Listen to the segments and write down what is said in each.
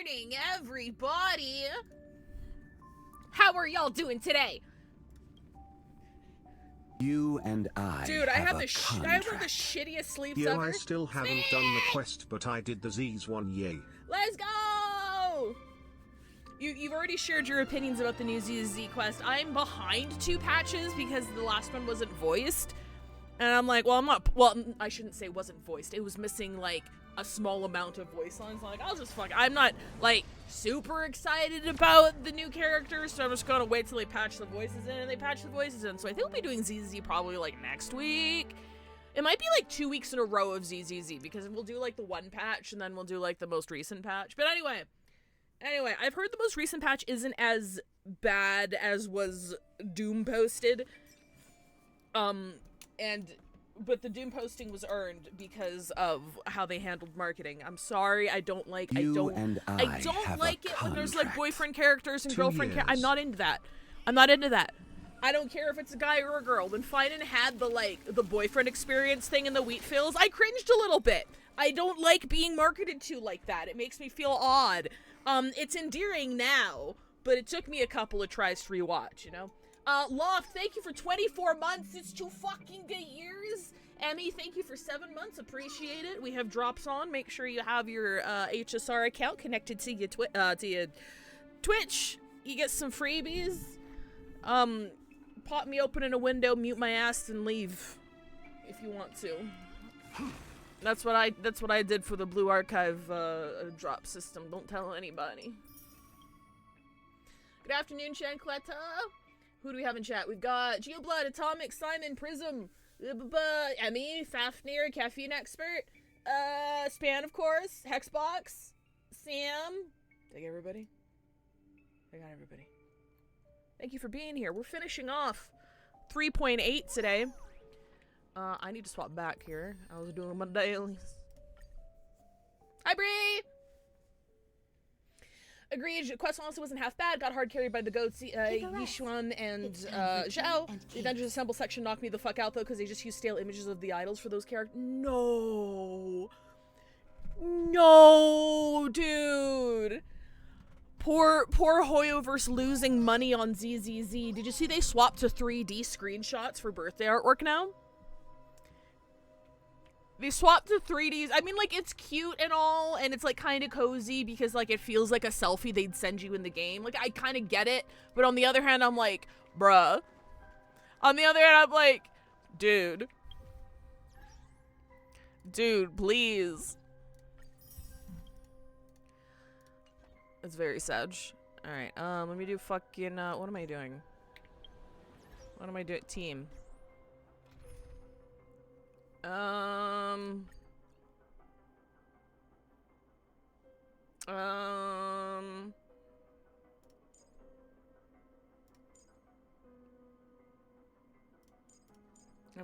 morning, everybody! How are y'all doing today? You and I. Dude, I have one of the contract. shittiest sleeps Yo, ever. I still haven't done the quest, but I did the Z's one, yay. Let's go! You've already shared your opinions about the new ZZ quest. I'm behind 2 patches because the last one wasn't voiced. And I'm like, well, I shouldn't say wasn't voiced. It was missing, like, a small amount of voice lines. I'm like, I'll just fuck. I'm not, like, super excited about the new characters, so I'm just gonna wait till they patch the voices in, and they patch the voices in. So I think we'll be doing ZZ probably, like, next week. It might be, like, 2 weeks in a row of ZZZ, because we'll do, like, the 1 patch, and then we'll do, like, the most recent patch. But anyway, I've heard the most recent patch isn't as bad as was Doom posted. But the Doom posting was earned because of how they handled marketing. I'm sorry, I don't like it when there's like boyfriend characters and girlfriend characters. I'm not into that. I don't care if it's a guy or a girl. When Fiden had the boyfriend experience thing in the wheat fields, I cringed a little bit. I don't like being marketed to like that. It makes me feel odd. It's endearing now, but it took me a couple of tries to rewatch, you know? Loft, thank you for 24 months. It's 2 fucking good years. Emmy, thank you for 7 months. Appreciate it. We have drops on. Make sure you have your HSR account connected to your Twitch. You get some freebies. Pop me open in a window, mute my ass, and leave if you want to. That's what I did for the Blue Archive drop system. Don't tell anybody. Good afternoon, Shancletta. Who do we have in chat? We've got Geoblood, Atomic, Simon, Prism, Emmy, Fafnir, Caffeine Expert, Span, of course, Hexbox, Sam. Did I get everybody? I got everybody. Thank you for being here. We're finishing off 3.8 today. I need to swap back here. I was doing my dailies. Hi, Bree! Agreed, quest honestly wasn't half bad. Got hard carried by the goats, Yishuan and Zhao. The Avengers Assemble section knocked me the fuck out though, because they just used stale images of the idols for those characters. No, dude. Poor Hoyoverse losing money on ZZZ. Did you see they swapped to 3D screenshots for birthday artwork now? They swapped to 3Ds. I mean, like, it's cute and all, and it's, like, kind of cozy because, like, it feels like a selfie they'd send you in the game. Like, I kind of get it, but on the other hand, I'm like, bruh. On the other hand, I'm like, dude. Dude, please. It's very sad. Alright, let me do fucking, what am I doing? What am I doing? Team.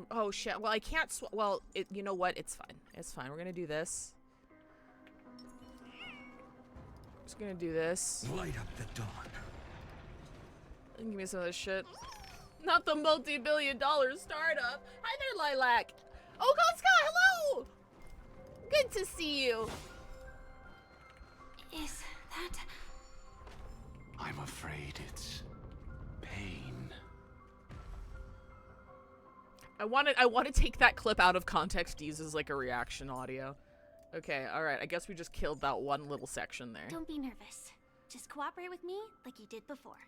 Oh shit, well I can't you know what, it's fine. It's fine, we're gonna do this. Just gonna do this. Light up the dawn. Give me some of this shit. Not the multi-billion-dollar startup. Hi there, Lilac. Oh God, Scott, hello! Good to see you. Is that... I'm afraid it's pain. I want to take that clip out of context to use as like a reaction audio. Okay, alright, I guess we just killed that one little section there. Don't be nervous. Just cooperate with me like you did before.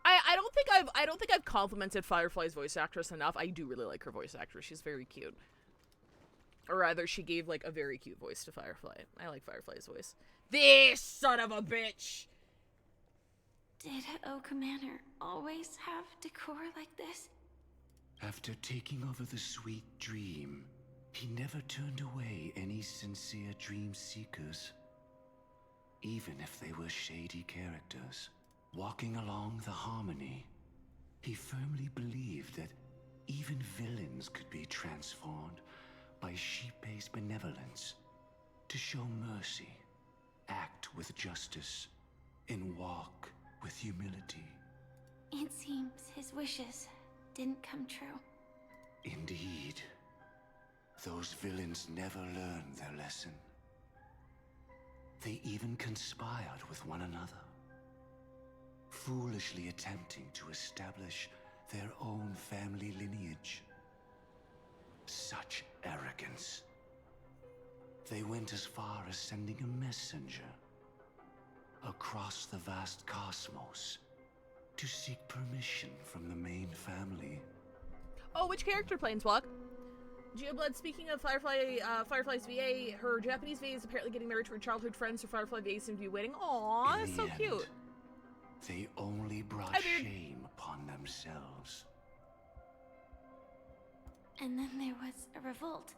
I don't think I've complimented Firefly's voice actress enough. I do really like her voice actress. She's very cute. Or rather, she gave like a very cute voice to Firefly. I like Firefly's voice. This son of a bitch! Did Oak Manor always have decor like this? After taking over the sweet dream, he never turned away any sincere dream seekers. Even if they were shady characters. Walking along the harmony, he firmly believed that even villains could be transformed by sheep-based benevolence to show mercy, act with justice, and walk with humility. It seems his wishes didn't come true. Indeed. Those villains never learned their lesson. They even conspired with one another, foolishly attempting to establish their own family lineage. Such arrogance. They went as far as sending a messenger across the vast cosmos to seek permission from the main family. Oh, which character, Planeswalk? Geoblood, speaking of Firefly's VA, her Japanese VA is apparently getting married to her childhood friend, so Firefly VA seems to be waiting. Aww, that's so cute. They only brought shame upon themselves. And then there was a revolt.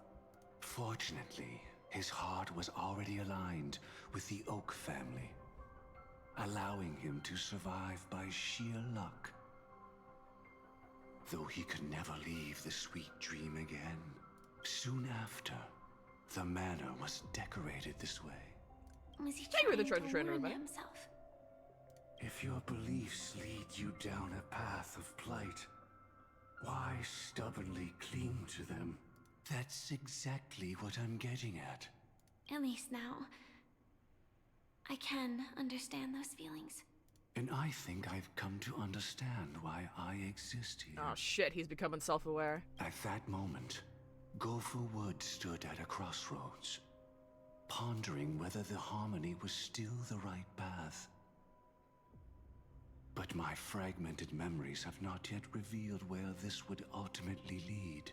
Fortunately, his heart was already aligned with the Oak family, allowing him to survive by sheer luck. Though he could never leave the sweet dream again. Soon after, the manor was decorated this way. Was he Thank you for the trying treasure to train, ruin everybody. himself? If your beliefs lead you down a path of plight, why stubbornly cling to them? That's exactly what I'm getting at. At least now, I can understand those feelings. And I think I've come to understand why I exist here. Oh shit, he's becoming self-aware. At that moment, Gopher Wood stood at a crossroads, pondering whether the harmony was still the right path. But my fragmented memories have not yet revealed where this would ultimately lead.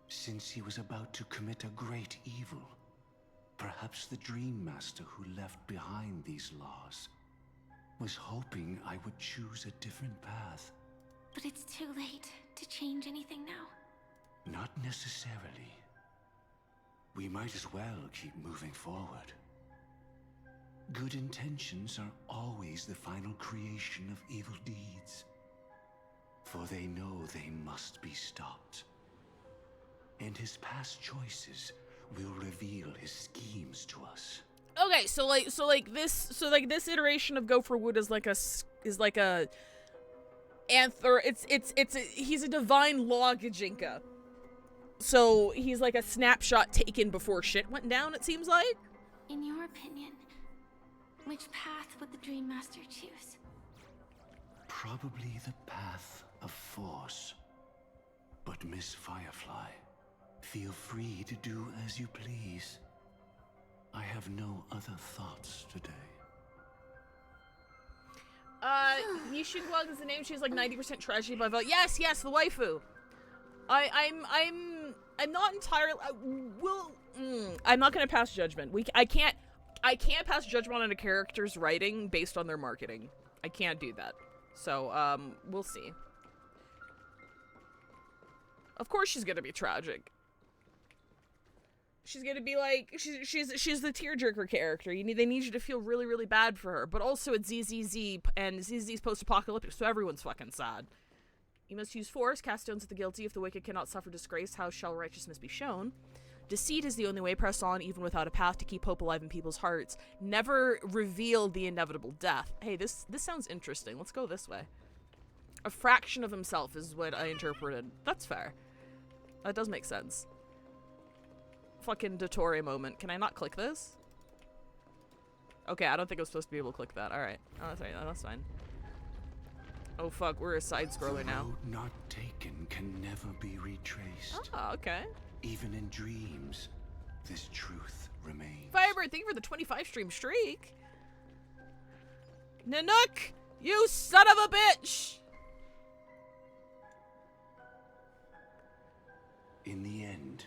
Since he was about to commit a great evil, perhaps the Dream Master who left behind these laws was hoping I would choose a different path. But it's too late to change anything now. Not necessarily. We might as well keep moving forward. Good intentions are always the final creation of evil deeds, for they know they must be stopped. And his past choices will reveal his schemes to us. Okay, so this iteration of Gopher Wood is like a he's a divine law Gajinka. So he's like a snapshot taken before shit went down, it seems like. In your opinion, which path would the Dream Master choose? Probably the path of force. But Miss Firefly, feel free to do as you please. I have no other thoughts today. Yishingguang is the name. She's like 90% tragedy by vote. Yes, the waifu. I'm not entirely. I'm not gonna pass judgment. I can't pass judgment on a character's writing based on their marketing. I can't do that. So we'll see. Of course, she's gonna be tragic. She's gonna be like, she's the tearjerker character. They need you to feel really, really bad for her. But also it's ZZZ, and ZZZ's post-apocalyptic, so everyone's fucking sad. You must use force, cast stones at the guilty. If the wicked cannot suffer disgrace, how shall righteousness be shown? Deceit is the only way. Press on, even without a path, to keep hope alive in people's hearts. Never reveal the inevitable death. Hey, this sounds interesting. Let's go this way. A fraction of himself is what I interpreted. That's fair. That does make sense. Fucking Dottore moment. Can I not click this? Okay, I don't think I was supposed to be able to click that. Alright. Oh, that's right. Oh, that's fine. Oh fuck, we're a side-scroller now. The road not taken can never be retraced. Oh, okay. Even in dreams, this truth remains. Firebird, thank you for the 25-stream streak. Nanook, you son of a bitch! In the end,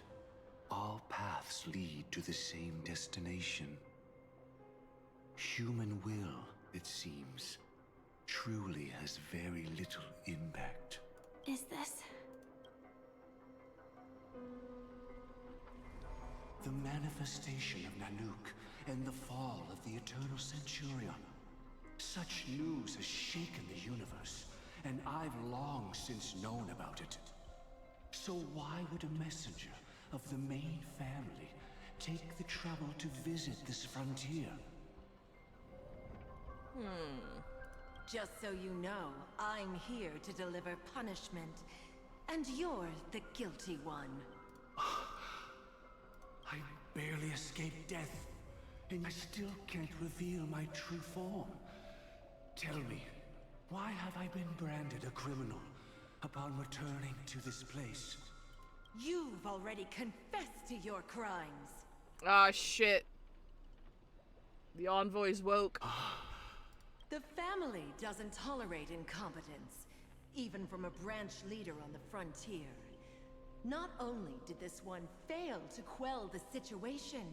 all paths lead to the same destination. Human will, it seems, truly has very little impact. Is this? The manifestation of Nanook and the fall of the Eternal Centurion. Such news has shaken the universe, and I've long since known about it. So why would a messenger of the main family take the trouble to visit this frontier? Just so you know, I'm here to deliver punishment, and you're the guilty one. I barely escaped death, and I still can't reveal my true form. Tell me, why have I been branded a criminal upon returning to this place? You've already confessed to your crimes. Ah, shit. The envoy's woke. The family doesn't tolerate incompetence, even from a branch leader on the frontier. Not only did this one fail to quell the situation,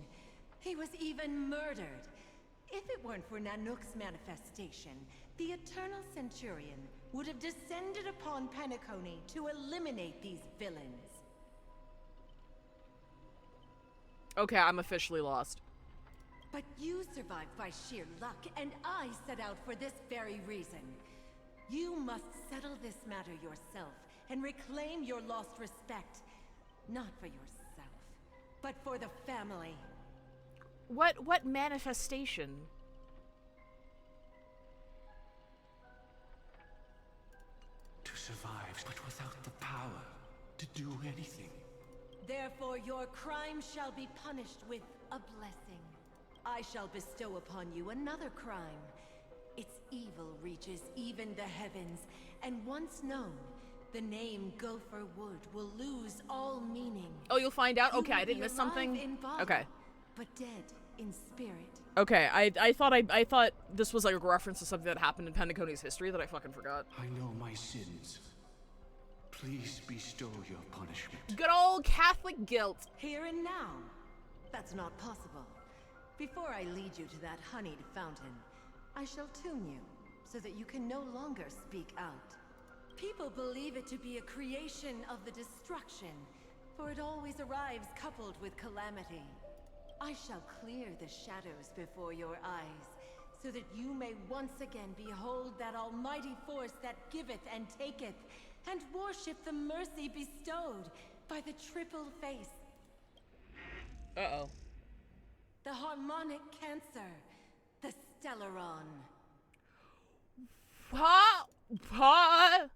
he was even murdered. If it weren't for Nanook's manifestation, the Eternal Centurion would have descended upon Penacony to eliminate these villains. Okay, I'm officially lost. But you survived by sheer luck, and I set out for this very reason. You must settle this matter yourself and reclaim your lost respect. Not for yourself, but for the family. What manifestation? To survive, but without the power to do anything. Therefore, your crime shall be punished with a blessing. I shall bestow upon you another crime. Its evil reaches even the heavens, and once known, the name Gopher Wood will lose all meaning. Oh, you'll find out? You Okay, will I didn't be miss alive something? in body, Okay. but dead in spirit. Okay, I thought this was like a reference to something that happened in Pentacony's history that I fucking forgot. I know my sins. Please bestow your punishment. Good old Catholic guilt. Here and now. That's not possible. Before I lead you to that honeyed fountain, I shall tune you, so that you can no longer speak out. People believe it to be a creation of the destruction, for it always arrives coupled with calamity. I shall clear the shadows before your eyes, so that you may once again behold that almighty force that giveth and taketh, and worship the mercy bestowed by the triple face. Uh-oh. The harmonic cancer, the Stellaron. What? What?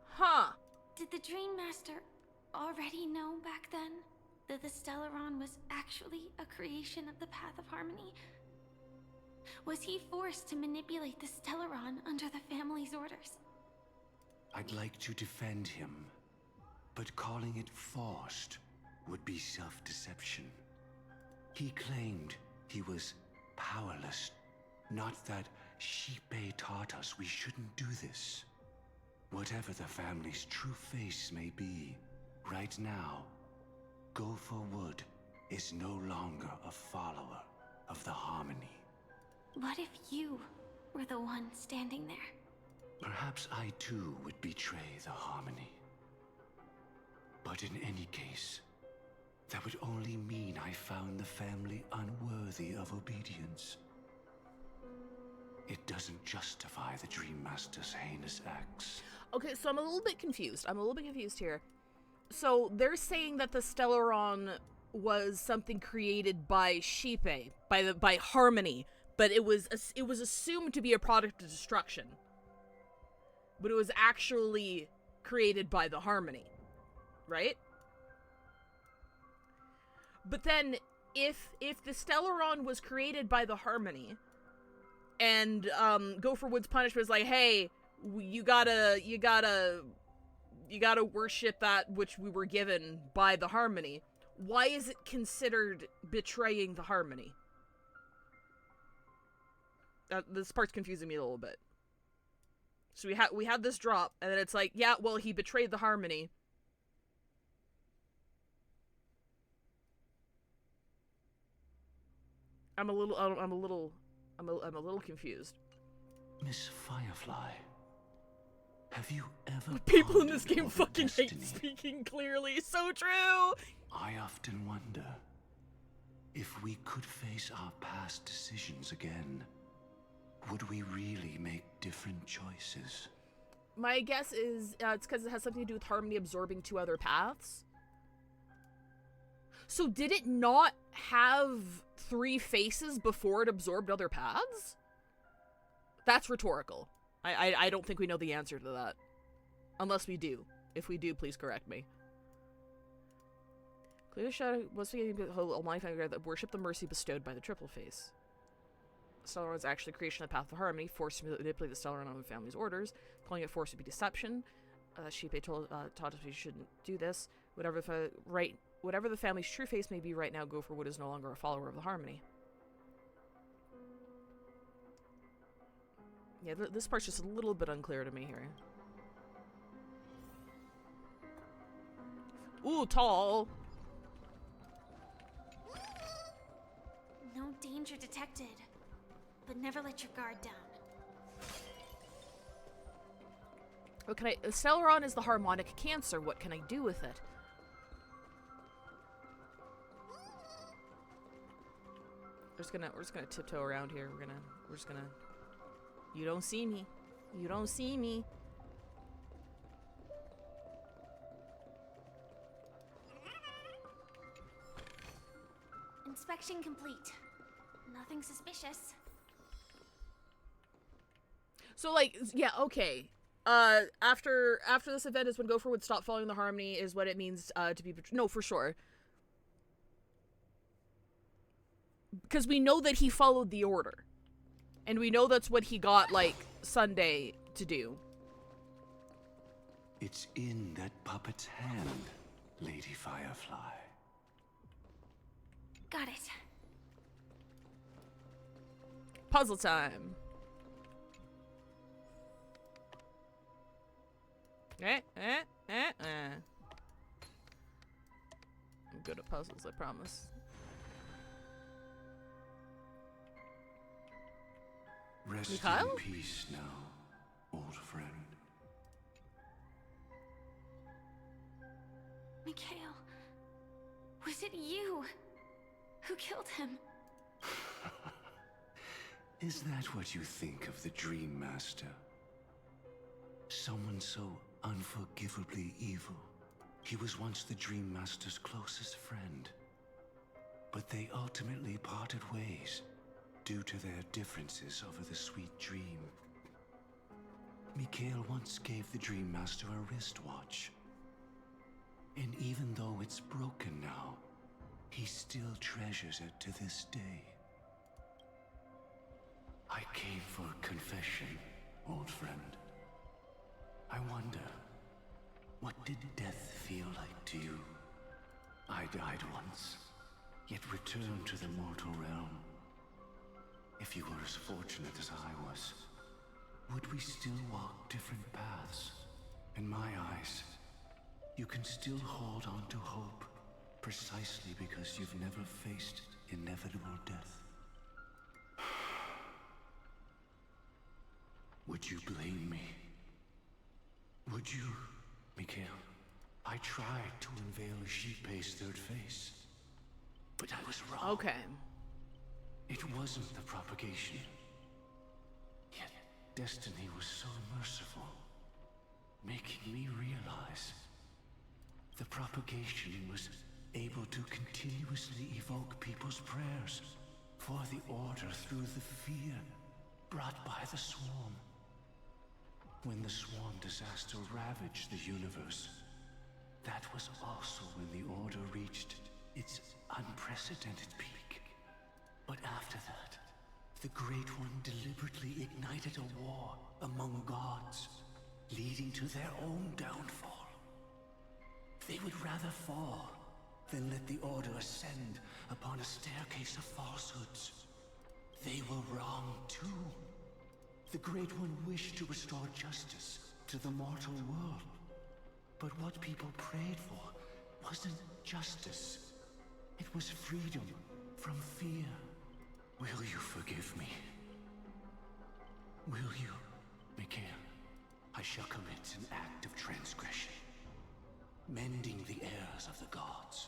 Huh. Did the Dream Master already know back then that the Stellaron was actually a creation of the Path of Harmony? Was he forced to manipulate the Stellaron under the family's orders? I'd like to defend him, but calling it forced would be self-deception. He claimed he was powerless, not that Shipe taught us we shouldn't do this. Whatever the family's true face may be, right now, Gopher Wood is no longer a follower of the Harmony. What if you were the one standing there? Perhaps I too would betray the Harmony. But in any case, that would only mean I found the family unworthy of obedience. It doesn't justify the Dream Master's heinous acts. Okay, so I'm a little bit confused. Here. So they're saying that the Stellaron was something created by Shipe, by Harmony, but it was assumed to be a product of destruction. But it was actually created by the Harmony, right? But then, if the Stellaron was created by the Harmony, and Gopher Wood's punishment is like, hey, you gotta worship that which we were given by the Harmony, why is it considered betraying the Harmony? This part's confusing me a little bit. So we had this drop, and then it's like, yeah, well, he betrayed the Harmony. I'm a little confused. Miss Firefly, have you ever People in this pondered game over fucking hate destiny? speaking clearly. So true. I often wonder if we could face our past decisions again. Would we really make different choices? My guess is it's because it has something to do with Harmony absorbing two other paths. So did it not have three faces before it absorbed other paths? That's rhetorical. I don't think we know the answer to that. Unless we do. If we do, please correct me. Clear the shadow was beginning to hold Almighty Finger that worship the mercy bestowed by the Triple Face. Stellaron is actually creation of the Path of Harmony, forced to manipulate the Stellaron on the family's orders. Calling it force would be deception. Shipe taught us we shouldn't do this. Whatever the family's true face may be right now, Gopherwood is no longer a follower of the Harmony. Yeah, this part's just a little bit unclear to me here. Ooh, tall! No danger detected, but never let your guard down. What can I... Stellaron is the harmonic cancer. What can I do with it? We're just gonna tiptoe around here. We're just gonna... You don't see me. You don't see me. Inspection complete. Nothing suspicious. So, like, yeah, okay. After this event is when Gopher would stop following the Harmony, is what it means to be... No, for sure. Because we know that he followed the order. And we know that's what he got, like, Sunday to do. It's in that puppet's hand, Lady Firefly. Got it. Puzzle time. I'm good at puzzles, I promise. Rest Mikhail? in peace now, old friend. Mikhail, was it you who killed him? Is that what you think of the Dream Master? Someone so unforgivably evil. He was once the Dream Master's closest friend. But they ultimately parted ways due to their differences over the sweet dream. Mikhail once gave the Dream Master a wristwatch. And even though it's broken now, he still treasures it to this day. I came for a confession, old friend. I wonder, what did death feel like to you? I died once, yet returned to the mortal realm. If you were as fortunate as I was, would we still walk different paths? In my eyes, you can still hold on to hope, precisely because you've never faced inevitable death. Would you blame me? Would you, Mikhail? I tried to unveil Shipe's third face, but I was wrong. Okay. It wasn't the propagation. Yet destiny was so merciful, making me realize the propagation was able to continuously evoke people's prayers for the order through the fear brought by the swarm. When the swarm disaster ravaged the universe, that was also when the order reached its unprecedented peak. But after that, the Great One deliberately ignited a war among gods, leading to their own downfall. They would rather fall than let the order ascend upon a staircase of falsehoods. They were wrong too. The Great One wished to restore justice to the mortal world. But what people prayed for wasn't justice. It was freedom from fear. Will you forgive me? Will you, Mikhail? I shall commit an act of transgression, mending the errors of the gods.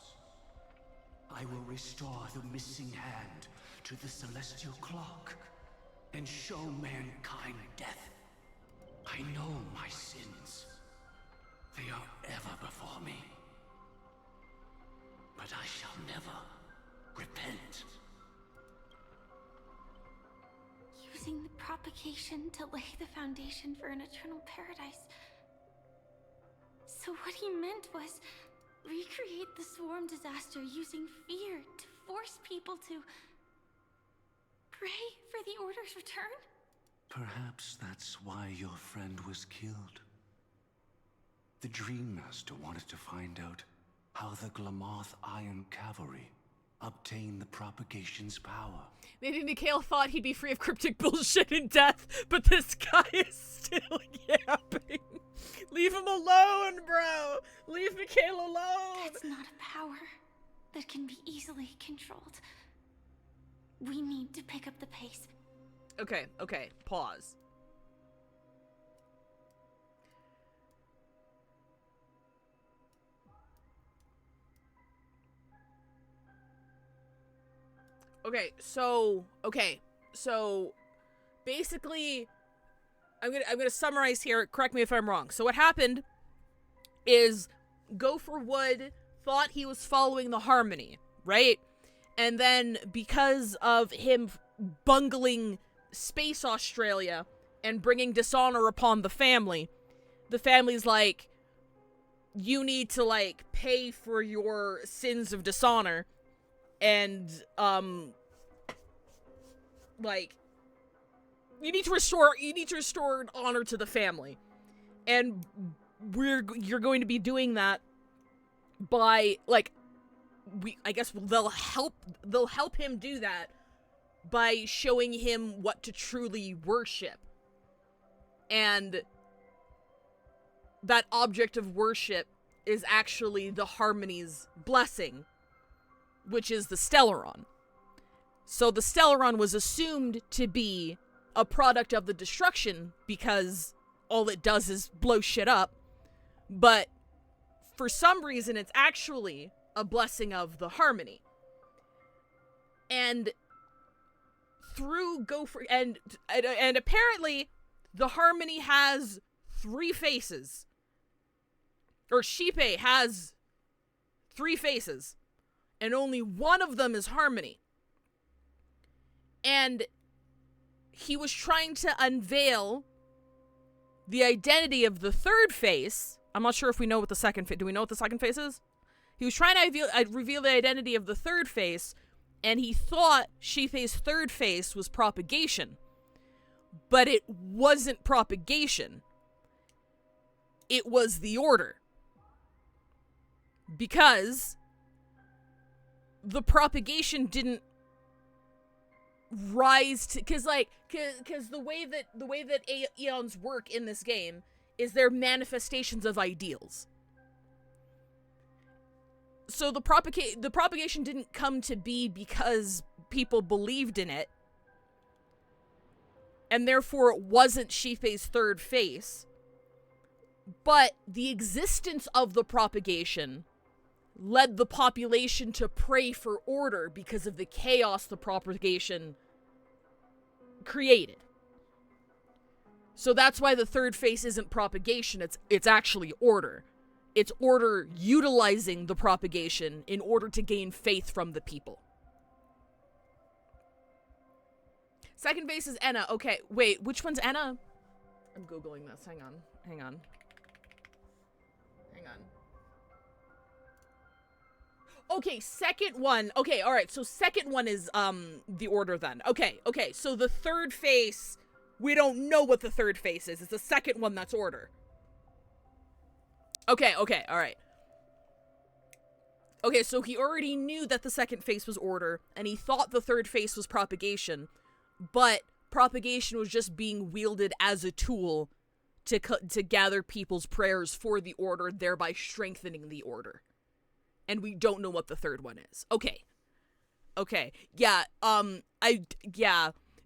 I will restore the missing hand to the celestial clock and show mankind death. I know my sins. They are ever before me. But I shall never repent. Using the propagation to lay the foundation for an eternal paradise. So what he meant was recreate the swarm disaster using fear to force people to pray for the Order's return? Perhaps that's why your friend was killed. The Dream Master wanted to find out how the Glamoth Iron Cavalry obtained the propagation's power. Maybe Mikhail thought he'd be free of cryptic bullshit and death, but this guy is still yapping. Leave him alone, bro! Leave Mikhail alone! That's not a power that can be easily controlled. We need to pick up the pace. Okay, pause. So basically, I'm gonna summarize here. Correct me if I'm wrong. So what happened is Gopher Wood thought he was following the Harmony, right? And then because of him bungling Space Australia and bringing dishonor upon the family's like, you need to like pay for your sins of dishonor. And, like, you need to restore honor to the family. And you're going to be doing that by, like, I guess they'll help him do that by showing him what to truly worship. And that object of worship is actually the Harmony's blessing, which is the Stellaron. So the Stellaron was assumed to be a product of the destruction because all it does is blow shit up. But for some reason, it's actually a blessing of the Harmony. And through Gopher... And apparently, the Harmony has 3 faces. Or Sheepe has 3 faces. And only one of them is Harmony. And he was trying to unveil the identity of the 3rd face. I'm not sure if we know what the second face... Do we know what the second face is? He was trying to reveal the identity of the 3rd face, and he thought Sheepe's 3rd face was propagation. But it wasn't propagation. It was the Order. Because the propagation didn't rise to, because the way that Aeons work in this game is they're manifestations of ideals. So the propagation didn't come to be because people believed in it, and therefore it wasn't Sheepe's 3rd face, but the existence of the propagation led the population to pray for order because of the chaos the propagation created. So that's why the 3rd face isn't propagation, it's actually order. It's order utilizing the propagation in order to gain faith from the people. Second face is Enna. Okay, wait, which one's Enna? I'm Googling this. Hang on. Okay, second one. Okay, alright, so second one is, the Order then. Okay, so the 3rd face, we don't know what the 3rd face is. It's the second one that's Order. Okay, alright. Okay, so he already knew that the second face was Order, and he thought the 3rd face was propagation, but propagation was just being wielded as a tool to gather people's prayers for the Order, thereby strengthening the Order. And we don't know what the 3rd one is. Okay. Yeah,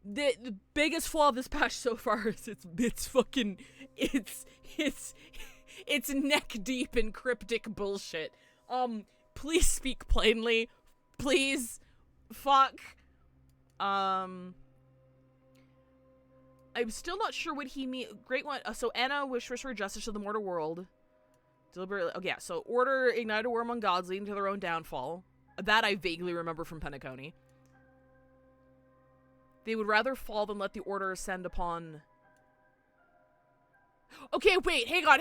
the biggest flaw of this patch so far is it's neck deep in cryptic bullshit. Please speak plainly. Please. Fuck. I'm still not sure what he means. Great one. So Anna wishes for justice to the mortal world. Deliberately. Okay, yeah. So Order ignited a war among gods, leading to their own downfall. That I vaguely remember from Penacony. They would rather fall than let the Order ascend upon... Okay, wait. Hang on.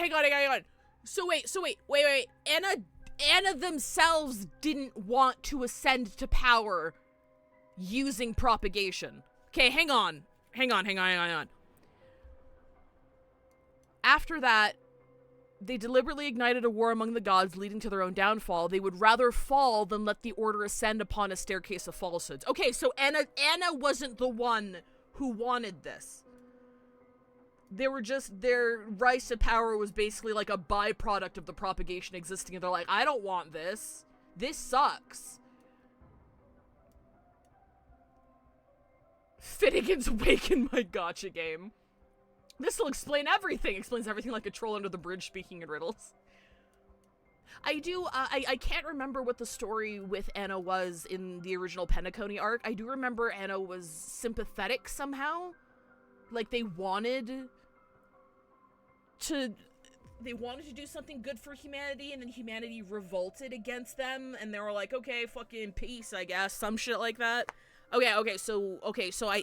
So wait. Anna themselves didn't want to ascend to power using propagation. Okay, hang on. After that, they deliberately ignited a war among the gods, leading to their own downfall. They would rather fall than let the order ascend upon a staircase of falsehoods. Okay, so Anna wasn't the one who wanted this. They were just, their rise to power was basically like a byproduct of the propagation existing, and they're like, I don't want this. This sucks. Finnegan's Wake in my gacha game. This'll explain everything. Explains everything like a troll under the bridge speaking in riddles. I can't remember what the story with Anna was in the original Penacony arc. I do remember Anna was sympathetic somehow. Like they wanted to do something good for humanity, and then humanity revolted against them, and they were like, okay, fucking peace, I guess. Some shit like that. So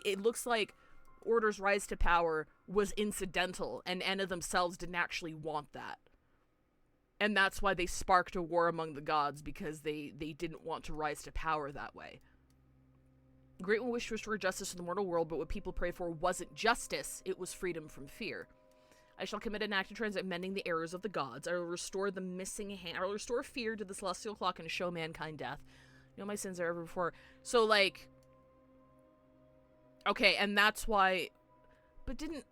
it looks like Order's rise to power was incidental, and Anna themselves didn't actually want that. And that's why they sparked a war among the gods, because they didn't want to rise to power that way. Great One wished to restore justice in the mortal world, but what people prayed for wasn't justice, it was freedom from fear. I shall commit an act of transit, mending the errors of the gods. I will restore the missing hand. I will restore fear to the celestial clock and show mankind death. You know my sins are ever before. So, like... Okay, and that's why... But didn't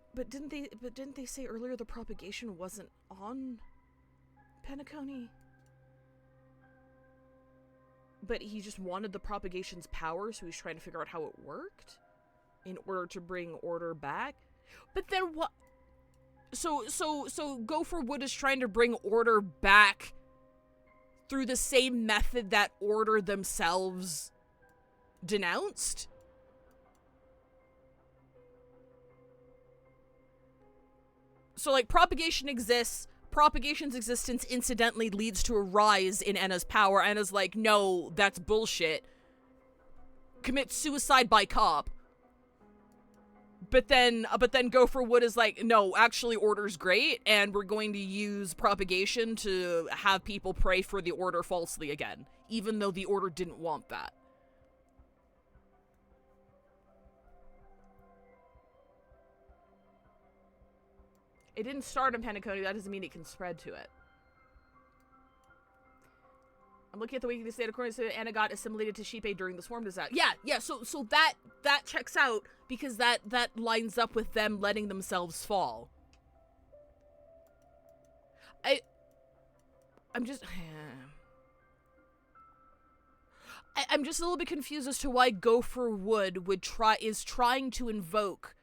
they say earlier the propagation wasn't on Penacony? But he just wanted the propagation's power, so he's trying to figure out how it worked in order to bring order back. But then what? So Go for Wood is trying to bring order back through the same method that order themselves denounced? So, like, propagation exists. Propagation's existence incidentally leads to a rise in Enna's power. Enna's like, no, that's bullshit. Commit suicide by cop. But then Go for Wood is like, no, actually order's great, and we're going to use propagation to have people pray for the order falsely again, even though the order didn't want that. It didn't start in Penacony, that doesn't mean it can spread to it. I'm looking at the wiki state. According to Anna got assimilated to Sheepae during the swarm disaster. Yeah, so that checks out, because that lines up with them letting themselves fall. I'm just I'm just a little bit confused as to why Go for Wood is trying to invoke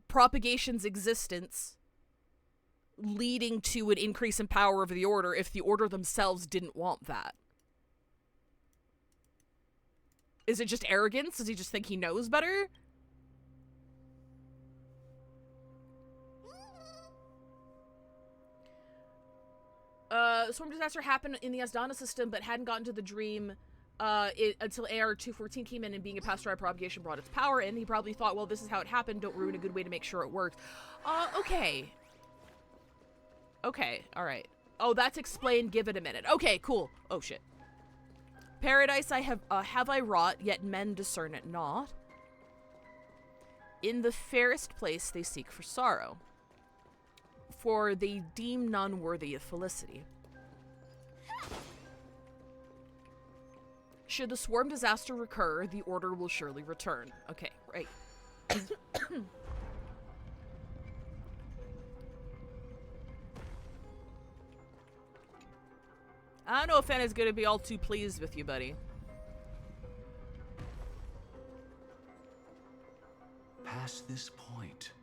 propagation's existence leading to an increase in power of the order if the order themselves didn't want that. Is it just arrogance? Does he just think he knows better? Swarm disaster happened in the Asdana system, but hadn't gotten to the dream until AR-214 came in, and being a pasteurized propagation brought its power in. He probably thought, well, this is how it happened. Don't ruin a good way to make sure it works. Okay. Okay, alright. Oh, that's explained. Give it a minute. Okay, cool. Oh, shit. Paradise I have I wrought, yet men discern it not. In the fairest place they seek for sorrow, for they deem none worthy of felicity. Should the swarm disaster recur, the order will surely return. Okay, right. I don't know if Anna's gonna be all too pleased with you, buddy. Past this point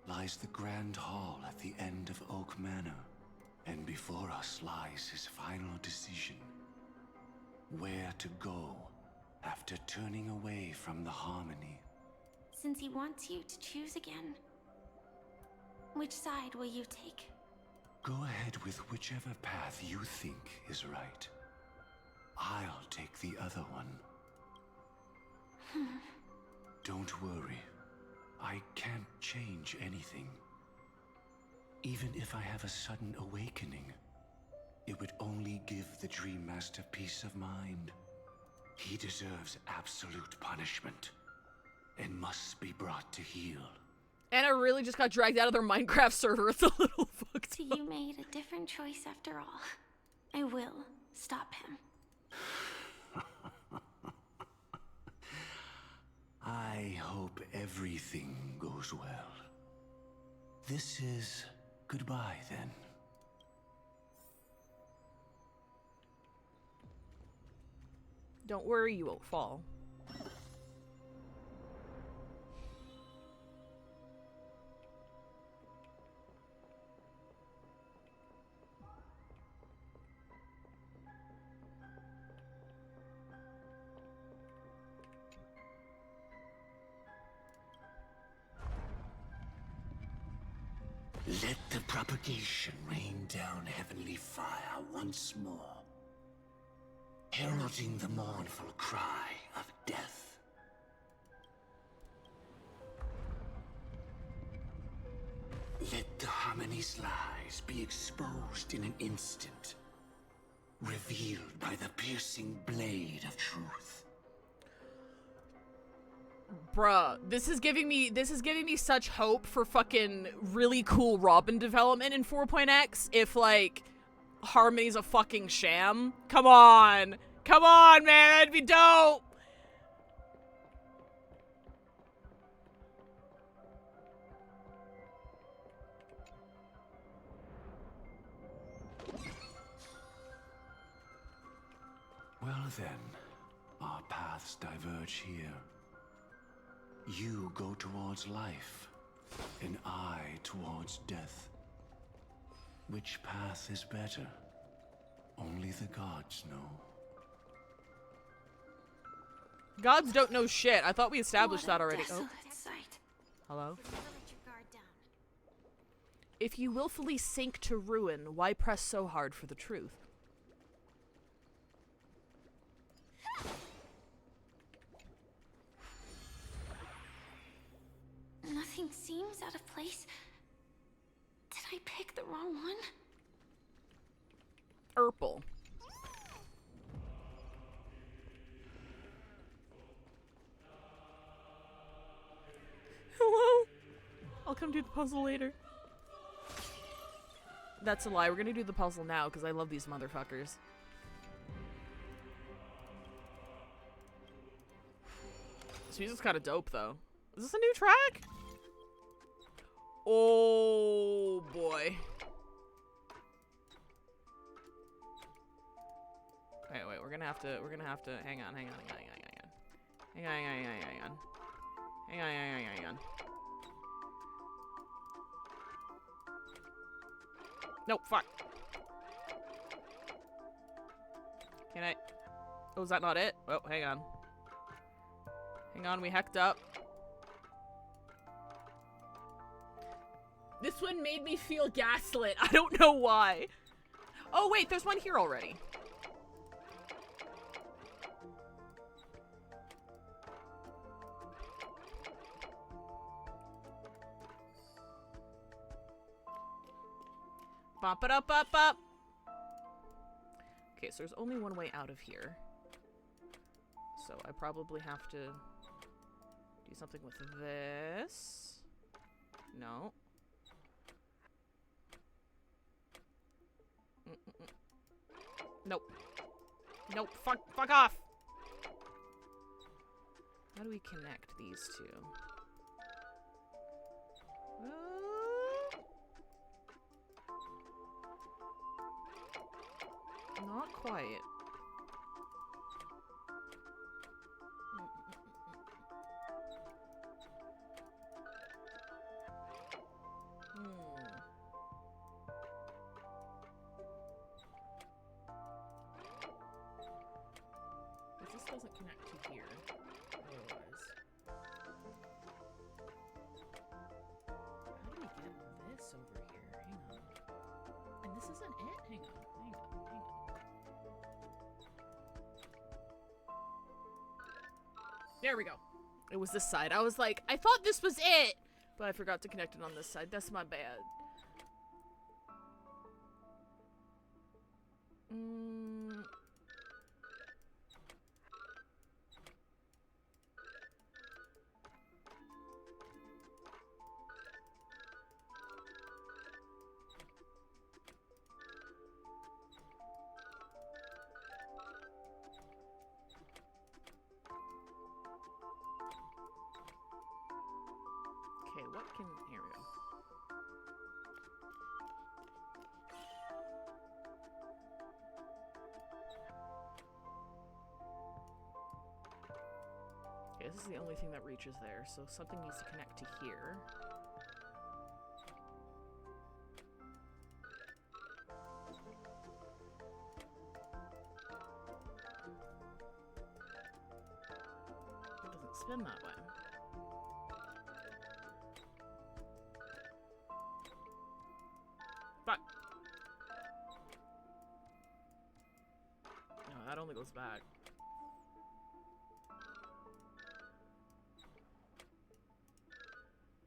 lies the Grand Hall at the end of Oak Manor, and before us lies his final decision. Where to go after turning away from the harmony. Since he wants you to choose again, which side will you take? Go ahead with whichever path you think is right. I'll take the other one. Don't worry. I can't change anything. Even if I have a sudden awakening, it would only give the Dream Master peace of mind. He deserves absolute punishment and must be brought to heel. Anna really just got dragged out of their Minecraft server. It's a little fucked So up. you made a different choice after all. I will stop him. I hope everything goes well. This is goodbye, then. Don't worry, you won't fall. Let the propagation rain down heavenly fire once more, heralding the mournful cry of death. Let the harmony's lies be exposed in an instant, revealed by the piercing blade of truth. Bruh, this is giving me such hope for fucking really cool Robin development in 4.x if like Harmony's a fucking sham. Come on, man, that'd be dope. Well then, our paths diverge here. You go towards life, and I towards death. Which path is better? Only the gods know. Gods don't know shit. I thought we established that already. Desolate Oh. sight. Hello? Never let your guard down. If you willfully sink to ruin, why press so hard for the truth? Nothing seems out of place. Did I pick the wrong one? Urple. Hello? I'll come do the puzzle later. That's a lie. We're gonna do the puzzle now because I love these motherfuckers. This music's kind of dope, though. Is this a new track? Oh boy. Wait, we're gonna have to, hang on. Hang on. Nope, fuck. Can I? Oh, is that not it? Oh, hang on. Hang on, we hecked up. This one made me feel gaslit. I don't know why. Oh, wait, there's one here already. Bop it up, up, up. Okay, so there's only one way out of here. So I probably have to do something with this. No. Nope. Nope. Fuck off. How do we connect these two? Not quite. This doesn't connect to here. Otherwise. How do we get this over here? Hang on. And this isn't it? Hang on. There we go. It was this side. I was like, I thought this was it! But I forgot to connect it on this side. That's my bad. what can... Here we go. Okay, this is the only thing that reaches there, so something needs to connect to here. It doesn't spin that way. Fuck! No, that only goes back.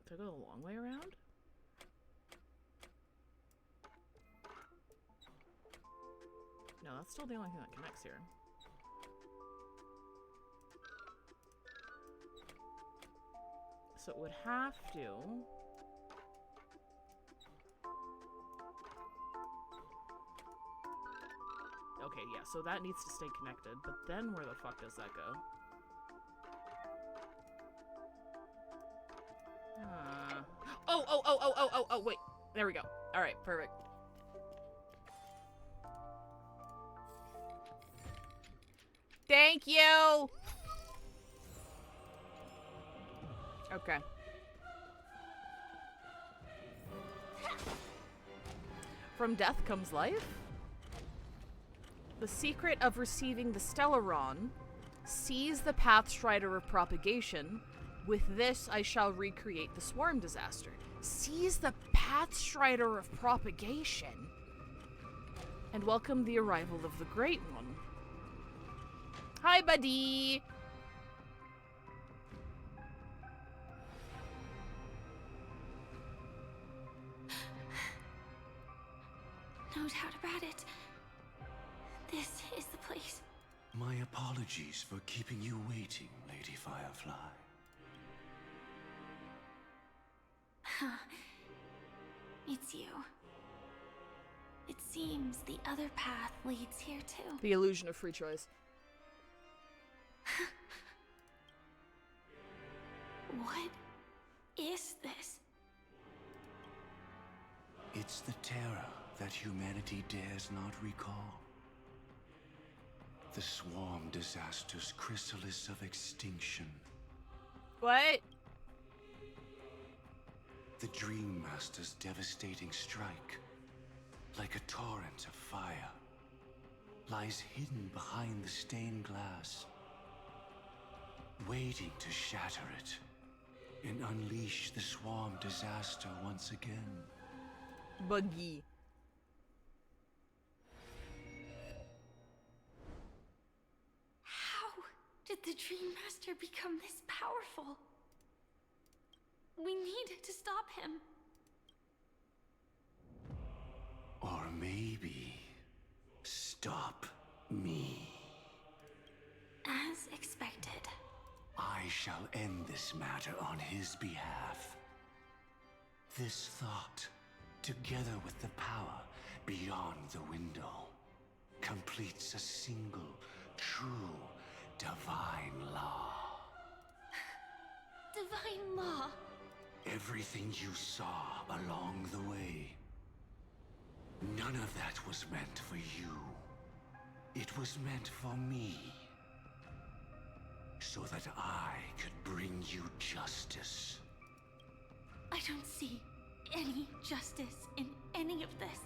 Did I go the long way around? No, that's still the only thing that connects here. So it would have to... Okay, yeah, so that needs to stay connected, but then where the fuck does that go? Oh, wait. There we go. Alright, perfect. Thank you! Okay. From death comes life? The secret of receiving the Stellaron, seize the Pathstrider of propagation. With this, I shall recreate the swarm disaster. Seize the Pathstrider of propagation. And welcome the arrival of the Great One. Hi, buddy! No doubt about it. This is the place. My apologies for keeping you waiting, Lady Firefly. It's you. It seems the other path leads here too. The illusion of free choice. What is this? It's the terror that humanity dares not recall. The swarm disaster's chrysalis of extinction. What? The Dream Master's devastating strike, like a torrent of fire, lies hidden behind the stained glass, waiting to shatter it and unleash the swarm disaster once again. Buggy. How did the Dream Master become this powerful? We need to stop him. Or maybe stop me. As expected. I shall end this matter on his behalf. This thought, together with the power beyond the window, completes a single, true, divine law. Divine law? Everything you saw along the way, none of that was meant for you. It was meant for me. So that I could bring you justice. I don't see any justice in any of this.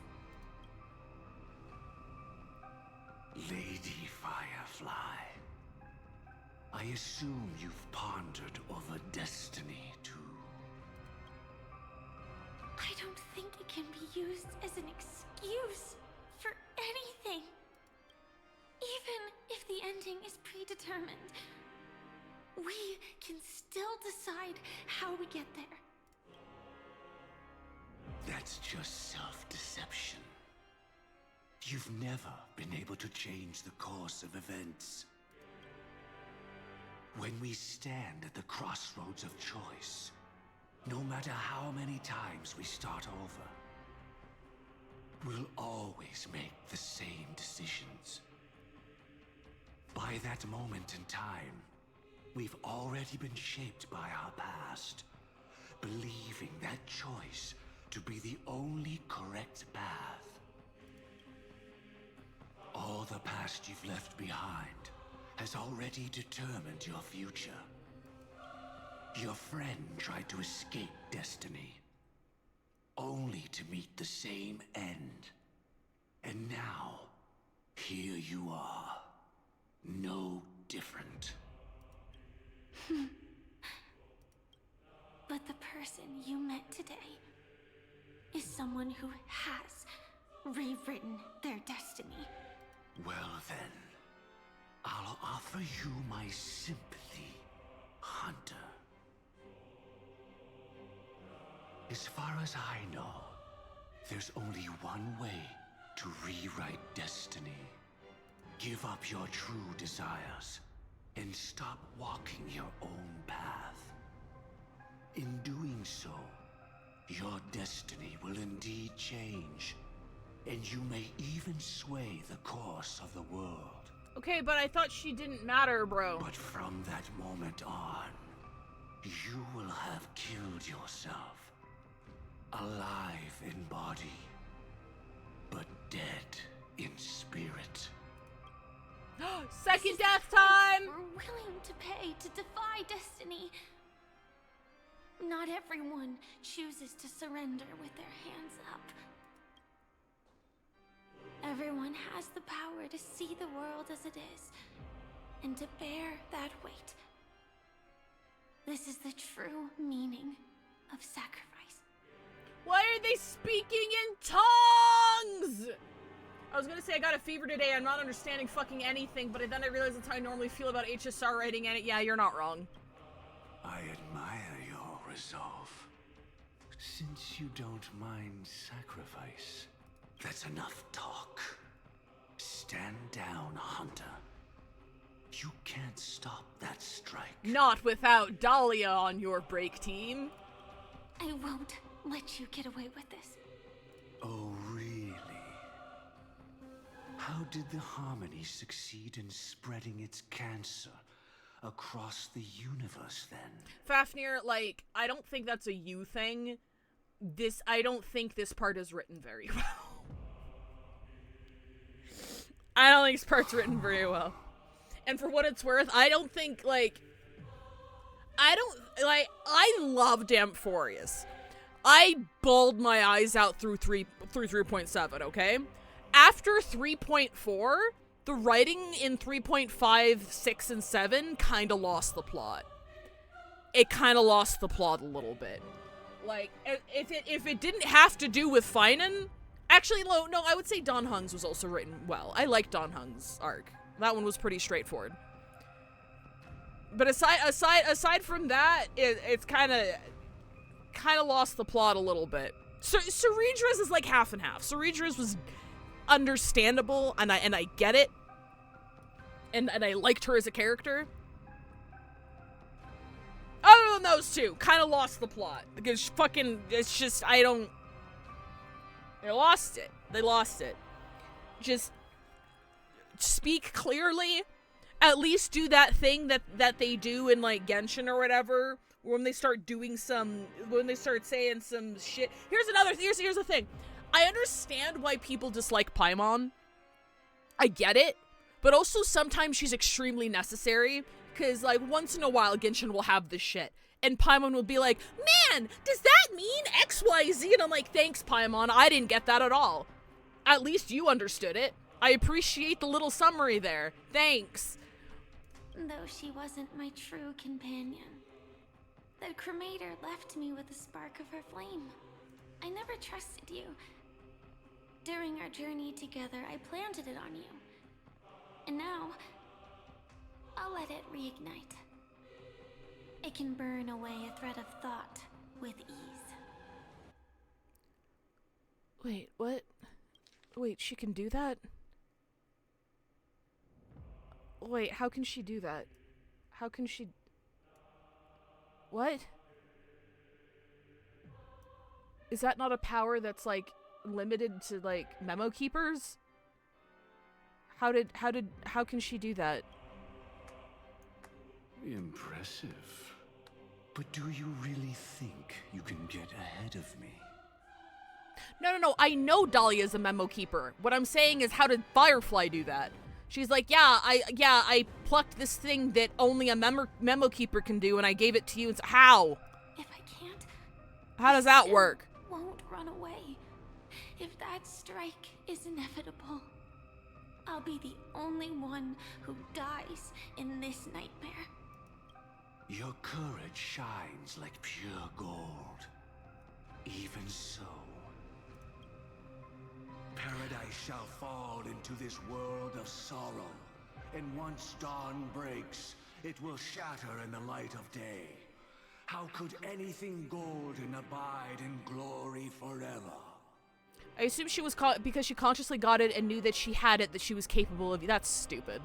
Lady Firefly, I assume you've pondered over destiny too. I don't think it can be used as an excuse for anything. Even if the ending is predetermined, we can still decide how we get there. That's just self-deception. You've never been able to change the course of events. When we stand at the crossroads of choice, no matter how many times we start over, we'll always make the same decisions. By that moment in time, we've already been shaped by our past, believing that choice to be the only correct path. All the past you've left behind has already determined your future. Your friend tried to escape destiny, only to meet the same end. And now, here you are, no different. But the person you met today is someone who has rewritten their destiny. Well then, I'll offer you my sympathy, Hunter. As far as I know, there's only one way to rewrite destiny. Give up your true desires and stop walking your own path. In doing so, your destiny will indeed change, and you may even sway the course of the world. Okay, but I thought she didn't matter, bro. But from that moment on, you will have killed yourself. Alive in body, but dead in spirit. Second death time! We're willing to pay to defy destiny. Not everyone chooses to surrender with their hands up. Everyone has the power to see the world as it is, and to bear that weight. This is the true meaning of sacrifice. Why are they speaking in tongues? I was gonna say I got a fever today. I'm not understanding fucking anything, but then I realized that's how I normally feel about HSR writing, and yeah, you're not wrong. I admire your resolve. Since you don't mind sacrifice, that's enough talk. Stand down, Hunter. You can't stop that strike. Not without Dahlia on your break team. I won't let you get away with this. Oh, really? How did the Harmony succeed in spreading its cancer across the universe, then? Fafnir, like, I don't think that's a you thing. I don't think this part is written very well. I don't think this part's written very well. And for what it's worth, I don't think, like, I love Amphorius. I bawled my eyes out through 3.7, okay? After 3.4, the writing in 3.5, 6, and 7 kind of lost the plot. It kind of lost the plot a little bit. Like, if it didn't have to do with Finan, actually, no, I would say Don Hung's was also written well. I like Don Hung's arc. That one was pretty straightforward. But aside from that, it's kind of lost the plot a little bit. So Ceredra's is like half and half. Ceredra's was understandable, and I get it, and I liked her as a character. Other than those two, kind of lost the plot because it's just they lost it. They lost it. Just speak clearly. At least do that thing that they do in like Genshin or whatever. When they start saying some shit. Here's the thing. I understand why people dislike Paimon. I get it. But also sometimes she's extremely necessary. Because like once in a while Genshin will have this shit. And Paimon will be like, man, does that mean XYZ? And I'm like, thanks Paimon, I didn't get that at all. At least you understood it. I appreciate the little summary there. Thanks. Though she wasn't my true companion. That cremator left me with a spark of her flame. I never trusted you. During our journey together, I planted it on you. And now, I'll let it reignite. It can burn away a thread of thought with ease. Wait, what? Wait, she can do that? Wait, how can she do that? How can she... What? Is that not a power that's, like, limited to, like, memo keepers? How can she do that? Impressive. But do you really think you can get ahead of me? No. I know Dahlia's a memo keeper. What I'm saying is, how did Firefly do that? She's like, I plucked this thing that only a memo keeper can do, and I gave it to you. It's how? If I can't, How does that work? Won't run away. If that strike is inevitable, I'll be the only one who dies in this nightmare. Your courage shines like pure gold. Even so, paradise shall fall into this world of sorrow, and once dawn breaks, it will shatter in the light of day. How could anything golden abide in glory forever? I assume she was caught because she consciously got it and knew that she had it, that she was capable of. That's stupid.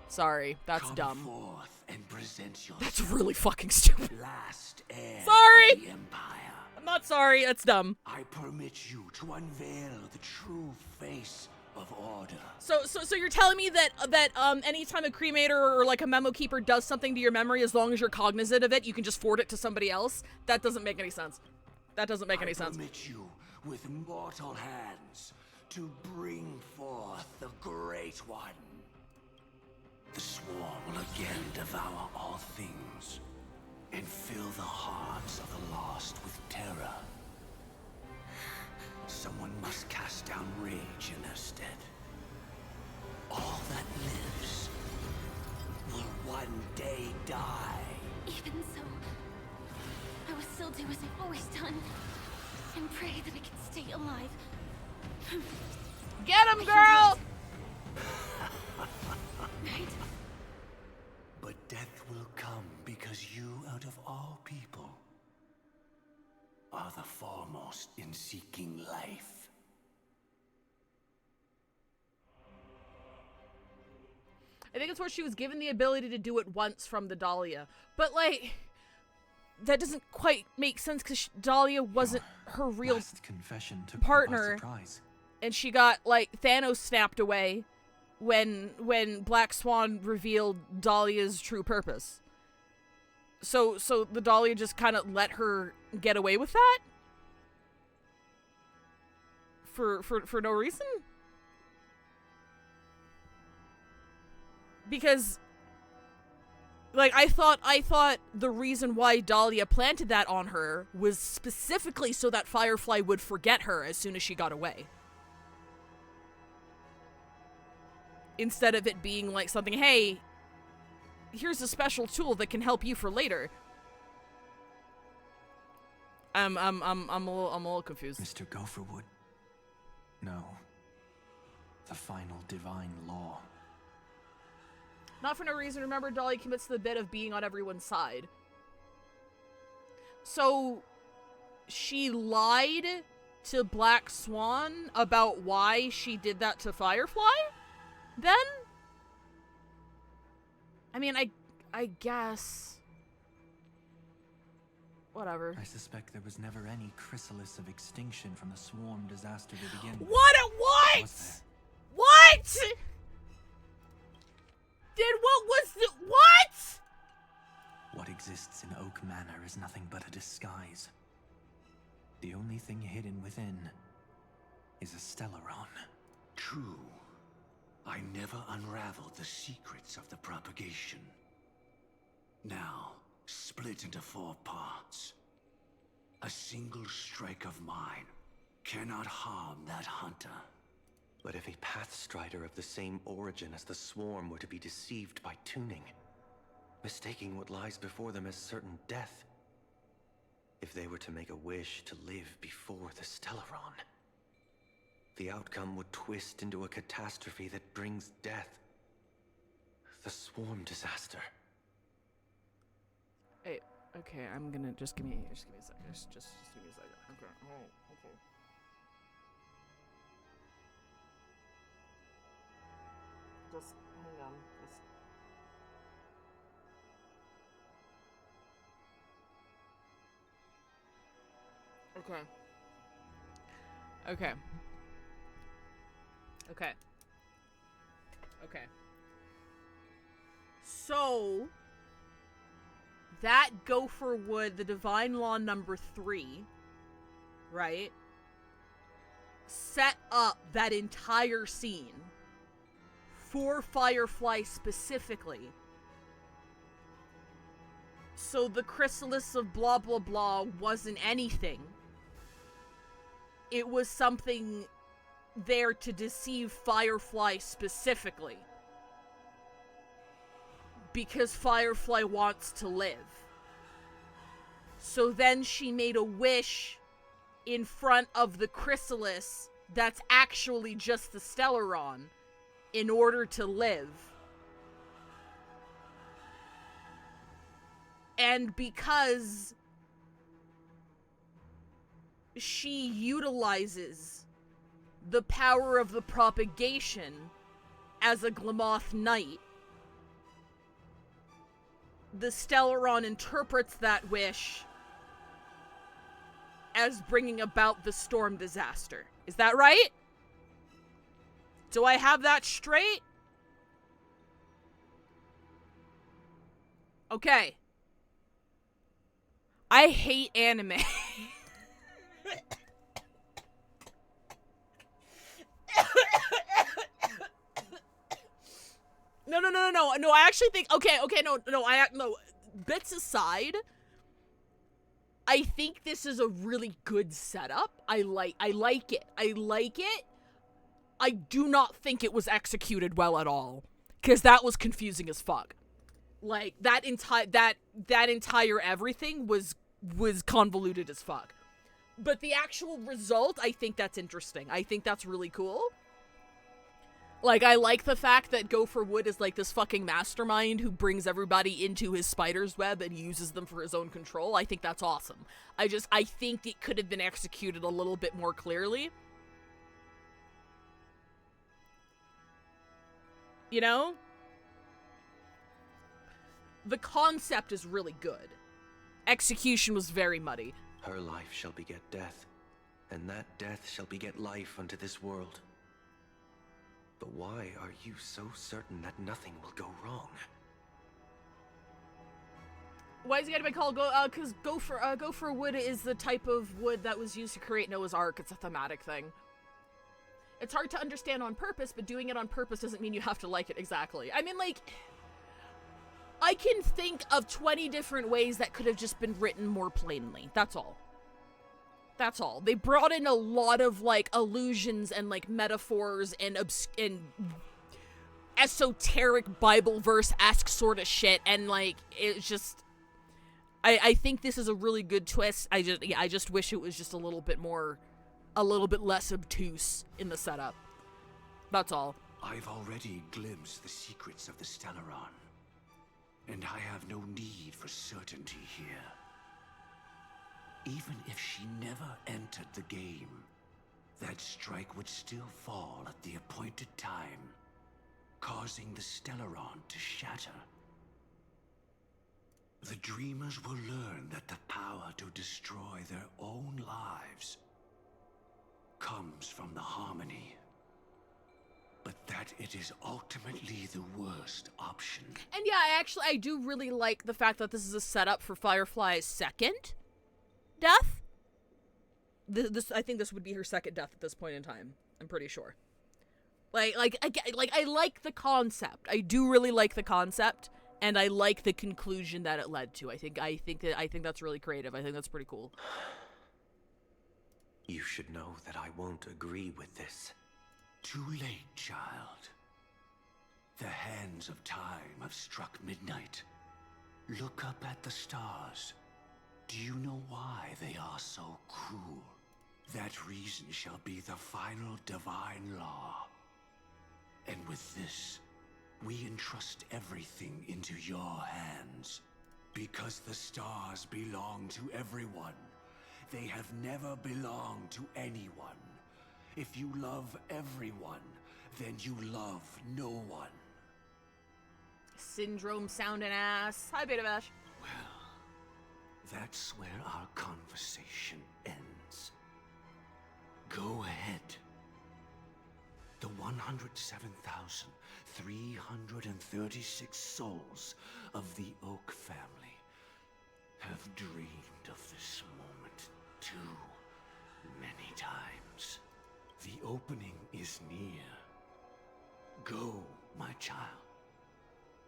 Sorry, that's dumb. Come forth and present your That's really fucking stupid. last heir Sorry! of the Empire. I'm not sorry, that's dumb. I permit you to unveil the true face of order. So you're telling me that anytime a cremator or like a memo keeper does something to your memory, as long as you're cognizant of it, you can just forward it to somebody else? That doesn't make any sense. That doesn't make any sense. I permit you with mortal hands to bring forth the Great One. The swarm will again devour all things and fill the hearts of the lost with terror. Someone must cast down rage in their stead. All that lives will one day die. Even so, I will still do as I've always done, and pray that I can stay alive. Get him, girl! Right? But death will come because you, out of all people, are the foremost in seeking life. I think it's where she was given the ability to do it once from the Dahlia. But, like, that doesn't quite make sense because Dahlia wasn't her real Last confession took partner. me by surprise. And she got, like, Thanos snapped away when Black Swan revealed Dahlia's true purpose. So the Dahlia just kind of let her get away with that? For no reason? Because, like, I thought the reason why Dahlia planted that on her was specifically so that Firefly would forget her as soon as she got away. Instead of it being like something, hey, here's a special tool that can help you for later. I'm a little confused. Mr. Gopherwood. No. The final divine law. Not for no reason, remember, Dahlia commits to the bit of being on everyone's side. So, she lied to Black Swan about why she did that to Firefly? Then? I mean, I guess. Whatever. I suspect there was never any chrysalis of extinction from the swarm disaster to begin with. What? Was What? What? What exists in Oak Manor is nothing but a disguise. The only thing hidden within is a Stellaron. True. I never unraveled the secrets of the propagation. Now, split into 4 parts. A single strike of mine cannot harm that hunter. But if a Pathstrider of the same origin as the Swarm were to be deceived by tuning, mistaking what lies before them as certain death, if they were to make a wish to live before the Stellaron, the outcome would twist into a catastrophe that brings death. The Swarm disaster. Hey, okay, I'm gonna just give me a second. Just give me a second. Okay. Oh, okay. Just hang on. Okay. Okay. Okay. Okay. So, that gopher wood, the Divine Law number 3, right, set up that entire scene for Firefly specifically. So the chrysalis of blah blah blah wasn't anything. It was something there to deceive Firefly specifically. Because Firefly wants to live. So then she made a wish in front of the chrysalis that's actually just the Stellaron in order to live. And because she utilizes the power of the propagation as a Glamoth Knight, the Stellaron interprets that wish as bringing about the storm disaster. Is that right? Do I have that straight? Okay. I hate anime. No, I actually think, no, bits aside, I think this is a really good setup. I like it. I do not think it was executed well at all, because that was confusing as fuck. Like, that entire everything was convoluted as fuck. But the actual result, I think that's interesting. I think that's really cool. Like, I like the fact that Gopher Wood is like this fucking mastermind who brings everybody into his spider's web and uses them for his own control. I think that's awesome. I think it could have been executed a little bit more clearly. You know? The concept is really good. Execution was very muddy. Her life shall beget death, and that death shall beget life unto this world. But why are you so certain that nothing will go wrong? Why is it gotta be called because gopher wood is the type of wood that was used to create Noah's Ark. It's a thematic thing. It's hard to understand on purpose, but doing it on purpose doesn't mean you have to like it exactly. I mean, like, I can think of 20 different ways that could have just been written more plainly. That's all. That's all. They brought in a lot of, like, allusions and, like, metaphors and esoteric Bible verse-esque sort of shit, and, like, it's just... I think this is a really good twist. I just wish it was just a little bit less obtuse in the setup. That's all. I've already glimpsed the secrets of the Stellaron, and I have no need for certainty here. Even if she never entered the game, that strike would still fall at the appointed time, causing the Stellaron to shatter. The dreamers will learn that the power to destroy their own lives comes from the harmony, but that it is ultimately the worst option. And yeah, I do really like the fact that this is a setup for Firefly's second death. I think this would be her second death at this point in time. I'm pretty sure. I like the concept. I do really like the concept, and I like the conclusion that it led to. I think that's really creative. I think that's pretty cool. You should know that I won't agree with this. Too late, child. The hands of time have struck midnight. Look up at the stars. Do you know why they are so cruel? That reason shall be the final divine law. And with this, we entrust everything into your hands. Because the stars belong to everyone. They have never belonged to anyone. If you love everyone, then you love no one. Syndrome sounding ass. Hi, Beta Bash. Well, that's where our conversation ends. Go ahead. The 107,336 souls of the Oak family have dreamed of this moment too many times. The opening is near. Go, my child.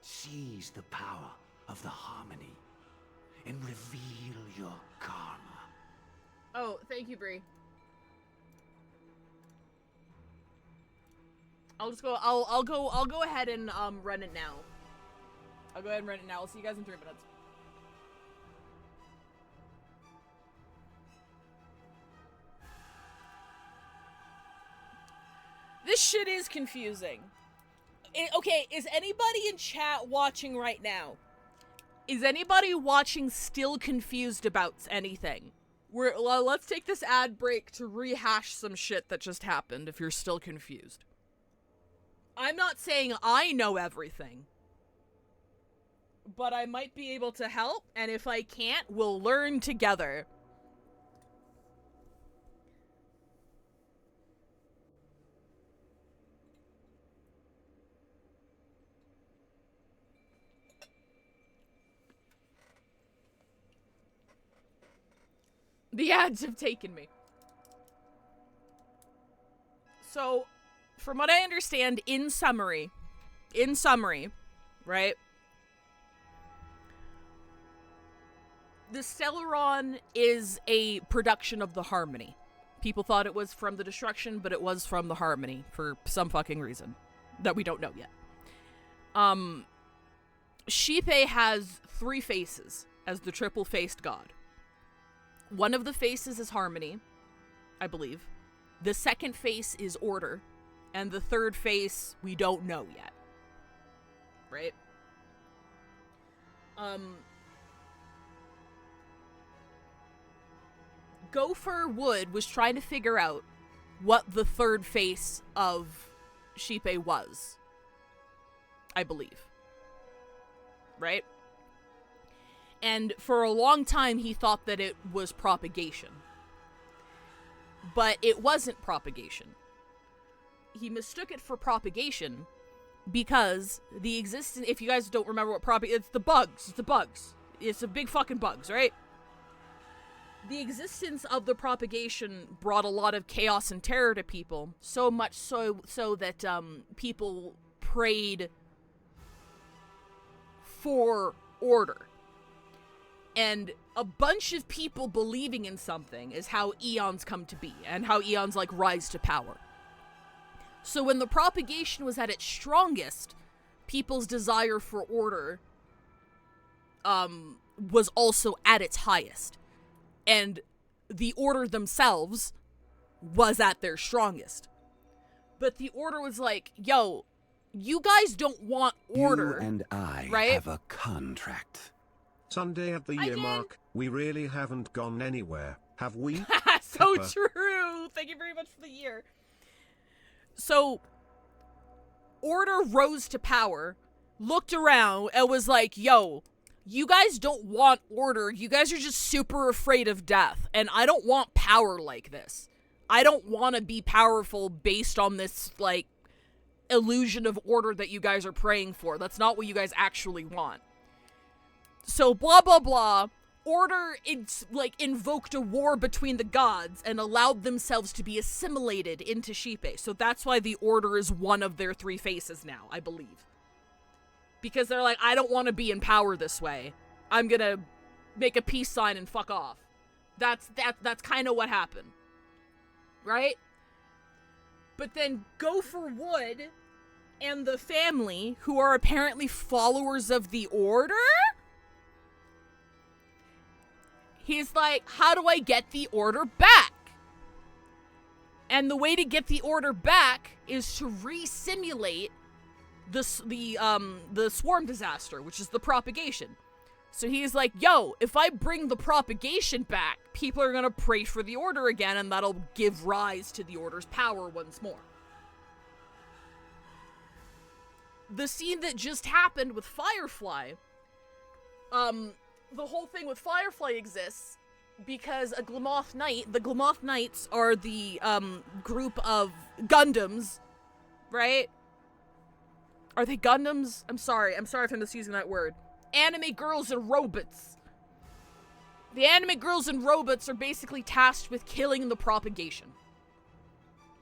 Seize the power of the harmony and reveal your karma. Oh, thank you, Bree. I'll just go. I'll go ahead and run it now. I'll go ahead and run it now. I'll see you guys in 3 minutes. This shit is confusing. Okay, is anybody in chat watching right now? Is anybody watching still confused about anything? Let's take this ad break to rehash some shit that just happened if you're still confused. I'm not saying I know everything, but I might be able to help, and if I can't, we'll learn together. The ads have taken me. So, from what I understand, in summary, right? The Stellaron is a production of the Harmony. People thought it was from the Destruction, but it was from the Harmony for some fucking reason that we don't know yet. Xipe has 3 faces as the triple-faced god. One of the faces is Harmony, I believe. The second face is Order. And the third face, we don't know yet. Right? Gopher Wood was trying to figure out what the third face of Xipe was. I believe. Right? And for a long time, he thought that it was propagation. But it wasn't propagation. He mistook it for propagation because the existence... If you guys don't remember what it's the bugs. It's the bugs. It's the big fucking bugs, right? The existence of the propagation brought a lot of chaos and terror to people. So much so that people prayed for order. And a bunch of people believing in something is how eons come to be, and how eons, like, rise to power. So when the propagation was at its strongest, people's desire for order was also at its highest. And the order themselves was at their strongest. But the order was like, yo, you guys don't want order. You and I right? have a contract. Sunday at the year mark, we really haven't gone anywhere, have we? So true. Thank you very much for the year. So, Order rose to power, looked around, and was like, yo, you guys don't want order. You guys are just super afraid of death, and I don't want power like this. I don't want to be powerful based on this, like, illusion of order that you guys are praying for. That's not what you guys actually want. So, blah, blah, blah. Order, invoked a war between the gods and allowed themselves to be assimilated into Xipe. So that's why the Order is one of their 3 faces now, I believe. Because they're like, I don't want to be in power this way. I'm gonna make a peace sign and fuck off. That's kind of what happened. Right? But then Gopher Wood and the family, who are apparently followers of the Order... He's like, how do I get the order back? And the way to get the order back is to re-simulate the swarm disaster, which is the propagation. So he's like, yo, if I bring the propagation back, people are gonna pray for the order again, and that'll give rise to the order's power once more. The scene that just happened with Firefly, the whole thing with Firefly exists because the Glamoth Knights are the, group of Gundams, right? Are they Gundams? I'm sorry if I'm misusing that word. Anime girls and robots. The anime girls and robots are basically tasked with killing the propagation.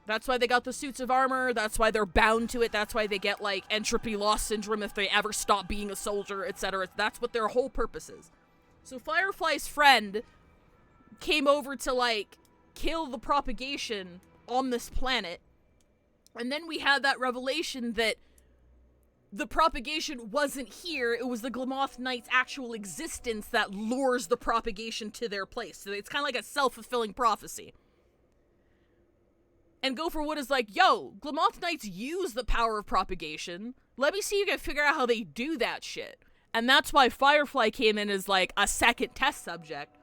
That's why they got the suits of armor, that's why they're bound to it, that's why they get, like, entropy loss syndrome if they ever stop being a soldier, etc. That's what their whole purpose is. So Firefly's friend came over to, like, kill the propagation on this planet, and then we had that revelation that the propagation wasn't here, it was the Glamoth Knight's actual existence that lures the propagation to their place. So it's kind of like a self-fulfilling prophecy. And Go for Wood is like, yo, Glamoth Knights use the power of propagation. Let me see if you can figure out how they do that shit. And that's why Firefly came in as, like, a second test subject.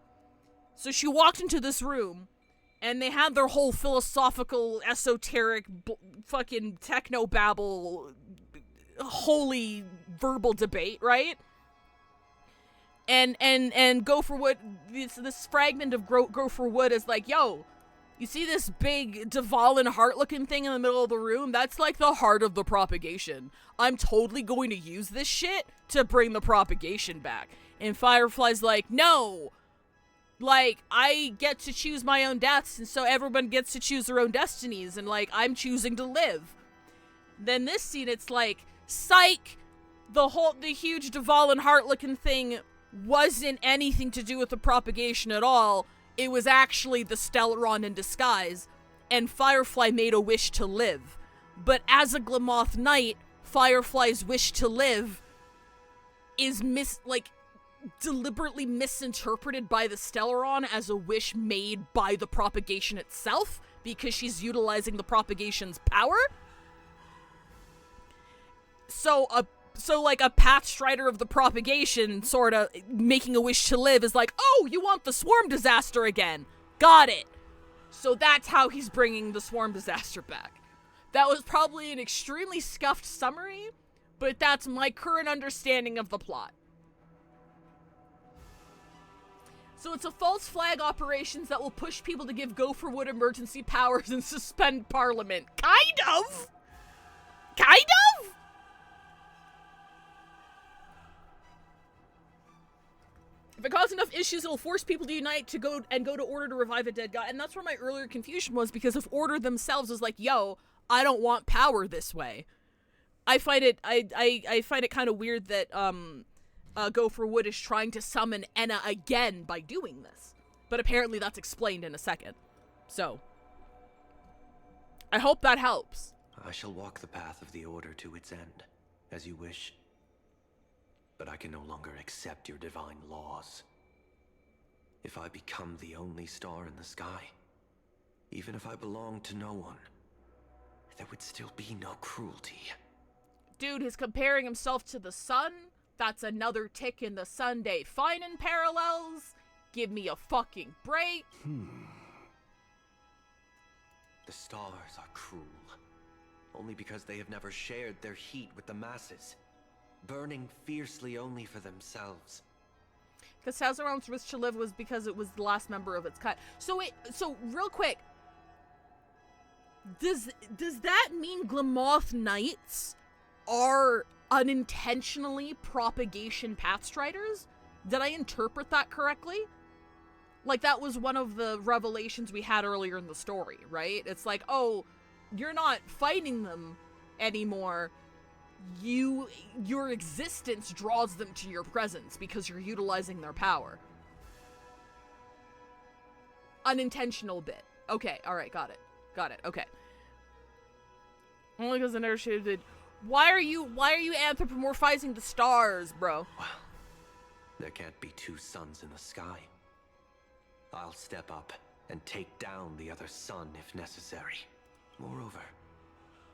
So she walked into this room, and they had their whole philosophical, esoteric, fucking techno-babble, holy verbal debate, right? And Go for Wood, this fragment of Go for Wood is like, yo, you see this big Dvalin heart-looking thing in the middle of the room? That's like the heart of the propagation. I'm totally going to use this shit to bring the propagation back. And Firefly's like, no! Like, I get to choose my own deaths, and so everyone gets to choose their own destinies, and, like, I'm choosing to live. Then this scene, it's like, psych! The huge Dvalin heart-looking thing wasn't anything to do with the propagation at all. It was actually the Stellaron in disguise, and Firefly made a wish to live. But as a Glamoth Knight, Firefly's wish to live is deliberately misinterpreted by the Stellaron as a wish made by the propagation itself, because she's utilizing the propagation's power. So like a Pathstrider of the propagation sort of making a wish to live is like, oh, you want the swarm disaster again. Got it. So that's how he's bringing the swarm disaster back. That was probably an extremely scuffed summary, but that's my current understanding of the plot. So it's a false flag operations that will push people to give Go for Wood emergency powers and suspend Parliament. Kind of? Kind of? If it causes enough issues, it'll force people to unite to go to Order to revive a dead god. And that's where my earlier confusion was, because if Order themselves is like, yo, I don't want power this way. I find it kind of weird that Go for Wood is trying to summon Enna again by doing this. But apparently that's explained in a second. So I hope that helps. I shall walk the path of the Order to its end, as you wish. But I can no longer accept your divine laws. If I become the only star in the sky, even if I belong to no one, there would still be no cruelty. Dude, he's comparing himself to the sun. That's another tick in the Sunday Finan parallels. Give me a fucking break. The stars are cruel, only because they have never shared their heat with the masses, burning fiercely only for themselves. The Sazaron's wish to live was because it was the last member of its kind. So real quick, does that mean Glamoth Knights are unintentionally propagation Pathstriders? Did I interpret that correctly? Like, that was one of the revelations we had earlier in the story, right? It's like, oh, you're not fighting them anymore. Your existence draws them to your presence because you're utilizing their power. Unintentional bit. Okay, alright, got it, okay. Only because I never shaded. Why are you anthropomorphizing the stars, bro? Well, there can't be two suns in the sky. I'll step up and take down the other sun if necessary. Moreover,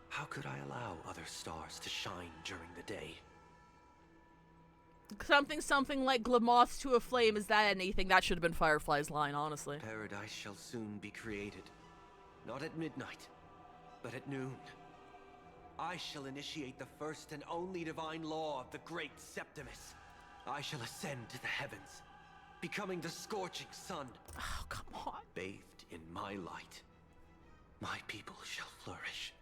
how could I allow other stars to shine during the day? Something like Glamoth to a flame. Is that anything? That should have been Firefly's line, honestly. Paradise shall soon be created. Not at midnight, but at noon. I shall initiate the first and only divine law of the great Septimus. I shall ascend to the heavens, becoming the scorching sun. Oh, come on. Bathed in my light, my people shall flourish.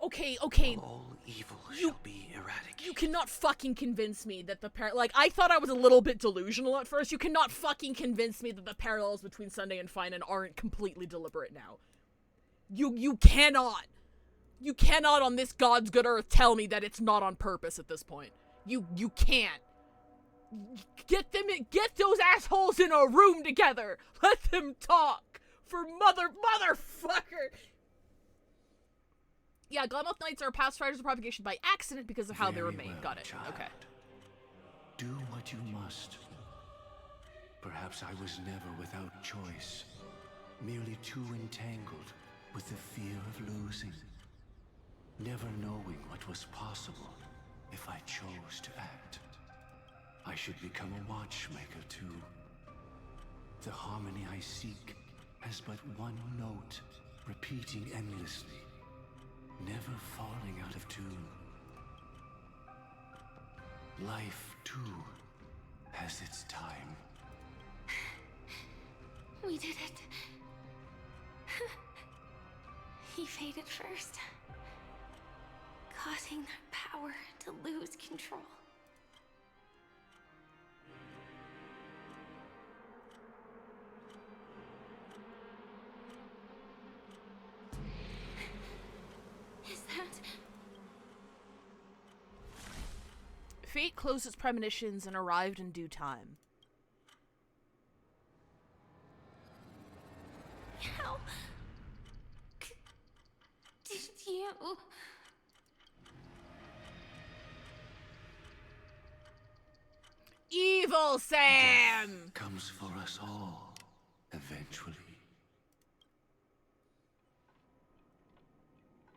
Okay. All evil shall be eradicated. You cannot fucking convince me that the like, I thought I was a little bit delusional at first. You cannot fucking convince me that the parallels between Sunday and Finan aren't completely deliberate now. You cannot. You cannot on this God's good earth tell me that it's not on purpose at this point. You can't. Get those assholes in a room together. Let them talk. For motherfucker. Yeah, Godmouth Knights are past riders of propagation by accident because of how they were made. Well, Got it. child. Okay. Do what you must. Perhaps I was never without choice, merely too entangled with the fear of losing, never knowing what was possible if I chose to act. I should become a watchmaker too. The harmony I seek has but one note, repeating endlessly, never falling out of tune. Life, too, has its time. We did it. He faded first, causing their power to lose control. Is that... Fate closed its premonitions and arrived in due time. How... did you... Evil Sam! Comes for us all, eventually.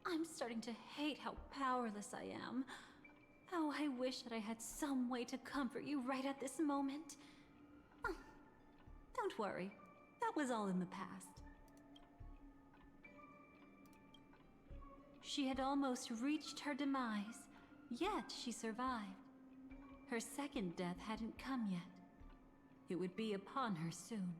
I'm starting to hate how powerless I am. Oh, I wish that I had some way to comfort you right at this moment. Oh, don't worry. That was all in the past. She had almost reached her demise, yet she survived. Her second death hadn't come yet. It would be upon her soon.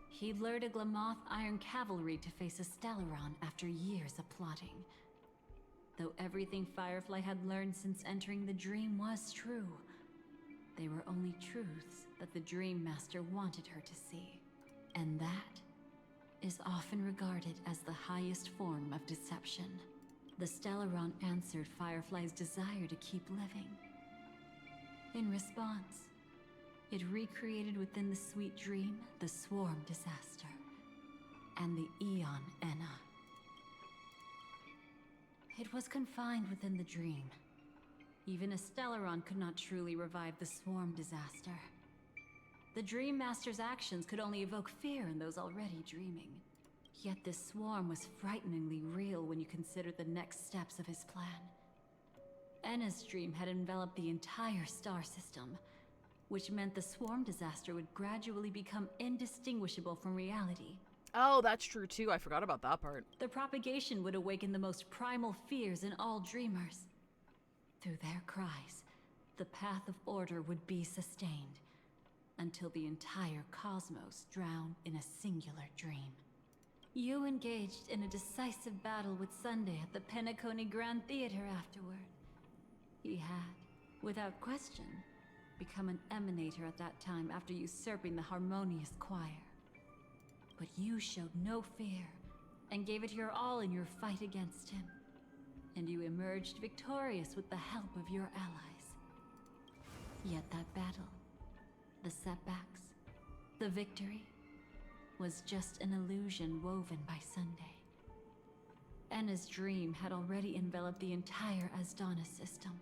He lured a Glamoth Iron Cavalry to face a Stellaron after years of plotting. Though everything Firefly had learned since entering the dream was true, they were only truths that the Dream Master wanted her to see. And that is often regarded as the highest form of deception. The Stellaron answered Firefly's desire to keep living. In response, it recreated within the sweet dream the Swarm disaster and the Eon Enna. It was confined within the dream. Even a Stellaron could not truly revive the Swarm disaster. The Dream Master's actions could only evoke fear in those already dreaming. Yet this Swarm was frighteningly real when you consider the next steps of his plan. Enna's dream had enveloped the entire star system, which meant the Swarm disaster would gradually become indistinguishable from reality. Oh, that's true too. I forgot about that part. The propagation would awaken the most primal fears in all dreamers. Through their cries, the path of order would be sustained, until the entire cosmos drowned in a singular dream. You engaged in a decisive battle with Sunday at the Penacony Grand Theater afterward. He had, without question, become an emanator at that time after usurping the Harmonious Choir. But you showed no fear, and gave it your all in your fight against him. And you emerged victorious with the help of your allies. Yet that battle, the setbacks, the victory, was just an illusion woven by Sunday. Enna's dream had already enveloped the entire Asdana system.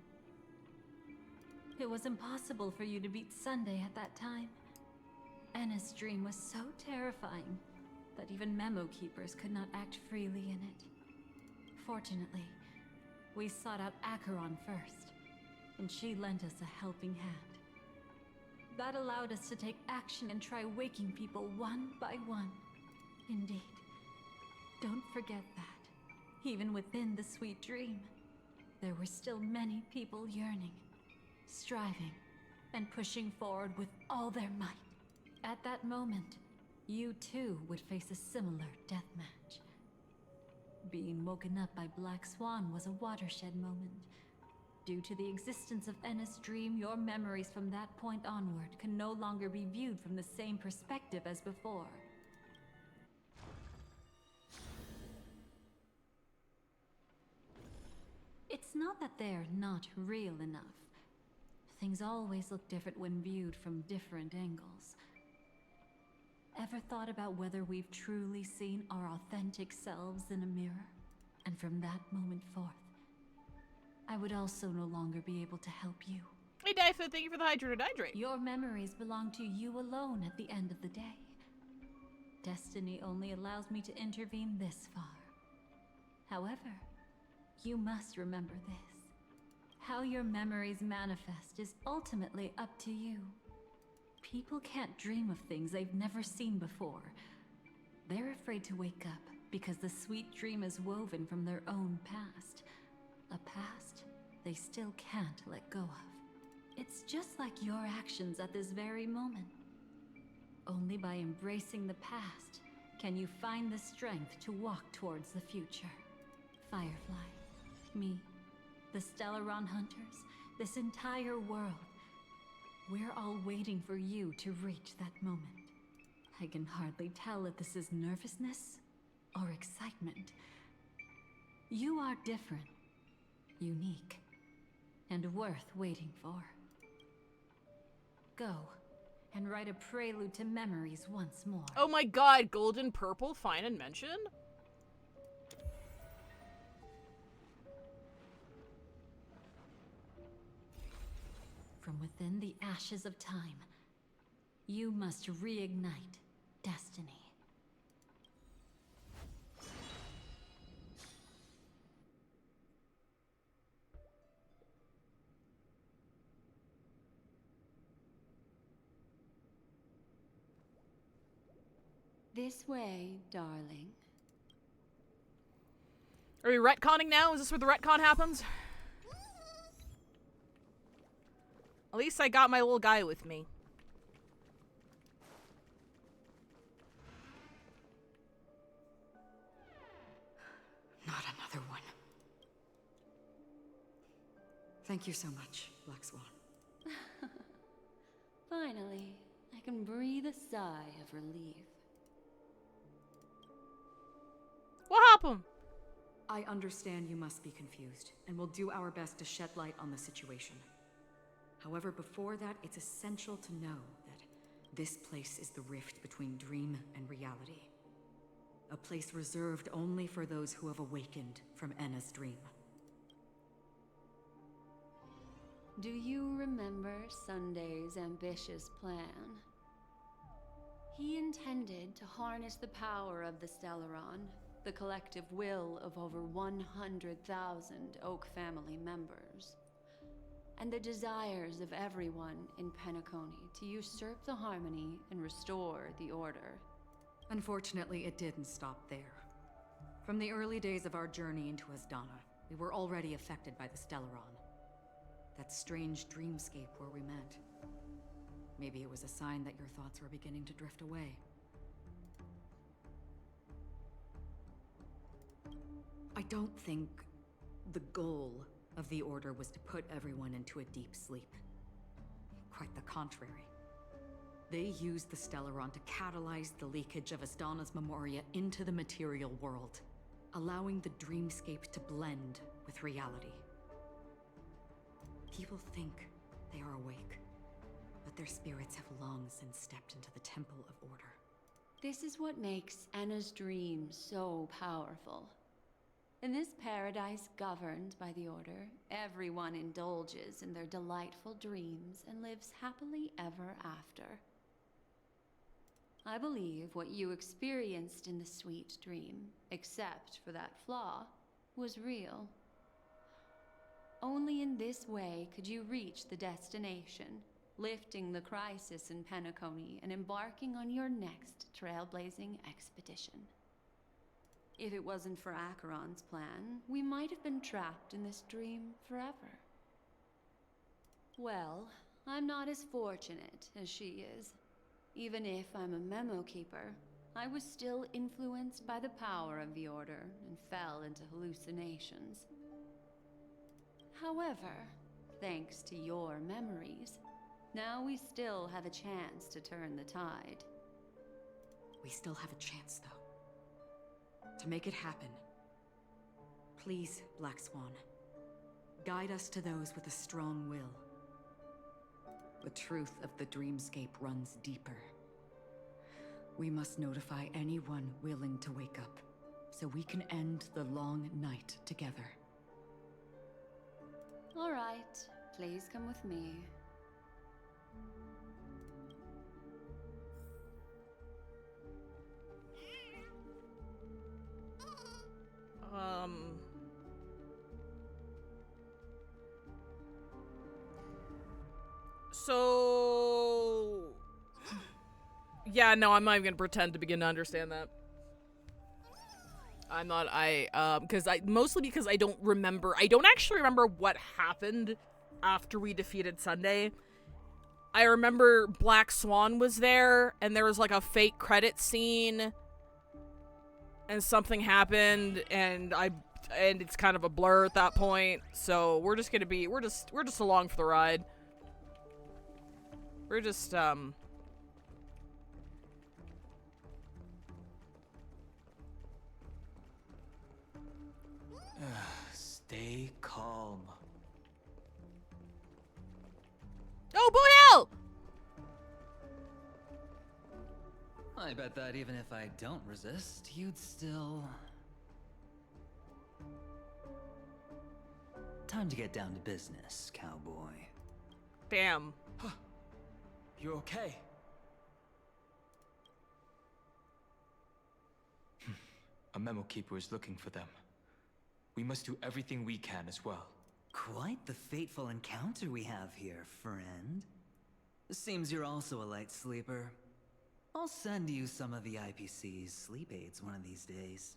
It was impossible for you to beat Sunday at that time. Enna's dream was so terrifying that even memo keepers could not act freely in it. Fortunately, we sought out Acheron first, and she lent us a helping hand. That allowed us to take action and try waking people one by one. Indeed. Don't forget that, even within the sweet dream, there were still many people yearning, striving, and pushing forward with all their might. At that moment, you too would face a similar deathmatch. Being woken up by Black Swan was a watershed moment. Due to the existence of Enna's dream, your memories from that point onward can no longer be viewed from the same perspective as before. It's not that they're not real enough. Things always look different when viewed from different angles. Ever thought about whether we've truly seen our authentic selves in a mirror? And from that moment forth, I would also no longer be able to help you. Hey Dyfa, thank you for the hydrate. Your memories belong to you alone at the end of the day. Destiny only allows me to intervene this far. However, you must remember this. How your memories manifest is ultimately up to you. People can't dream of things they've never seen before. They're afraid to wake up because the sweet dream is woven from their own past. A past they still can't let go of. It's just like your actions at this very moment. Only by embracing the past can you find the strength to walk towards the future. Firefly, me, the Stellaron Hunters, this entire world. We're all waiting for you to reach that moment. I can hardly tell if this is nervousness or excitement. You are different, unique, and worth waiting for. Go and write a prelude to memories once more. Oh my god, golden purple, fine and mention? From within the ashes of time, you must reignite destiny. This way, darling. Are we retconning now? Is this where the retcon happens? At least I got my little guy with me. Not another one. Thank you so much, Black Swan. Finally, I can breathe a sigh of relief. What happened? I understand you must be confused, and will do our best to shed light on the situation. However, before that, it's essential to know that this place is the rift between dream and reality. A place reserved only for those who have awakened from Enna's dream. Do you remember Sunday's ambitious plan? He intended to harness the power of the Stellaron, the collective will of over 100,000 Oak family members, and the desires of everyone in Penacony to usurp the harmony and restore the order. Unfortunately, it didn't stop there. From the early days of our journey into Asdana, we were already affected by the Stellaron. That strange dreamscape where we met. Maybe it was a sign that your thoughts were beginning to drift away. I don't think the goal of the Order was to put everyone into a deep sleep. Quite the contrary. They used the Stellaron to catalyze the leakage of Asdana's Memoria into the material world, allowing the dreamscape to blend with reality. People think they are awake, but their spirits have long since stepped into the Temple of Order. This is what makes Enna's dream so powerful. In this paradise governed by the Order, everyone indulges in their delightful dreams and lives happily ever after. I believe what you experienced in the sweet dream, except for that flaw, was real. Only in this way could you reach the destination, lifting the crisis in Penacony and embarking on your next trailblazing expedition. If it wasn't for Acheron's plan, we might have been trapped in this dream forever. Well, I'm not as fortunate as she is. Even if I'm a memo keeper, I was still influenced by the power of the Order and fell into hallucinations. However, thanks to your memories, now we still have a chance to turn the tide. We still have a chance, though. To make it happen. Please, Black Swan. Guide us to those with a strong will. The truth of the dreamscape runs deeper. We must notify anyone willing to wake up, so we can end the long night together. All right, please come with me. So... Yeah, no, I'm not even gonna pretend to begin to understand that. I'm not, mostly because I don't remember, I don't actually remember what happened after we defeated Sunday. I remember Black Swan was there, and there was like a fake credit scene, and something happened, and it's kind of a blur at that point, so we're just along for the ride. We're just, Stay calm. Oh, boy, hell! I bet that even if I don't resist, you'd still... Time to get down to business, cowboy. Damn. You okay? A memo keeper is looking for them. We must do everything we can as well. Quite the fateful encounter we have here, friend. Seems you're also a light sleeper. I'll send you some of the IPC's sleep aids one of these days.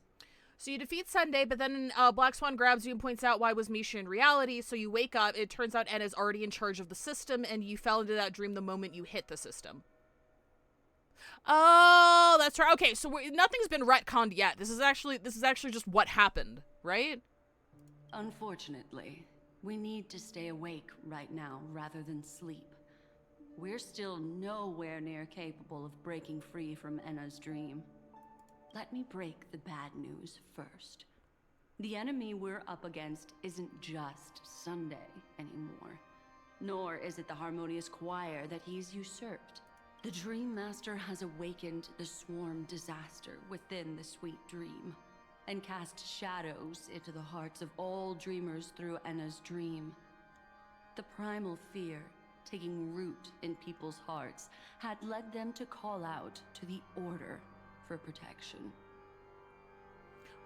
So you defeat Sunday, but then Black Swan grabs you and points out why was Misha in reality, so you wake up, it turns out Anna's already in charge of the system, and you fell into that dream the moment you hit the system. Oh, that's right. Okay, so nothing's been retconned yet. This is actually just what happened, right? Unfortunately, we need to stay awake right now rather than sleep. We're still nowhere near capable of breaking free from Enna's dream. Let me break the bad news first. The enemy we're up against isn't just Sunday anymore, nor is it the harmonious choir that he's usurped. The Dream Master has awakened the swarm disaster within the sweet dream, and cast shadows into the hearts of all dreamers through Enna's dream. The primal fear taking root in people's hearts had led them to call out to the Order for protection.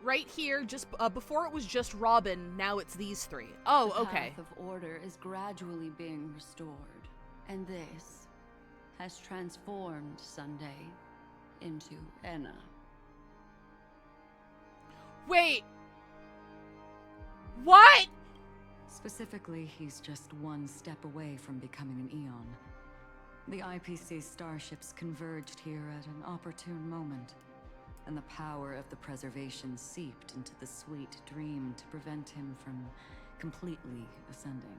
Right here, just before it was just Robin, now it's these three. Oh, okay. The path of order is gradually being restored, and this has transformed Sunday into Enna. Wait! What?! Specifically, he's just one step away from becoming an Eon. The IPC's starships converged here at an opportune moment, and the power of the preservation seeped into the sweet dream to prevent him from completely ascending.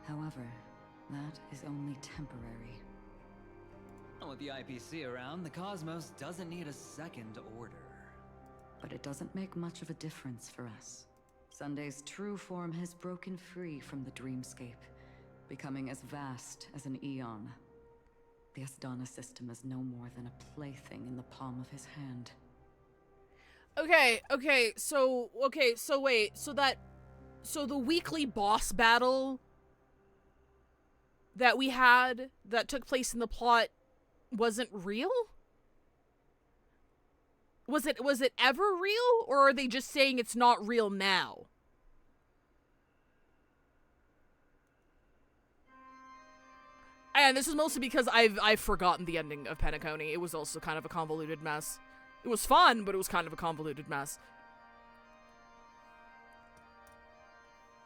However, that is only temporary. With the IPC around, the cosmos doesn't need a second order. But it doesn't make much of a difference for us. Sunday's true form has broken free from the dreamscape, becoming as vast as an Eon. The Asdana system is no more than a plaything in the palm of his hand. Okay, so wait, so the weekly boss battle that we had, that took place in the plot, wasn't real? Was it ever real, or are they just saying it's not real now? And this is mostly because I've forgotten the ending of Penacony. It was also kind of a convoluted mess. It was fun, but it was kind of a convoluted mess.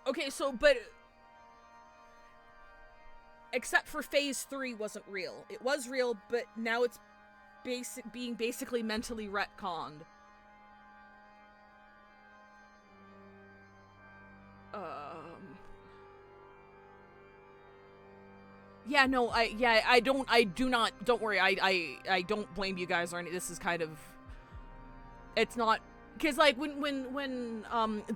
Okay, so, but... except for Phase 3 wasn't real. It was real, but now it's being basically mentally retconned. Yeah, no, don't worry, I don't blame you guys or any, this is kind of, it's not, because, like, when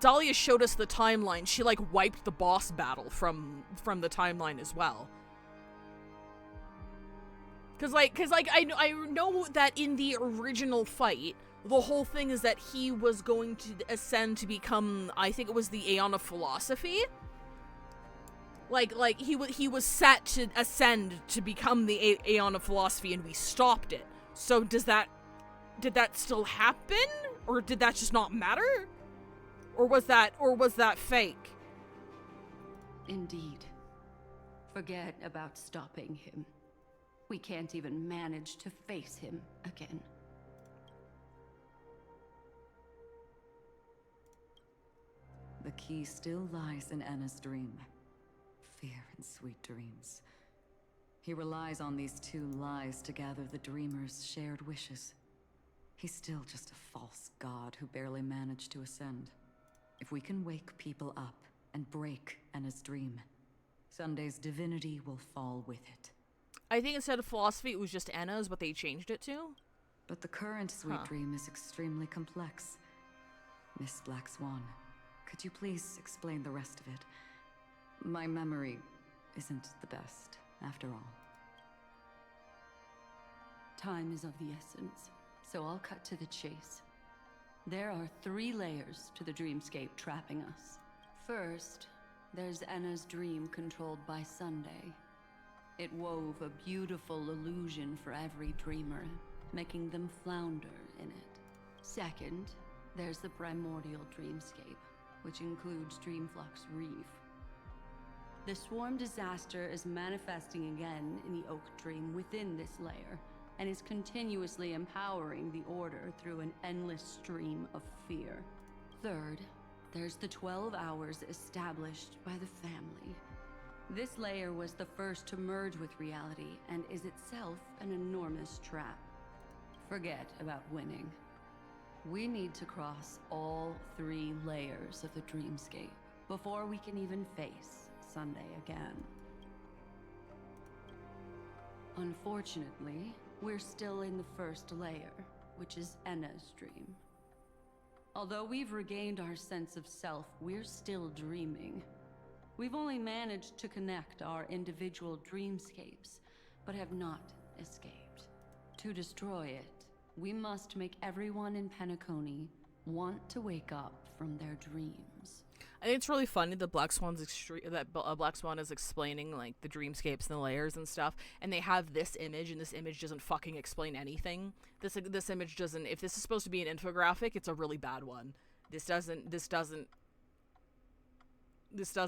Dahlia showed us the timeline, she, like, wiped the boss battle from the timeline as well. Because, like, I know that in the original fight, the whole thing is that he was going to ascend to become, I think it was the Aeon of Philosophy. Like he was set to ascend to become the Aeon of Philosophy, and we stopped it. So did that still happen, or did that just not matter, or was that fake? Indeed. Forget about stopping him. We can't even manage to face him again. The key still lies in Anna's dream. Fear and sweet dreams. He relies on these two lies to gather the dreamers' shared wishes. He's still just a false god who barely managed to ascend. If we can wake people up and break Anna's dream, Sunday's divinity will fall with it. I think instead of philosophy, it was just Anna's, but they changed it to. But the current sweet dream is extremely complex. Miss Black Swan, could you please explain the rest of it? My memory isn't the best, after all. Time is of the essence, so I'll cut to the chase. There are 3 layers to the dreamscape trapping us. First, there's Anna's dream controlled by Sunday. It wove a beautiful illusion for every dreamer, making them flounder in it. Second, there's the primordial dreamscape, which includes Dreamflux Reef. The swarm disaster is manifesting again in the Oak Dream within this layer, and is continuously empowering the Order through an endless stream of fear. Third, there's the 12 hours established by the family. This layer was the first to merge with reality, and is itself an enormous trap. Forget about winning. We need to cross all 3 layers of the dreamscape before we can even face Sunday again. Unfortunately, we're still in the first layer, which is Enna's dream. Although we've regained our sense of self, we're still dreaming. We've only managed to connect our individual dreamscapes, but have not escaped. To destroy it, we must make everyone in Penacony want to wake up from their dreams. I think it's really funny that Black Swan is explaining, like, the dreamscapes and the layers and stuff, and they have this image, and this image doesn't fucking explain anything. This image doesn't. If this is supposed to be an infographic, it's a really bad one. This doesn't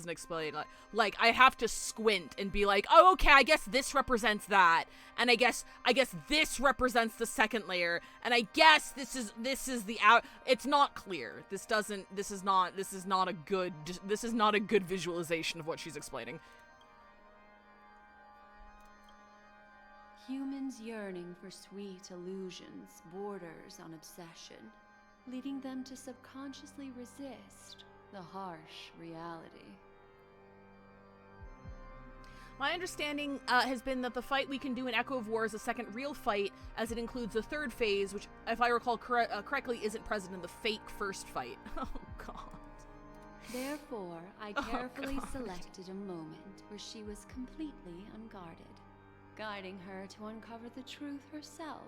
explain, like I have to squint and be like, oh, okay, I guess this represents that, and I guess this represents the second layer, and I guess this is the out. It's not clear. This is not a good visualization of what she's explaining. Humans yearning for sweet illusions borders on obsession, leading them to subconsciously resist the harsh reality. My understanding has been that the fight we can do in Echo of War is a second real fight, as it includes the third phase, which, if I recall correctly, isn't present in the fake first fight. Oh, God. Therefore, I carefully selected a moment where she was completely unguarded, guiding her to uncover the truth herself,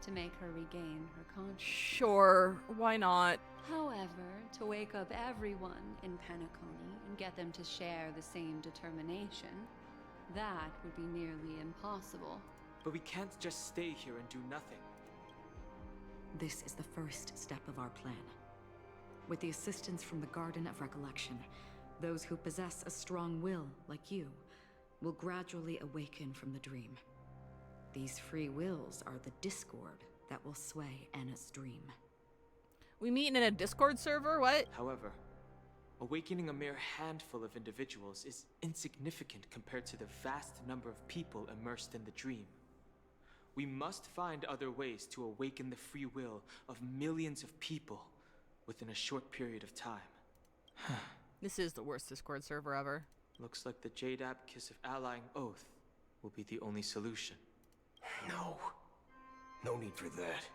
to make her regain her consciousness. Sure, why not? However, to wake up everyone in Penacony and get them to share the same determination, that would be nearly impossible. But we can't just stay here and do nothing. This is the first step of our plan. With the assistance from the Garden of Recollection, those who possess a strong will, like you, will gradually awaken from the dream. These free wills are the discord that will sway Anna's dream. We meet in a Discord server? What? However, awakening a mere handful of individuals is insignificant compared to the vast number of people immersed in the dream. We must find other ways to awaken the free will of millions of people within a short period of time. This is the worst Discord server ever. Looks like the JDAP Kiss of Allying Oath will be the only solution. No. No need for that.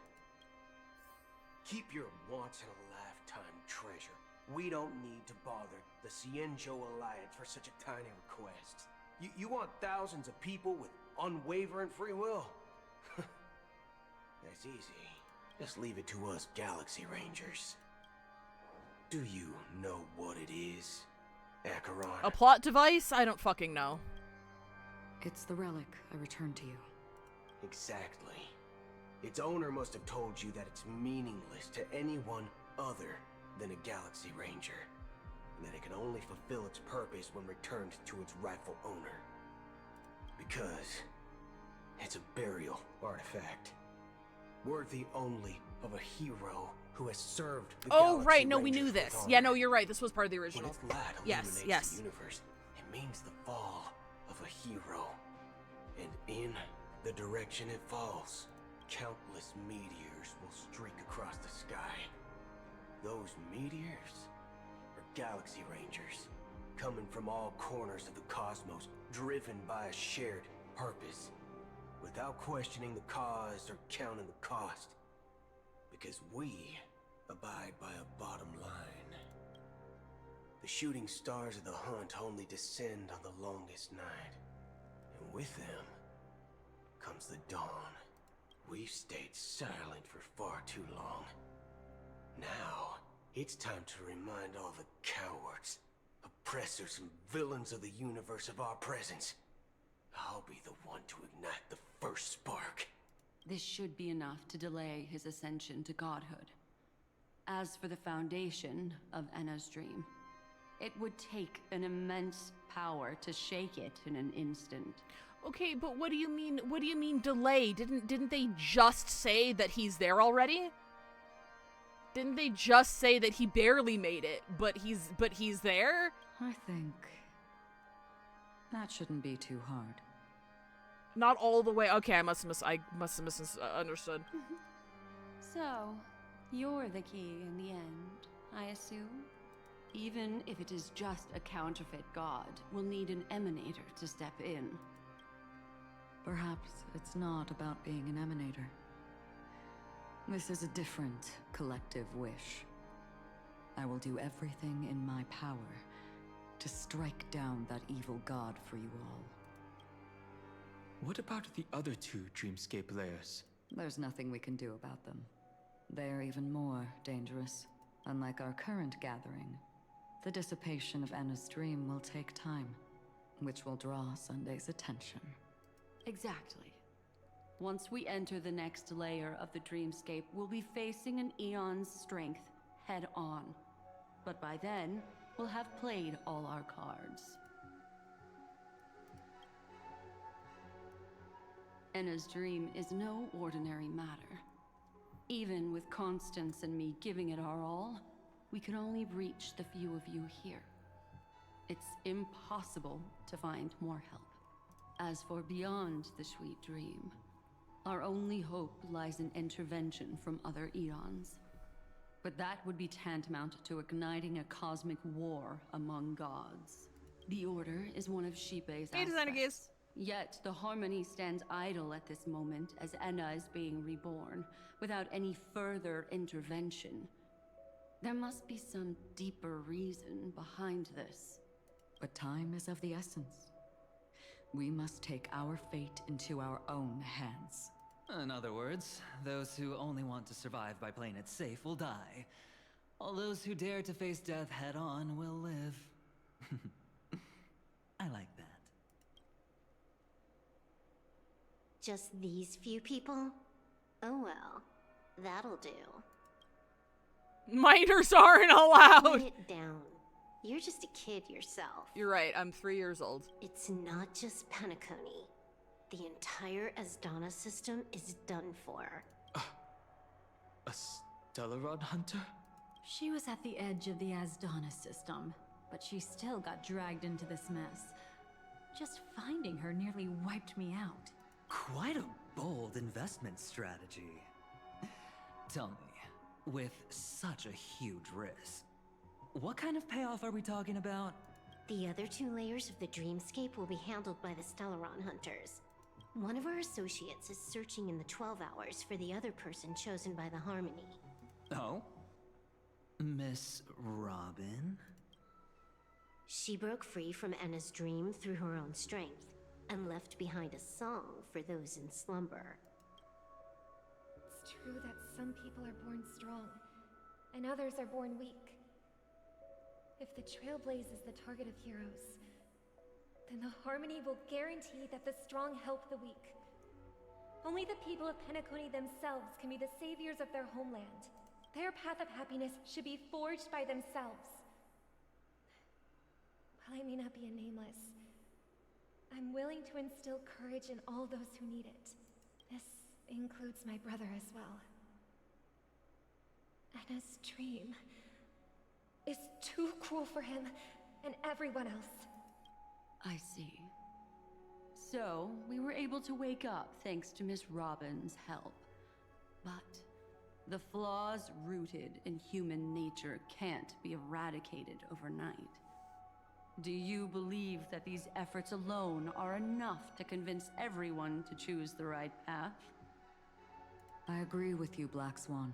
Keep your once-in-a-lifetime treasure. We don't need to bother the Cienjo Alliance for such a tiny request. You want thousands of people with unwavering free will? That's easy. Just leave it to us Galaxy Rangers. Do you know what it is, Acheron? A plot device? I don't fucking know. It's the relic I returned to you. Exactly. Its owner must have told you that it's meaningless to anyone other than a Galaxy Ranger, and that it can only fulfill its purpose when returned to its rightful owner. Because it's a burial artifact, worthy only of a hero who has served the Galaxy right, no, we Rangers knew with this. honor. Yeah, no, you're right. This was part of the original. When its light Yes, illuminates yes. the universe, it means the fall of a hero. And in the direction it falls, countless meteors will streak across the sky. Those meteors are Galaxy Rangers, coming from all corners of the cosmos, driven by a shared purpose, without questioning the cause or counting the cost. Because we abide by a bottom line. The shooting stars of the hunt only descend on the longest night, and with them comes the dawn. We've stayed silent for far too long. Now, it's time to remind all the cowards, oppressors, and villains of the universe of our presence. I'll be the one to ignite the first spark. This should be enough to delay his ascension to godhood. As for the foundation of Enna's dream, it would take an immense power to shake it in an instant. Okay, but what do you mean? What do you mean delay? Didn't they just say that he's there already? Didn't they just say that he barely made it, but he's there? I think that shouldn't be too hard. Not all the way. Okay, I must have misunderstood. So, you're the key in the end, I assume? Even if it is just a counterfeit god, we'll need an emanator to step in. Perhaps it's not about being an emanator. This is a different collective wish. I will do everything in my power to strike down that evil god for you all. What about the other two dreamscape layers? There's nothing we can do about them. They're even more dangerous. Unlike our current gathering, the dissipation of Enna's dream will take time, which will draw Sunday's attention. Exactly. Once we enter the next layer of the dreamscape, we'll be facing an eon's strength head on. But by then, we'll have played all our cards. Enna's dream is no ordinary matter. Even with Constance and me giving it our all, we can only reach the few of you here. It's impossible to find more help. As for beyond the sweet dream, our only hope lies in intervention from other eons. But that would be tantamount to igniting a cosmic war among gods. The Order is one of Xipe's aspects. Yet the Harmony stands idle at this moment as Enna is being reborn, without any further intervention. There must be some deeper reason behind this. But time is of the essence. We must take our fate into our own hands. In other words, those who only want to survive by playing it safe will die. All those who dare to face death head-on will live. I like that. Just these few people? Oh well, that'll do. Minors aren't allowed! Put it down. You're just a kid yourself. You're right, I'm 3 years old. It's not just Penacony. The entire Asdana system is done for. A Stellaron hunter? She was at the edge of the Asdana system, but she still got dragged into this mess. Just finding her nearly wiped me out. Quite a bold investment strategy. Tell me, with such a huge risk, what kind of payoff are we talking about? The other 2 layers of the dreamscape will be handled by the Stellaron hunters. One of our associates is searching in the 12 hours for the other person chosen by the Harmony. Oh? Miss Robin? She broke free from Enna's dream through her own strength, and left behind a song for those in slumber. It's true that some people are born strong, and others are born weak. If the Trailblaze is the target of heroes, then the Harmony will guarantee that the strong help the weak. Only the people of Penacony themselves can be the saviors of their homeland. Their path of happiness should be forged by themselves. While I may not be a nameless, I'm willing to instill courage in all those who need it. This includes my brother as well. Anna's dream is too cruel for him and everyone else. I see. So, we were able to wake up thanks to Miss Robin's help. But the flaws rooted in human nature can't be eradicated overnight. Do you believe that these efforts alone are enough to convince everyone to choose the right path? I agree with you, Black Swan.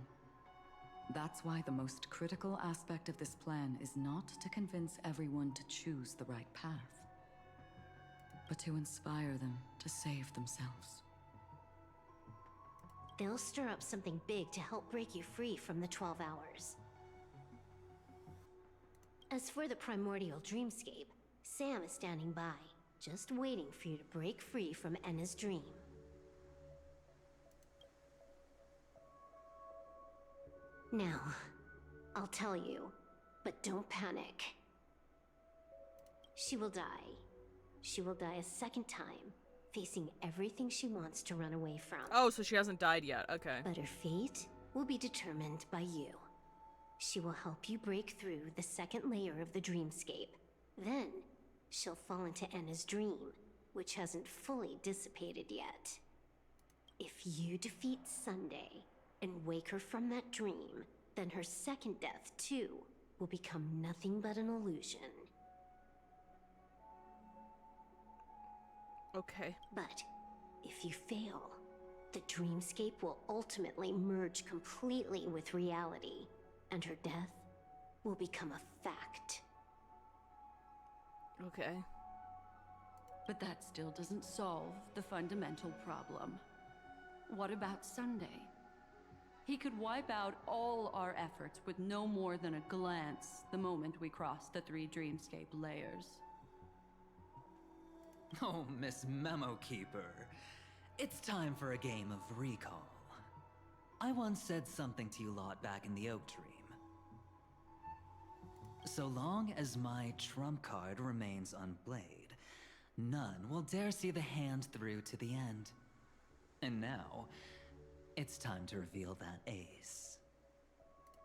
That's why the most critical aspect of this plan is not to convince everyone to choose the right path, but to inspire them to save themselves. They'll stir up something big to help break you free from the 12 hours. As for the primordial dreamscape, Sam is standing by, just waiting for you to break free from Enna's dream. Now, I'll tell you, but don't panic. She will die. She will die a second time, facing everything she wants to run away from. Oh, so she hasn't died yet. Okay. But her fate will be determined by you. She will help you break through the second layer of the dreamscape. Then, she'll fall into Enna's dream, which hasn't fully dissipated yet. If you defeat Sunday and wake her from that dream, then her second death, too, will become nothing but an illusion. Okay. But if you fail, the dreamscape will ultimately merge completely with reality, and her death will become a fact. Okay. But that still doesn't solve the fundamental problem. What about Sunday? He could wipe out all our efforts with no more than a glance the moment we cross the 3 dreamscape layers. Oh, Miss Memo Keeper. It's time for a game of recall. I once said something to you lot back in the Oak Dream. So long as my trump card remains unplayed, none will dare see the hand through to the end. And now, it's time to reveal that ace.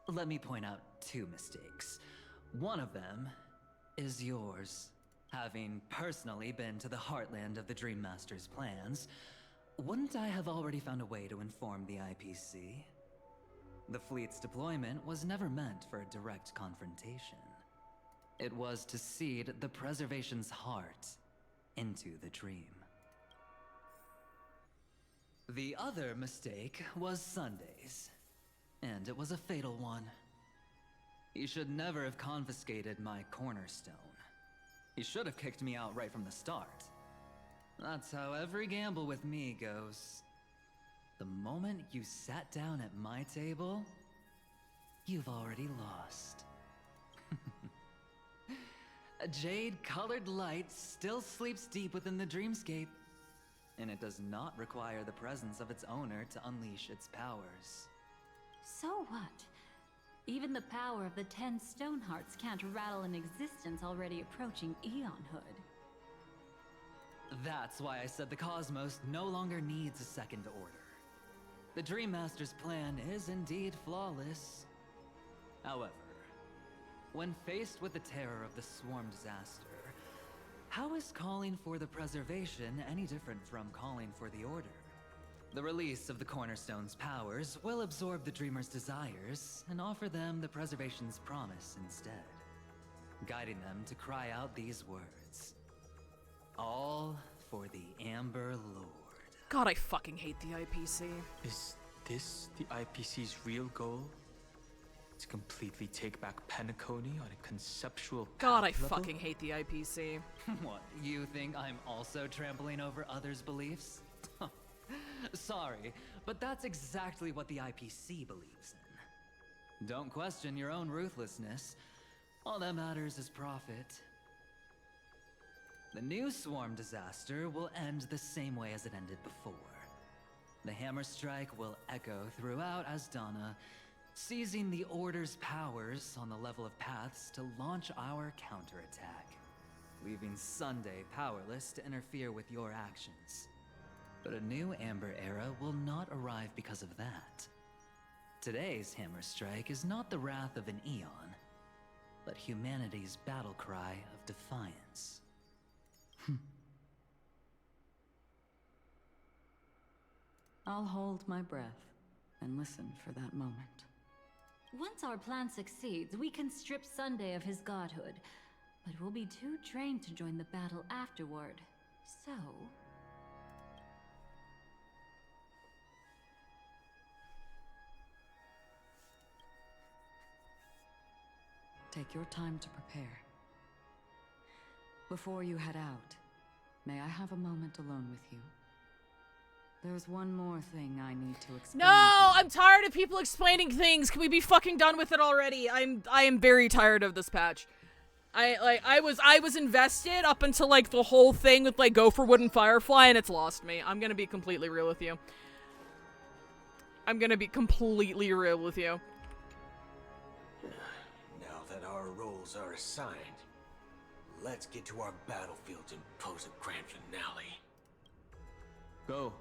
Let me point out 2 mistakes. One of them is yours. Having personally been to the heartland of the Dream Master's plans, wouldn't I have already found a way to inform the IPC? The fleet's deployment was never meant for a direct confrontation. It was to seed the Preservation's heart into the dream. The other mistake was Sunday's, and it was a fatal one. He should never have confiscated my cornerstone. He should have kicked me out right from the start. That's how every gamble with me goes. The moment you sat down at my table, you've already lost. A jade-colored light still sleeps deep within the dreamscape, and it does not require the presence of its owner to unleash its powers. So what? Even the power of the 10 Stonehearts can't rattle an existence already approaching eonhood. That's why I said the cosmos no longer needs a second order. The Dream Master's plan is indeed flawless. However, when faced with the terror of the swarm disaster, how is calling for the preservation any different from calling for the order? The release of the Cornerstone's powers will absorb the Dreamer's desires and offer them the Preservation's promise instead, guiding them to cry out these words. All for the Amber Lord. God, I fucking hate the IPC. Is this the IPC's real goal? To completely take back Penacony on a conceptual God, I level? fucking hate the IPC. What, you think I'm also trampling over others' beliefs? Sorry, but that's exactly what the IPC believes in. Don't question your own ruthlessness. All that matters is profit. The new swarm disaster will end the same way as it ended before. The hammer strike will echo throughout Asdana, seizing the Order's powers on the level of paths to launch our counterattack, leaving Sunday powerless to interfere with your actions. But a new Amber Era will not arrive because of that. Today's hammer strike is not the wrath of an eon, but humanity's battle cry of defiance. I'll hold my breath and listen for that moment. Once our plan succeeds, we can strip Sunday of his godhood, but we'll be too drained to join the battle afterward. So... Take your time to prepare. Before you head out, may I have a moment alone with you? There's one more thing I need to explain. No, I'm tired of people explaining things. Can we be fucking done with it already? I am very tired of this patch. I was invested up until like the whole thing with like Gopherwood and Firefly, and it's lost me. I'm gonna be completely real with you. Now that our roles are assigned, let's get to our battlefields and pose a grand finale. Go.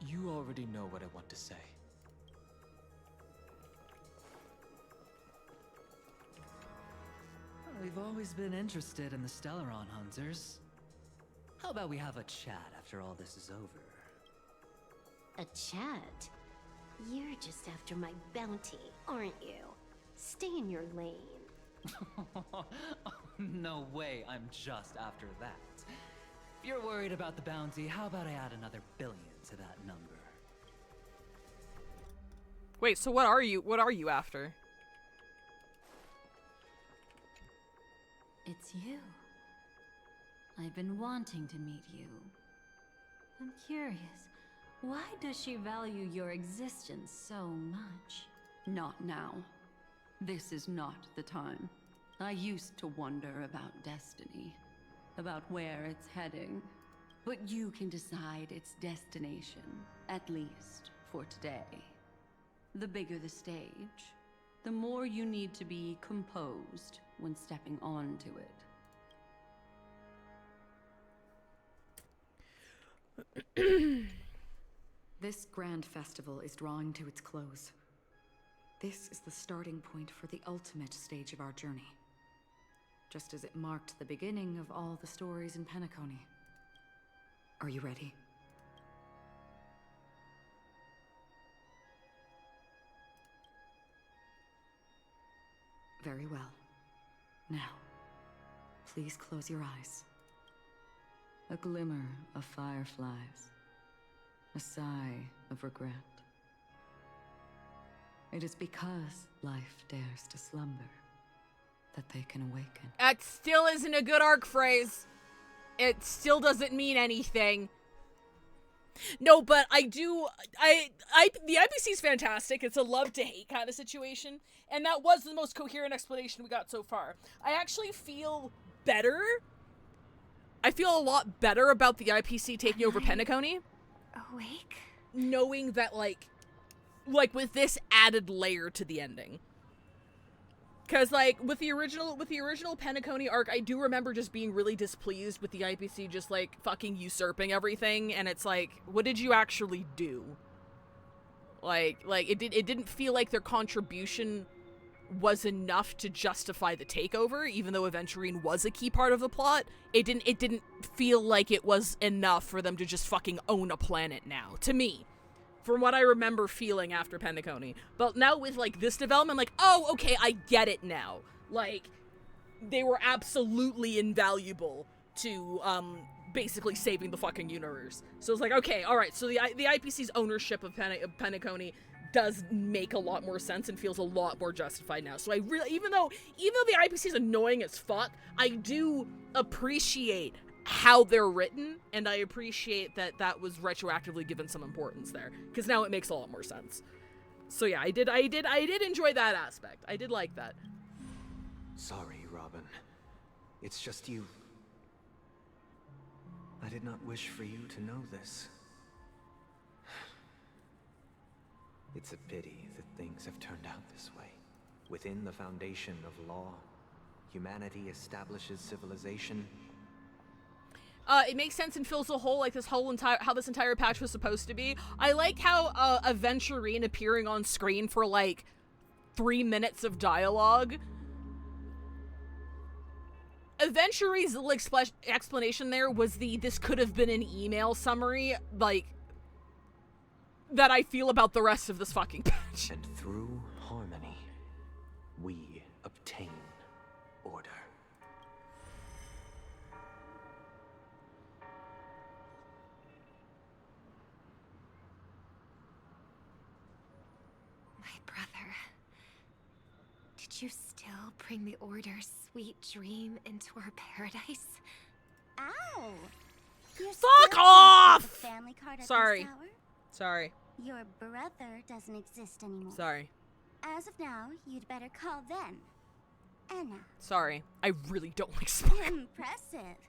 You already know what I want to say. We've always been interested in the Stellaron hunters. How about we have a chat after all this is over? A chat? You're just after my bounty, aren't you? Stay in your lane. No way, I'm just after that. If you're worried about the bounty, how about I add another billion to that number? Wait, so what are you after? It's you. I've been wanting to meet you. I'm curious, why does she value your existence so much? Not now. This is not the time. I used to wonder about destiny, about where it's heading. But you can decide its destination, at least for today. The bigger the stage, the more you need to be composed when stepping onto it. This grand festival is drawing to its close. This is the starting point for the ultimate stage of our journey. Just as it marked the beginning of all the stories in Penacony. Are you ready? Very well. Now, please close your eyes. A glimmer of fireflies. A sigh of regret. It is because life dares to slumber that they can awaken. That still isn't a good arc phrase. It still doesn't mean anything. No, but the IPC's fantastic. It's a love to hate kind of situation. And that was the most coherent explanation we got so far. I actually feel better. I feel a lot better about the IPC taking over Penacony. Awake? Knowing that, like with this added layer to the ending. Because, like, with the original Penacony arc, I do remember just being really displeased with the IPC just, like, fucking usurping everything, and it's like, what did you actually do? Like, it didn't feel like their contribution was enough to justify the takeover, even though Aventurine was a key part of the plot. It didn't feel like it was enough for them to just fucking own a planet now, to me. From what I remember feeling after Penacony. But now with, like, this development, like, oh, okay, I get it now. Like, they were absolutely invaluable to, basically saving the fucking universe. So it's like, okay, alright, so the IPC's ownership of Penacony does make a lot more sense and feels a lot more justified now. So I really, even though the IPC is annoying as fuck, I do appreciate how they're written, and I appreciate that was retroactively given some importance there, because now it makes a lot more sense. So yeah, I did enjoy that aspect. I did like that. Sorry, Robin. It's just you. I did not wish for you to know this. It's a pity that things have turned out this way. Within the foundation of law, humanity establishes civilization. It makes sense and fills a hole, like how this entire patch was supposed to be. I like how Aventurine appearing on screen for like 3 minutes of dialogue. Aventurine's explanation there was this could have been an email summary, like, that I feel about the rest of this fucking patch. And through harmony, we obtain order. My brother. Did you still bring the Order's sweet dream into our paradise? Ow! You're Fuck off! Family card at Sorry. this hour? Sorry. Your brother doesn't exist anymore. Sorry. As of now, you'd better call them Anna. Sorry. I really don't like Sparkle. Impressive.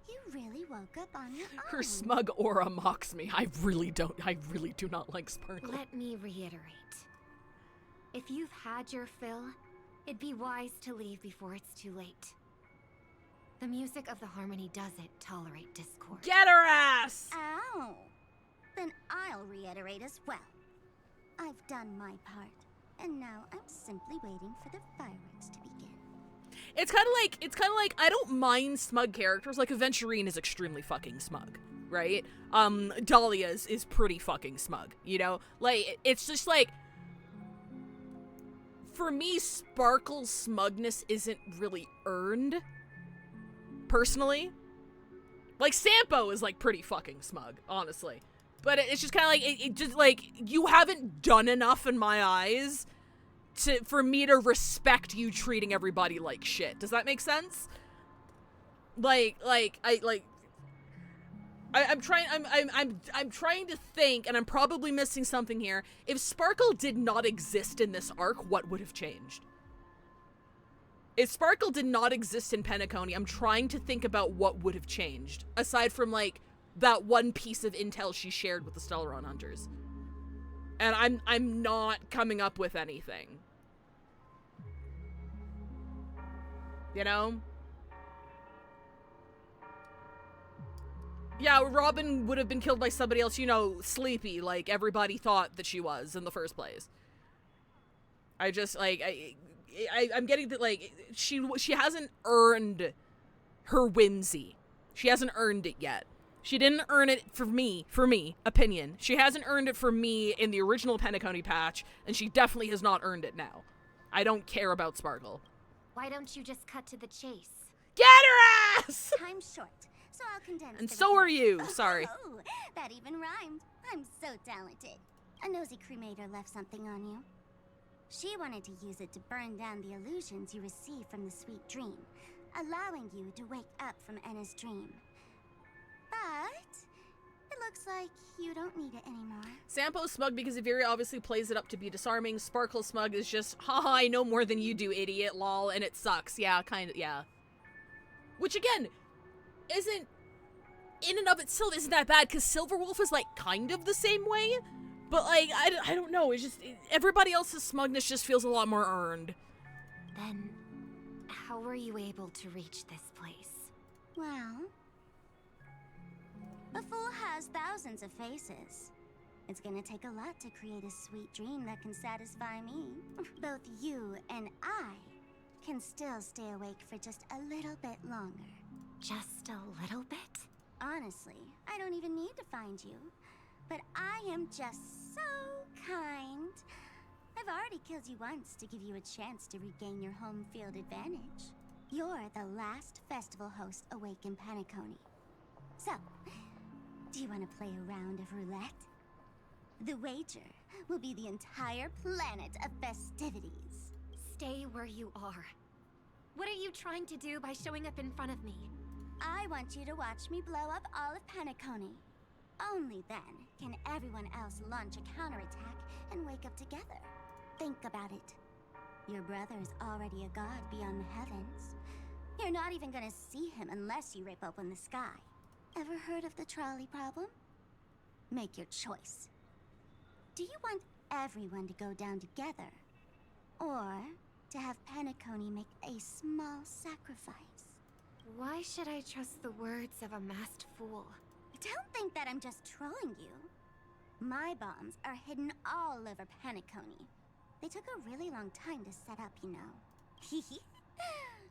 You really woke up on your own. Her smug aura mocks me. I really do not like Sparkle. Let me reiterate. If you've had your fill, it'd be wise to leave before it's too late. The music of the harmony doesn't tolerate discord. Get her ass! Ow! Then I'll reiterate as well. I've done my part, and now I'm simply waiting for the fireworks to begin. It's kind of like I don't mind smug characters. Like Aventurine is extremely fucking smug, right? Dahlia is pretty fucking smug, you know? Like, it's just like, for me, Sparkle's smugness isn't really earned, personally. Like, Sampo is, like, pretty fucking smug, honestly. But it's just kind of like, it just, like, you haven't done enough in my eyes for me to respect you treating everybody like shit. Does that make sense? I'm trying to think, and I'm probably missing something here. If Sparkle did not exist in this arc, what would have changed? If Sparkle did not exist in Penacony, I'm trying to think about what would have changed, aside from, like, that one piece of intel she shared with the Stellaron Hunters. And I'm not coming up with anything. You know? Yeah, Robin would have been killed by somebody else, you know, sleepy, like everybody thought that she was in the first place. I just, like, I'm getting that, like, she hasn't earned her whimsy. She hasn't earned it yet. She didn't earn it for me, opinion. She hasn't earned it for me in the original Penacony patch, and she definitely has not earned it now. I don't care about Sparkle. Why don't you just cut to the chase? Get her ass! Time's short, so I'll condense. And so are you, sorry. Oh, that even rhymed. I'm so talented. A nosy cremator left something on you. She wanted to use it to burn down the illusions you received from the sweet dream, allowing you to wake up from Anna's dream. But it looks like you don't need it anymore. Sampo's smug because he very obviously plays it up to be disarming. Sparkle's smug is just, haha, I know more than you do, idiot, lol, and it sucks. Yeah, kind of, yeah. Which, again, isn't, in and of itself, isn't that bad, because Silverwolf is, like, kind of the same way. But, like, I don't know, it's just, everybody else's smugness just feels a lot more earned. Then, how were you able to reach this place? Well, a fool has thousands of faces. It's gonna take a lot to create a sweet dream that can satisfy me. Both you and I can still stay awake for just a little bit longer. Just a little bit? Honestly, I don't even need to find you. But I am just so kind. I've already killed you once to give you a chance to regain your home field advantage. You're the last festival host awake in Penacony. So, do you want to play a round of roulette? The wager will be the entire planet of festivities. Stay where you are. What are you trying to do by showing up in front of me? I want you to watch me blow up all of Penacony. Only then can everyone else launch a counterattack and wake up together. Think about it. Your brother is already a god beyond the heavens. You're not even gonna see him unless you rip open the sky. Ever heard of the trolley problem? Make your choice. Do you want everyone to go down together? Or to have Penacony make a small sacrifice? Why should I trust the words of a masked fool? Don't think that I'm just trolling you. My bombs are hidden all over Penacony. They took a really long time to set up, you know.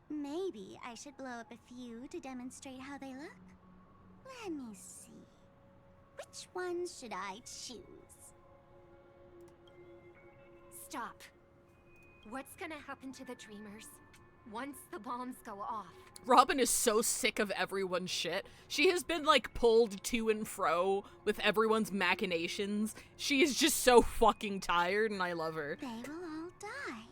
Maybe I should blow up a few to demonstrate how they look. Let me see. Which ones should I choose? Stop. What's gonna happen to the Dreamers once the bombs go off? Robin is so sick of everyone's shit. She has been, like, pulled to and fro with everyone's machinations. She is just so fucking tired, and I love her. They will all die.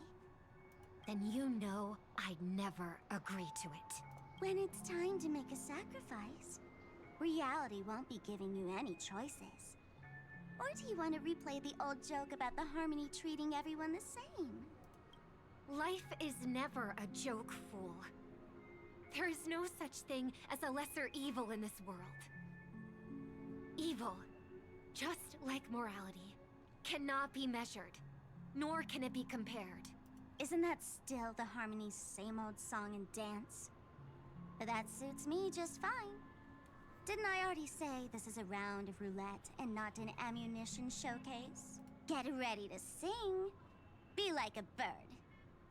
Then you know I'd never agree to it. When it's time to make a sacrifice, reality won't be giving you any choices. Or do you want to replay the old joke about the Harmony treating everyone the same? Life is never a joke, fool. There is no such thing as a lesser evil in this world. Evil, just like morality, cannot be measured, nor can it be compared. Isn't that still the Harmony's same old song and dance? But that suits me just fine. Didn't I already say this is a round of roulette and not an ammunition showcase? Get ready to sing. Be like a bird.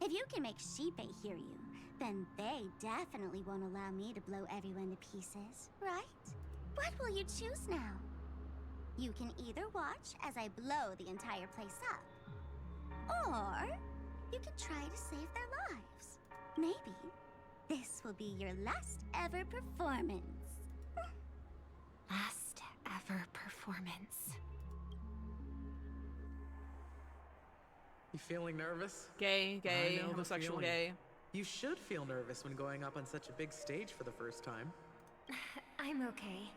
If you can make Sheepei hear you, then they definitely won't allow me to blow everyone to pieces, right? What will you choose now? You can either watch as I blow the entire place up, or you can try to save their lives. Maybe this will be your last ever performance. Last ever performance. You feeling nervous? Gay, homosexual, gay. You should feel nervous when going up on such a big stage for the first time. I'm okay.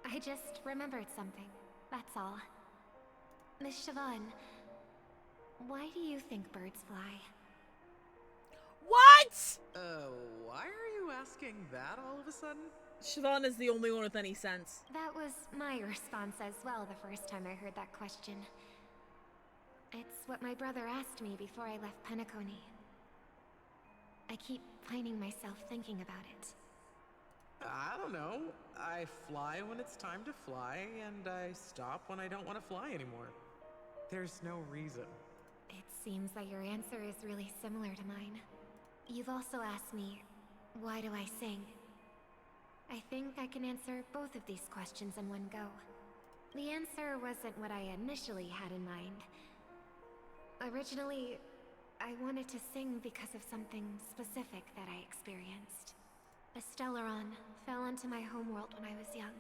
I just remembered something, that's all. Miss Siobhan, why do you think birds fly? What?! Why are you asking that all of a sudden? Siobhan is the only one with any sense. That was my response as well the first time I heard that question. It's what my brother asked me before I left Penacony. I keep finding myself thinking about it. I don't know. I fly when it's time to fly, and I stop when I don't want to fly anymore. There's no reason. It seems that your answer is really similar to mine. You've also asked me, why do I sing? I think I can answer both of these questions in one go. The answer wasn't what I initially had in mind. Originally, I wanted to sing because of something specific that I experienced. The Stellaron fell onto my homeworld when I was young.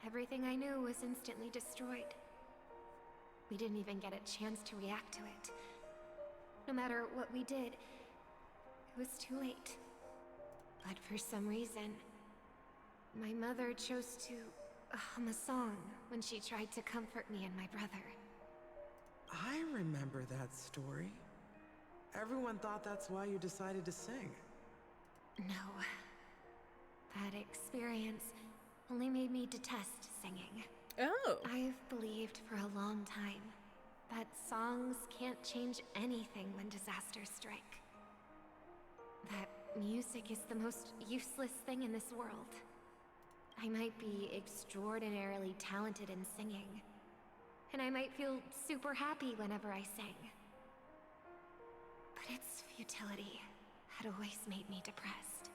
Everything I knew was instantly destroyed. We didn't even get a chance to react to it. No matter what we did, it was too late. But for some reason, my mother chose to hum a song when she tried to comfort me and my brother. I remember that story. Everyone thought that's why you decided to sing. No. That experience only made me detest singing. Oh. I've believed for a long time that songs can't change anything when disasters strike. That music is the most useless thing in this world. I might be extraordinarily talented in singing, and I might feel super happy whenever I sing. But its futility had always made me depressed.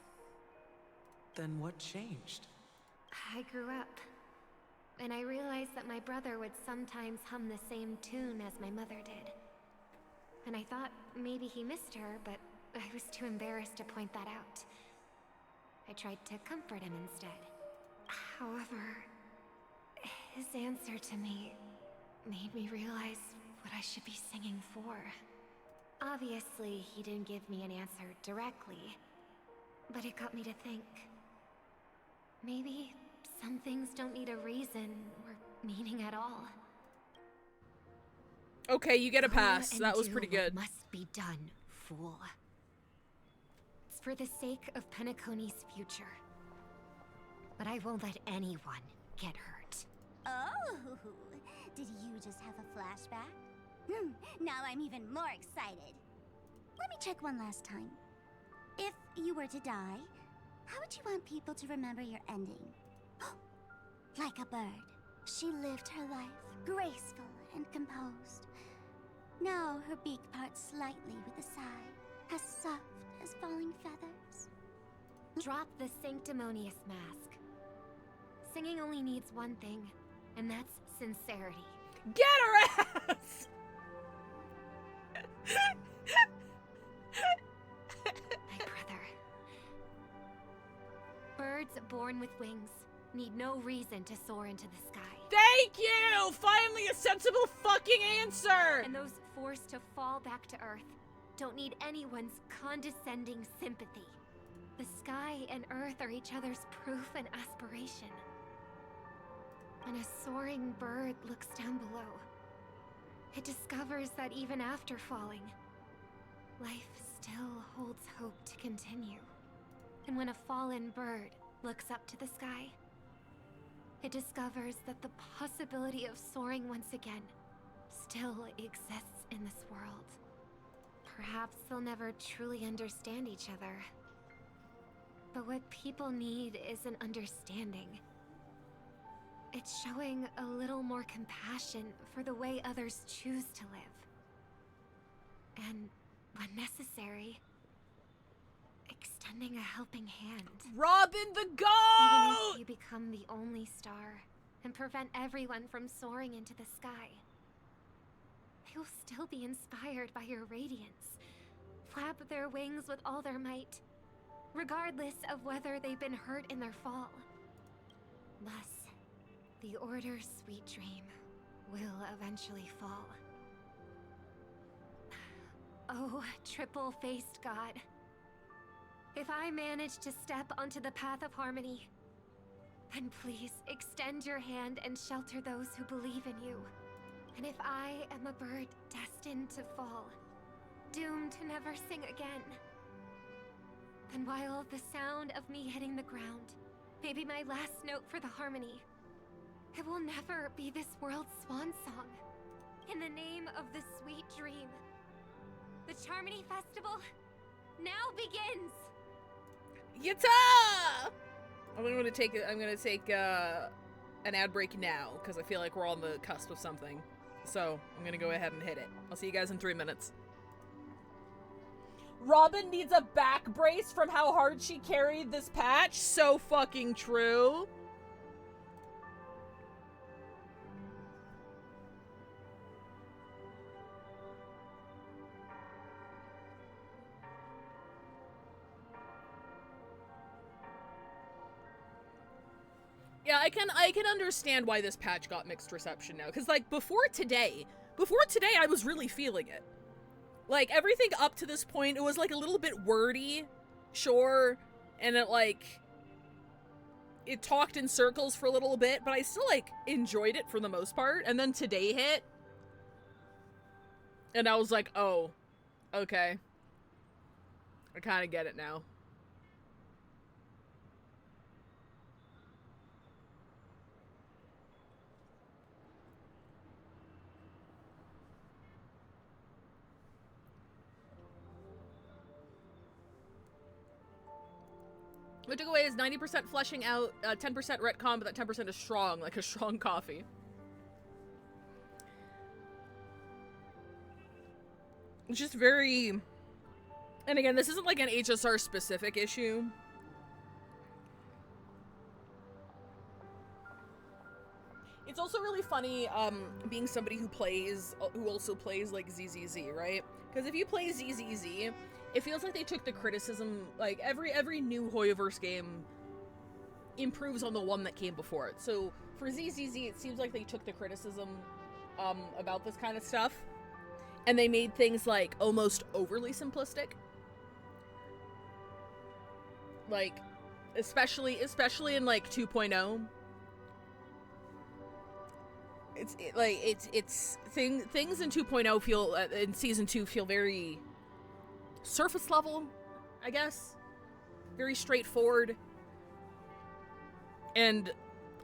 Then what changed? I grew up, and I realized that my brother would sometimes hum the same tune as my mother did. And I thought maybe he missed her, but I was too embarrassed to point that out. I tried to comfort him instead. However, his answer to me made me realize what I should be singing for. Obviously, he didn't give me an answer directly, but it got me to think. Maybe some things don't need a reason or meaning at all. Okay, you get a pass. That was pretty good. Must be done, fool. It's for the sake of Penacony's future. But I won't let anyone get hurt. Oh, did you just have a flashback? Now I'm even more excited. Let me check one last time. If you were to die, how would you want people to remember your ending? Like a bird, she lived her life, graceful and composed. Now her beak parts slightly with a sigh, as soft as falling feathers. Drop the sanctimonious mask. Singing only needs one thing, and that's sincerity. Get her ass! My brother. Birds born with wings need no reason to soar into the sky. Thank you! Finally a sensible fucking answer! And those forced to fall back to Earth don't need anyone's condescending sympathy. The sky and Earth are each other's proof and aspiration. When a soaring bird looks down below, it discovers that even after falling, life still holds hope to continue. And when a fallen bird looks up to the sky, it discovers that the possibility of soaring once again still exists in this world. Perhaps they'll never truly understand each other. But what people need is an understanding. It's showing a little more compassion for the way others choose to live. And, when necessary, extending a helping hand. Robin the Goat! Even if you become the only star and prevent everyone from soaring into the sky, they will still be inspired by your radiance, flap their wings with all their might, regardless of whether they've been hurt in their fall. Thus, the Order's sweet dream will eventually fall. Oh, triple-faced God. If I manage to step onto the path of harmony, then please extend your hand and shelter those who believe in you. And if I am a bird destined to fall, doomed to never sing again, then while the sound of me hitting the ground may be my last note for the harmony, it will never be this world's swan song. In the name of the sweet dream, the Charmony Festival now begins! Yatta! I'm gonna take an ad break now because I feel like we're on the cusp of something. So I'm gonna go ahead and hit it. I'll see you guys in 3 minutes. Robin needs a back brace from how hard she carried this patch. So fucking true. Yeah, I can understand why this patch got mixed reception now. Because, like, before today, I was really feeling it. Like, everything up to this point, it was, like, a little bit wordy, sure, and it talked in circles for a little bit, but I still, like, enjoyed it for the most part. And then today hit, and I was like, oh, okay. I kind of get it now. What took away is 90% fleshing out, 10% retcon, but that 10% is strong, like a strong coffee. It's just very... And again, this isn't like an HSR specific issue. It's also really funny, being somebody who also plays like ZZZ, right? Because if you play ZZZ, it feels like they took the criticism, like every new Hoyoverse game improves on the one that came before it. So for ZZZ, it seems like they took the criticism about this kind of stuff, and they made things like almost overly simplistic. Like, especially in like 2.0. Things in 2.0 feel in season 2 feel very surface level, I guess. Very straightforward. And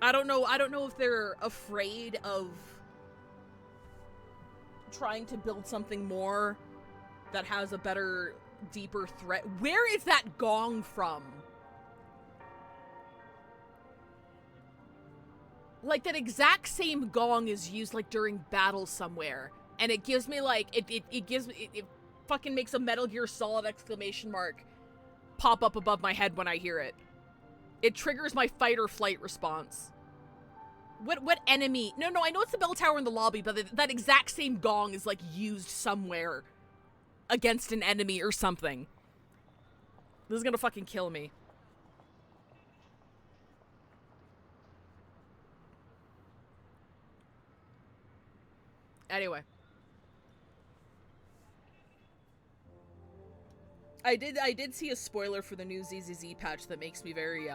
I don't know if they're afraid of trying to build something more that has a better, deeper threat. Where is that gong from? Like, that exact same gong is used, like, during battle somewhere. And it gives me, like, it fucking makes a Metal Gear Solid exclamation mark pop up above my head when I hear it. It triggers my fight or flight response. What enemy? No, I know it's the bell tower in the lobby, but that exact same gong is, like, used somewhere against an enemy or something. This is gonna fucking kill me. Anyway. I did see a spoiler for the new ZZZ patch that makes me very,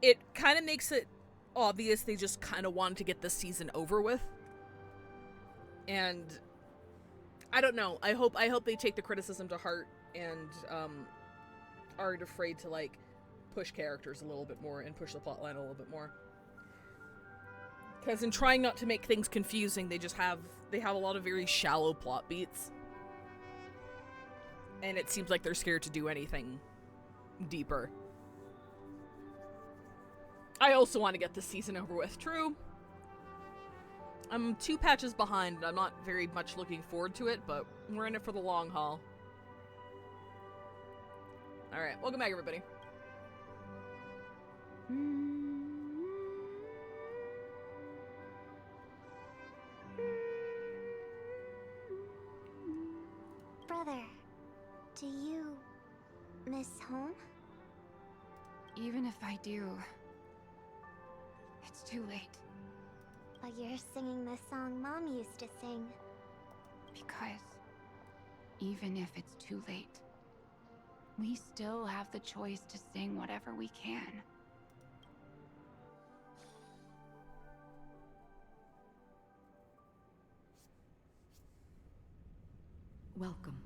it kind of makes it obvious they just kind of wanted to get this season over with. And I don't know. I hope they take the criticism to heart and, aren't afraid to, like, push characters a little bit more and push the plotline a little bit more. Because in trying not to make things confusing, they have a lot of very shallow plot beats. And it seems like they're scared to do anything deeper. I also want to get this season over with. True. I'm 2 patches behind, and I'm not very much looking forward to it, but we're in it for the long haul. Alright, welcome back, everybody. Brother, do you miss home? Even if I do, it's too late. But you're singing the song Mom used to sing. Because even if it's too late, we still have the choice to sing whatever we can. Welcome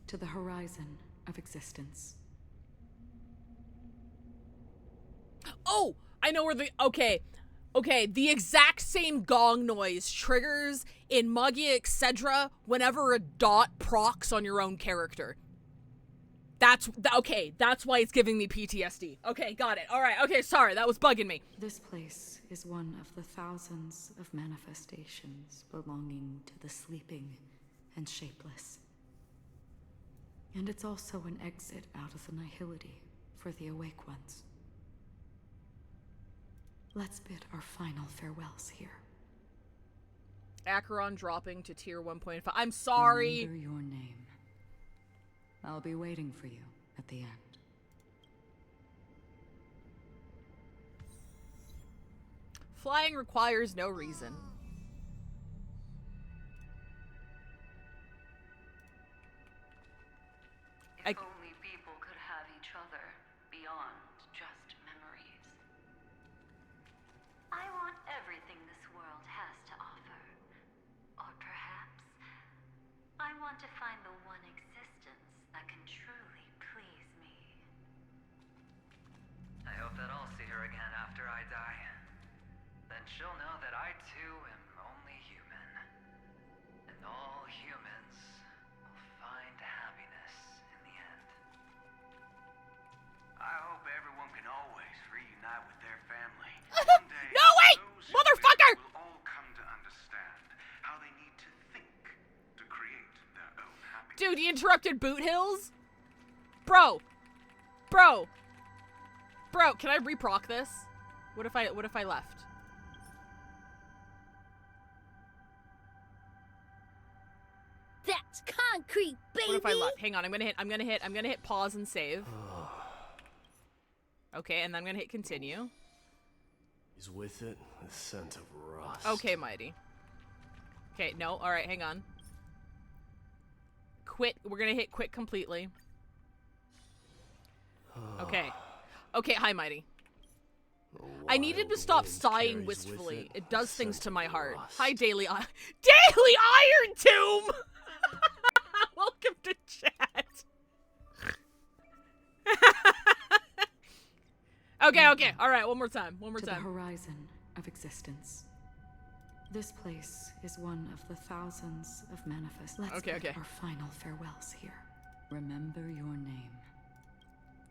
to the horizon of existence. Oh! I know where the... Okay, the exact same gong noise triggers in MYYYY, etc. whenever a dot procs on your own character. Okay, that's why it's giving me PTSD. Okay, got it. Alright, okay, sorry, that was bugging me. This place is one of the thousands of manifestations belonging to the sleeping and shapeless. And it's also an exit out of the nihility for the awake ones. Let's bid our final farewells here. Acheron dropping to tier 1.5. I'm sorry. Remember your name. I'll be waiting for you at the end. Flying requires no reason. If only people could have each other beyond just memories. I want everything this world has to offer. Or perhaps, I want to find the one existence that can truly please me. I hope that I'll see her again after I die. Then she'll know that I too am only human. And all humans will find happiness in the end. We interrupted Boot Hills? Bro! Bro! Bro, can I reproc this? What if I left? That's concrete, baby! What if I left? Hang on, I'm gonna hit pause and save. Okay, and then I'm gonna hit continue. Is with it the scent of rust. Okay, Mighty. Okay, no, alright, hang on. Quit. We're gonna hit quit completely. Okay. Okay, hi, Mighty. I needed to stop sighing wistfully. It does things to my heart. Hi, Daily Iron Tomb! Welcome to chat. Okay, alright, one more time. To the horizon of existence. This place is one of the thousands of manifest. Let's bid our final farewells here. Remember your name.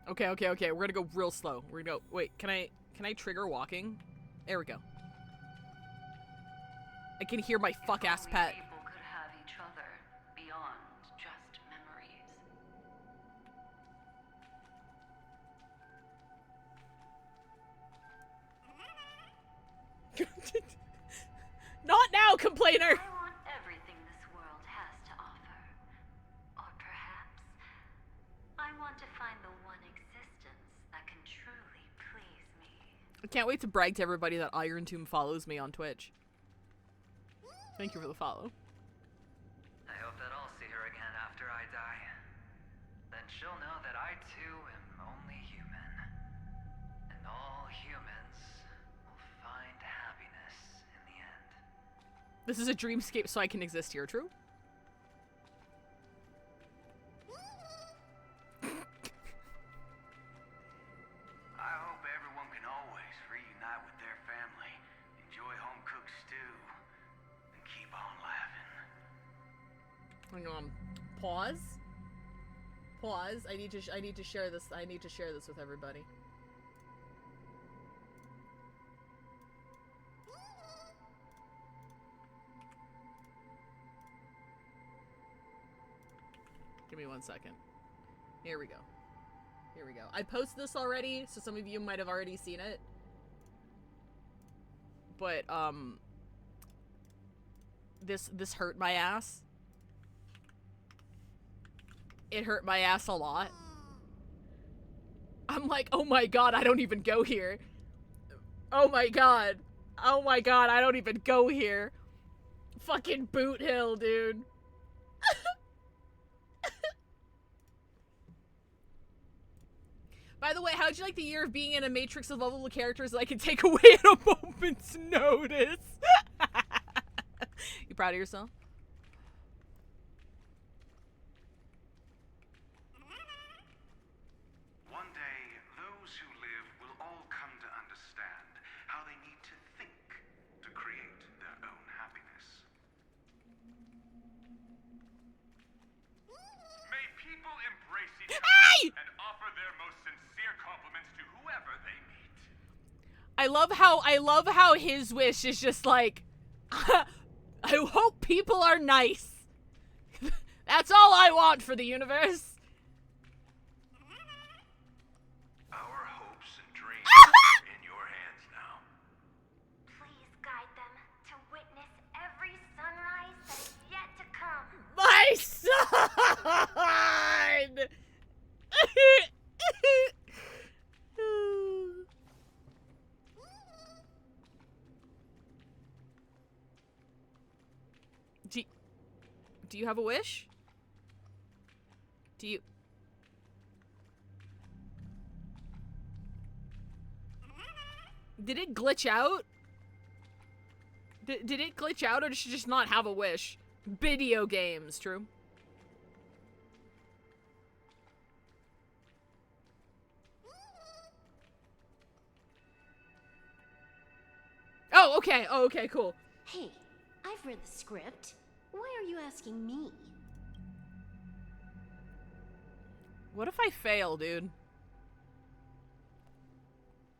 Okay, we're gonna go real slow. We're gonna go, wait, can I trigger walking? There we go. I can hear my fuck-ass pet. People could have each other beyond just memories. Not now, complainer! I want everything this world has to offer. Or perhaps, I want to find the one existence that can truly please me. I can't wait to brag to everybody that Iron Tomb follows me on Twitch. Thank you for the follow. I hope that I'll see her again after I die. Then she'll know that I too am only human. And all humans will find happiness in the end. This is a dreamscape so I can exist here, true? I hope everyone can always reunite with their family, enjoy home-cooked stew, and keep on laughing. Hang on. Pause. Pause. I need to share this. I need to share this with everybody. Give me 1 second. Here we go. Here we go. I posted this already, so some of you might have already seen it. But, this hurt my ass. It hurt my ass a lot. I'm like, oh my god, I don't even go here. Oh my god. Oh my god, I don't even go here. Fucking Boot Hill, dude. By the way, how'd you like the year of being in a matrix of lovable characters that I can take away at a moment's notice? You proud of yourself? One day, those who live will all come to understand how they need to think to create their own happiness. May people embrace each other and offer their most sincere compliments to whoever they meet. I love how his wish is just like, I hope people are nice. That's all I want for the universe. Our hopes and dreams are in your hands now. Please guide them to witness every sunrise that is yet to come. My son! Do you have a wish? Do you... Did it glitch out? Did it glitch out, or did she just not have a wish? Video games, true. Oh, okay. Oh, okay, cool. Hey, I've read the script. Why are you asking me? What if I fail, dude?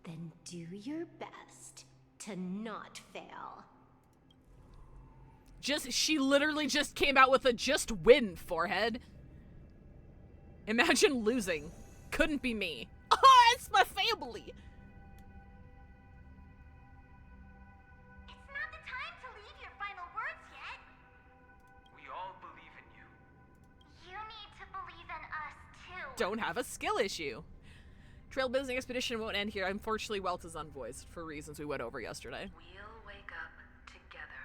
Then do your best to not fail. She literally just came out with a just win, forehead. Imagine losing. Couldn't be me. Oh, it's my family! It's not the time to leave your final words yet. We all believe in you. You need to believe in us, too. Don't have a skill issue. Trailblazing expedition won't end here. Unfortunately, Welt is unvoiced for reasons we went over yesterday. We'll wake up together.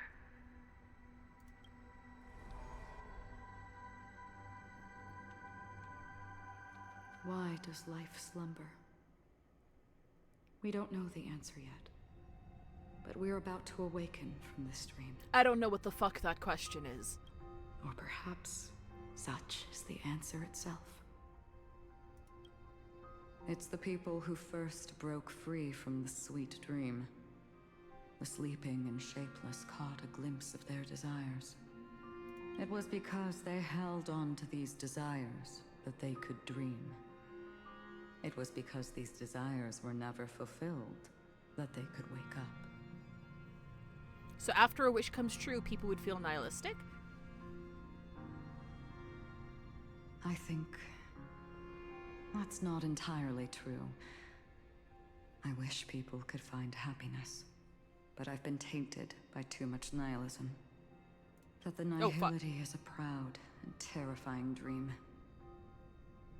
Why does life slumber? We don't know the answer yet, but we're about to awaken from this dream. I don't know what the fuck that question is. Or perhaps such is the answer itself. It's the people who first broke free from the sweet dream. The sleeping and shapeless caught a glimpse of their desires. It was because they held on to these desires that they could dream. It was because these desires were never fulfilled that they could wake up. So after a wish comes true, people would feel nihilistic? I think that's not entirely true. I wish people could find happiness, but I've been tainted by too much nihilism. That the nihility is a proud and terrifying dream.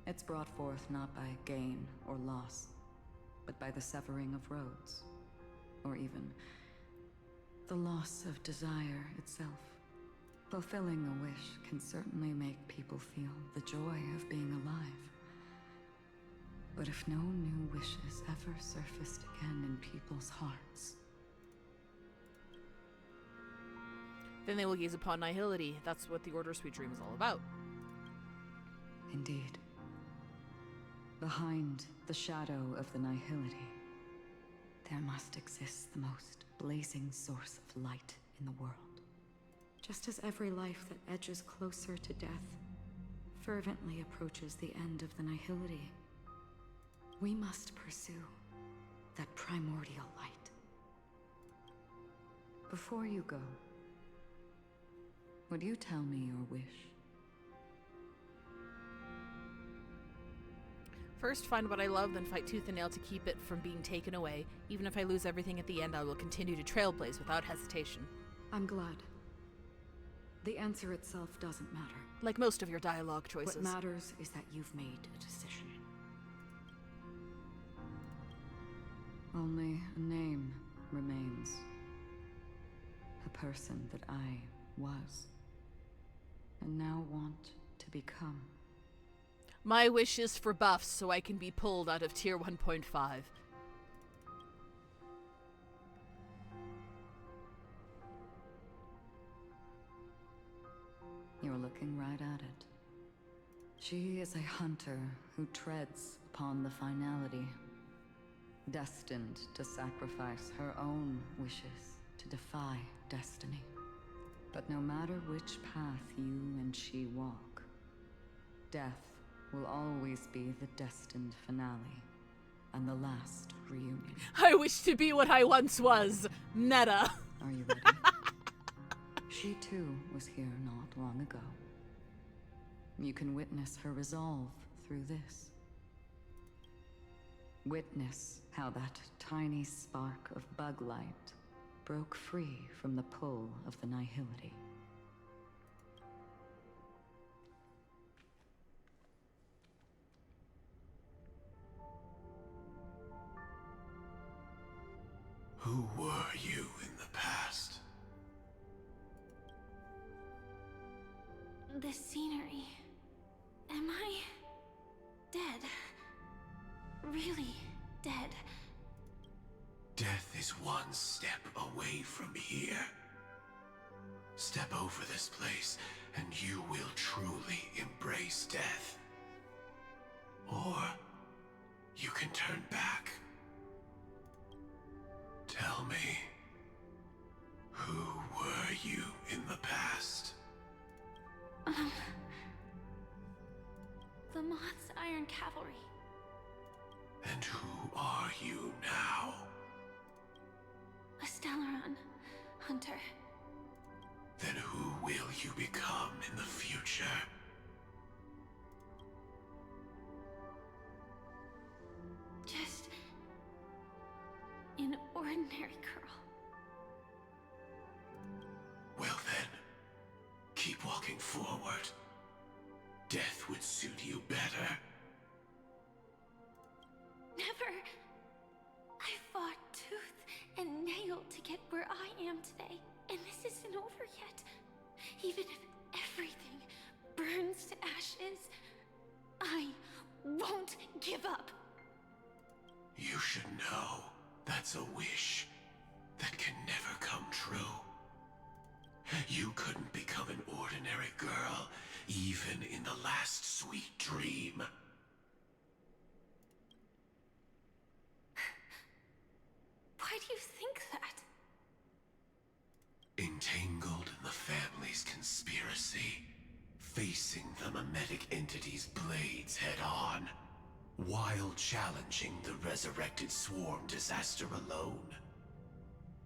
It's brought forth not by gain or loss, but by the severing of roads, or even the loss of desire itself. Fulfilling a wish can certainly make people feel the joy of being alive. But if no new wishes ever surfaced again in people's hearts, then they will gaze upon nihility. That's what the Order of Sweet Dream is all about. Indeed. Behind the shadow of the nihility, there must exist the most blazing source of light in the world. Just as every life that edges closer to death fervently approaches the end of the nihility, we must pursue that primordial light. Before you go, would you tell me your wish? First, find what I love, then fight tooth and nail to keep it from being taken away. Even if I lose everything at the end, I will continue to trailblaze without hesitation. I'm glad. The answer itself doesn't matter. Like most of your dialogue choices. What matters is that you've made a decision. Only a name remains. A person that I was, and now want to become. My wish is for buffs so I can be pulled out of tier 1.5. You're looking right at it. She is a hunter who treads upon the finality, destined to sacrifice her own wishes to defy destiny. But no matter which path you and she walk, death will always be the destined finale and the last reunion. I wish to be what I once was. Meta. Are you ready? She too was here not long ago. You can witness her resolve through this. Witness how that tiny spark of bug light broke free from the pull of the nihility. Who were you in the past? The scenery. Am I dead? Really dead? Death is one step away from here. Step over this place, and you will truly embrace death. Or you can turn back. Tell me, who were you in the past? The Moth's Iron Cavalry. And who are you now? A Stellaron hunter. Then who will you become in the future? ordinary girl. Well then, keep walking forward. Death would suit you better. Never. I fought tooth and nail to get where I am today, and this isn't over yet. Even if everything burns to ashes, I won't give up. You should know that's a wish that can never come true. You couldn't become an ordinary girl, even in the last sweet dream. Why do you think that? Entangled in the family's conspiracy, facing the mimetic entity's blades head-on, while challenging the resurrected swarm disaster alone.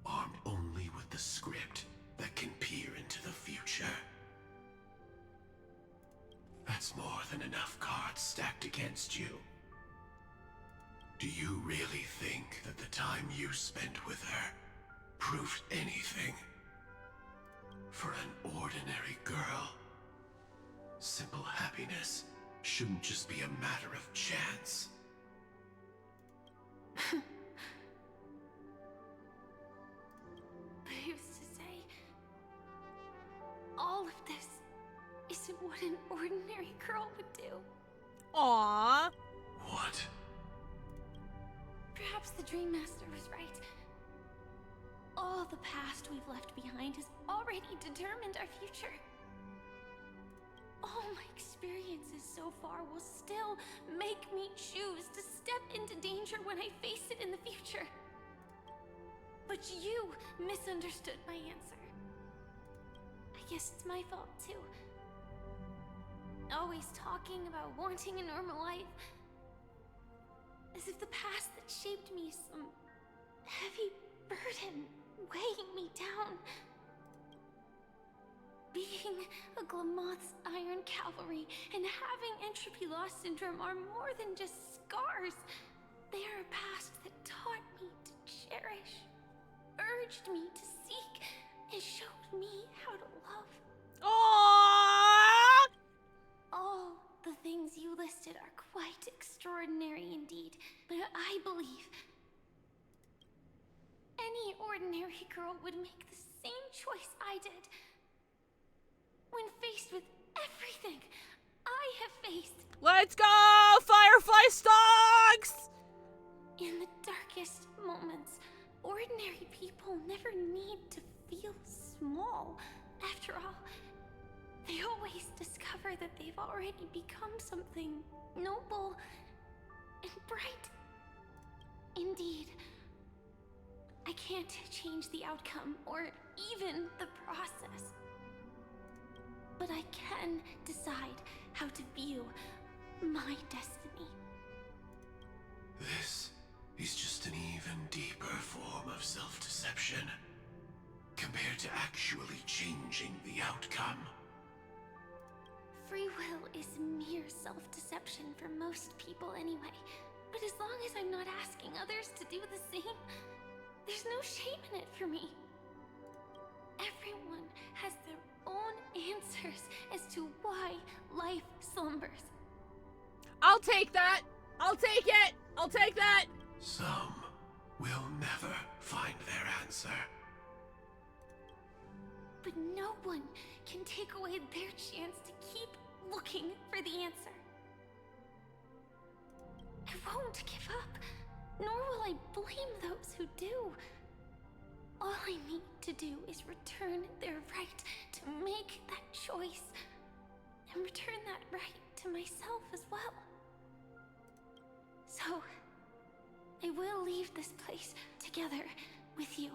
Armed only with the script that can peer into the future. That's more than enough cards stacked against you. Do you really think that the time you spent with her proved anything? For an ordinary girl, simple happiness shouldn't just be a matter of chance. They used to say, all of this isn't what an ordinary girl would do. Aww. What? Perhaps the Dream Master was right. All the past we've left behind has already determined our future. All my experiences so far will still make me choose to step into danger when I face it in the future. But you misunderstood my answer. I guess it's my fault too. Always talking about wanting a normal life. As if the past that shaped me is some heavy burden weighing me down. Being a Glamoth's Iron Cavalry and having entropy loss syndrome are more than just scars. They are a past that taught me to cherish, urged me to seek, and showed me how to love. Aww! All the things you listed are quite extraordinary indeed, but I believe any ordinary girl would make the same choice I did. When faced with everything I have faced. Let's go! Firefly stocks! In the darkest moments, ordinary people never need to feel small. After all, they always discover that they've already become something noble and bright. Indeed, I can't change the outcome or even the process. But I can decide how to view my destiny. This is just an even deeper form of self-deception, compared to actually changing the outcome. Free will is mere self-deception for most people anyway. But as long as I'm not asking others to do the same, there's no shame in it for me. Everyone has their own answers as to why life slumbers. I'll take that! I'll take it! I'll take that! Some will never find their answer. But no one can take away their chance to keep looking for the answer. I won't give up, nor will I blame those who do. All I need to do is return their right to make that choice, and return that right to myself as well. So, I will leave this place together with you.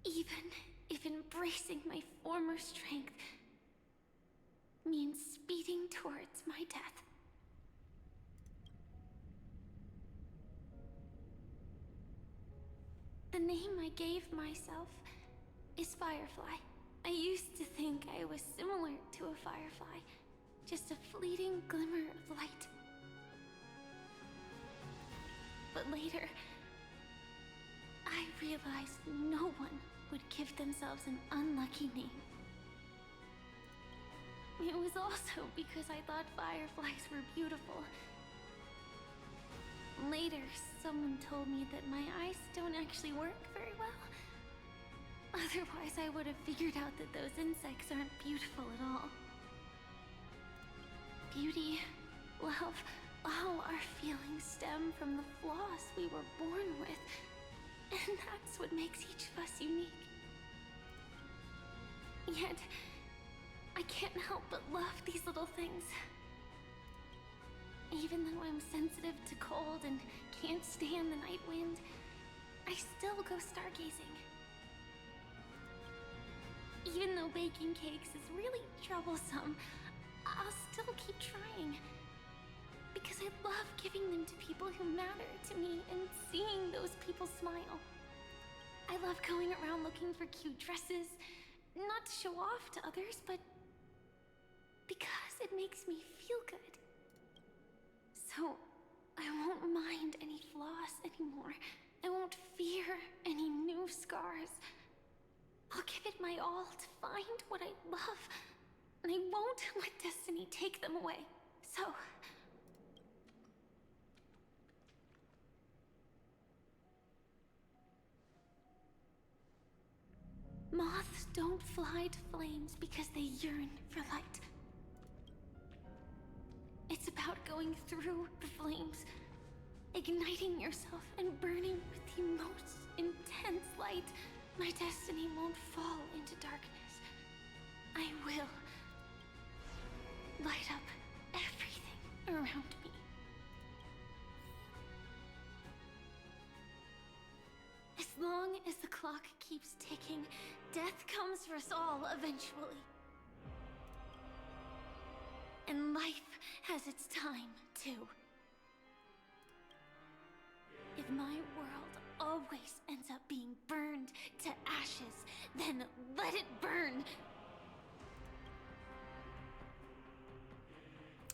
Even if embracing my former strength means speeding towards my death. The name I gave myself is Firefly. I used to think I was similar to a firefly, just a fleeting glimmer of light. But later, I realized no one would give themselves an unlucky name. It was also because I thought fireflies were beautiful. Later, someone told me that my eyes don't actually work very well. Otherwise, I would have figured out that those insects aren't beautiful at all. Beauty, love, all our feelings stem from the flaws we were born with. And that's what makes each of us unique. Yet, I can't help but love these little things. Even though I'm sensitive to cold and can't stand the night wind, I still go stargazing. Even though baking cakes is really troublesome, I'll still keep trying. Because I love giving them to people who matter to me and seeing those people smile. I love going around looking for cute dresses, not to show off to others, but because it makes me feel good. So, I won't mind any flaws anymore. I won't fear any new scars. I'll give it my all to find what I love, and I won't let destiny take them away. So... moths don't fly to flames because they yearn for light. It's about going through the flames, igniting yourself and burning with the most intense light. My destiny won't fall into darkness. I will light up everything around me. As long as the clock keeps ticking, death comes for us all eventually. And life has its time, too. If my world always ends up being burned to ashes, then let it burn!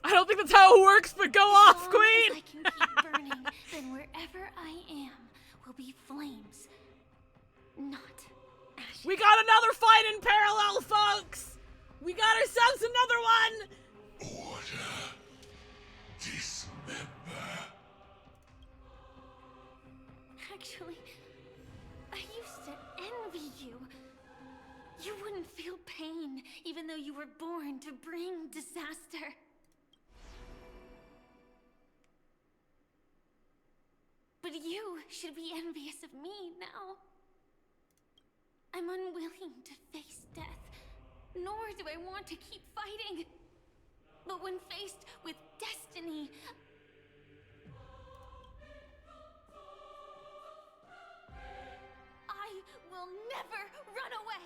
I don't think that's how it works, but go off, Queen! As I can keep burning, then wherever I am will be flames, not ashes. We got another fight in parallel, folks! We got ourselves another one! Order. Dismember. Actually, I used to envy you. You wouldn't feel pain, even though you were born to bring disaster. But you should be envious of me now. I'm unwilling to face death, nor do I want to keep fighting. But when faced with destiny, I will never run away.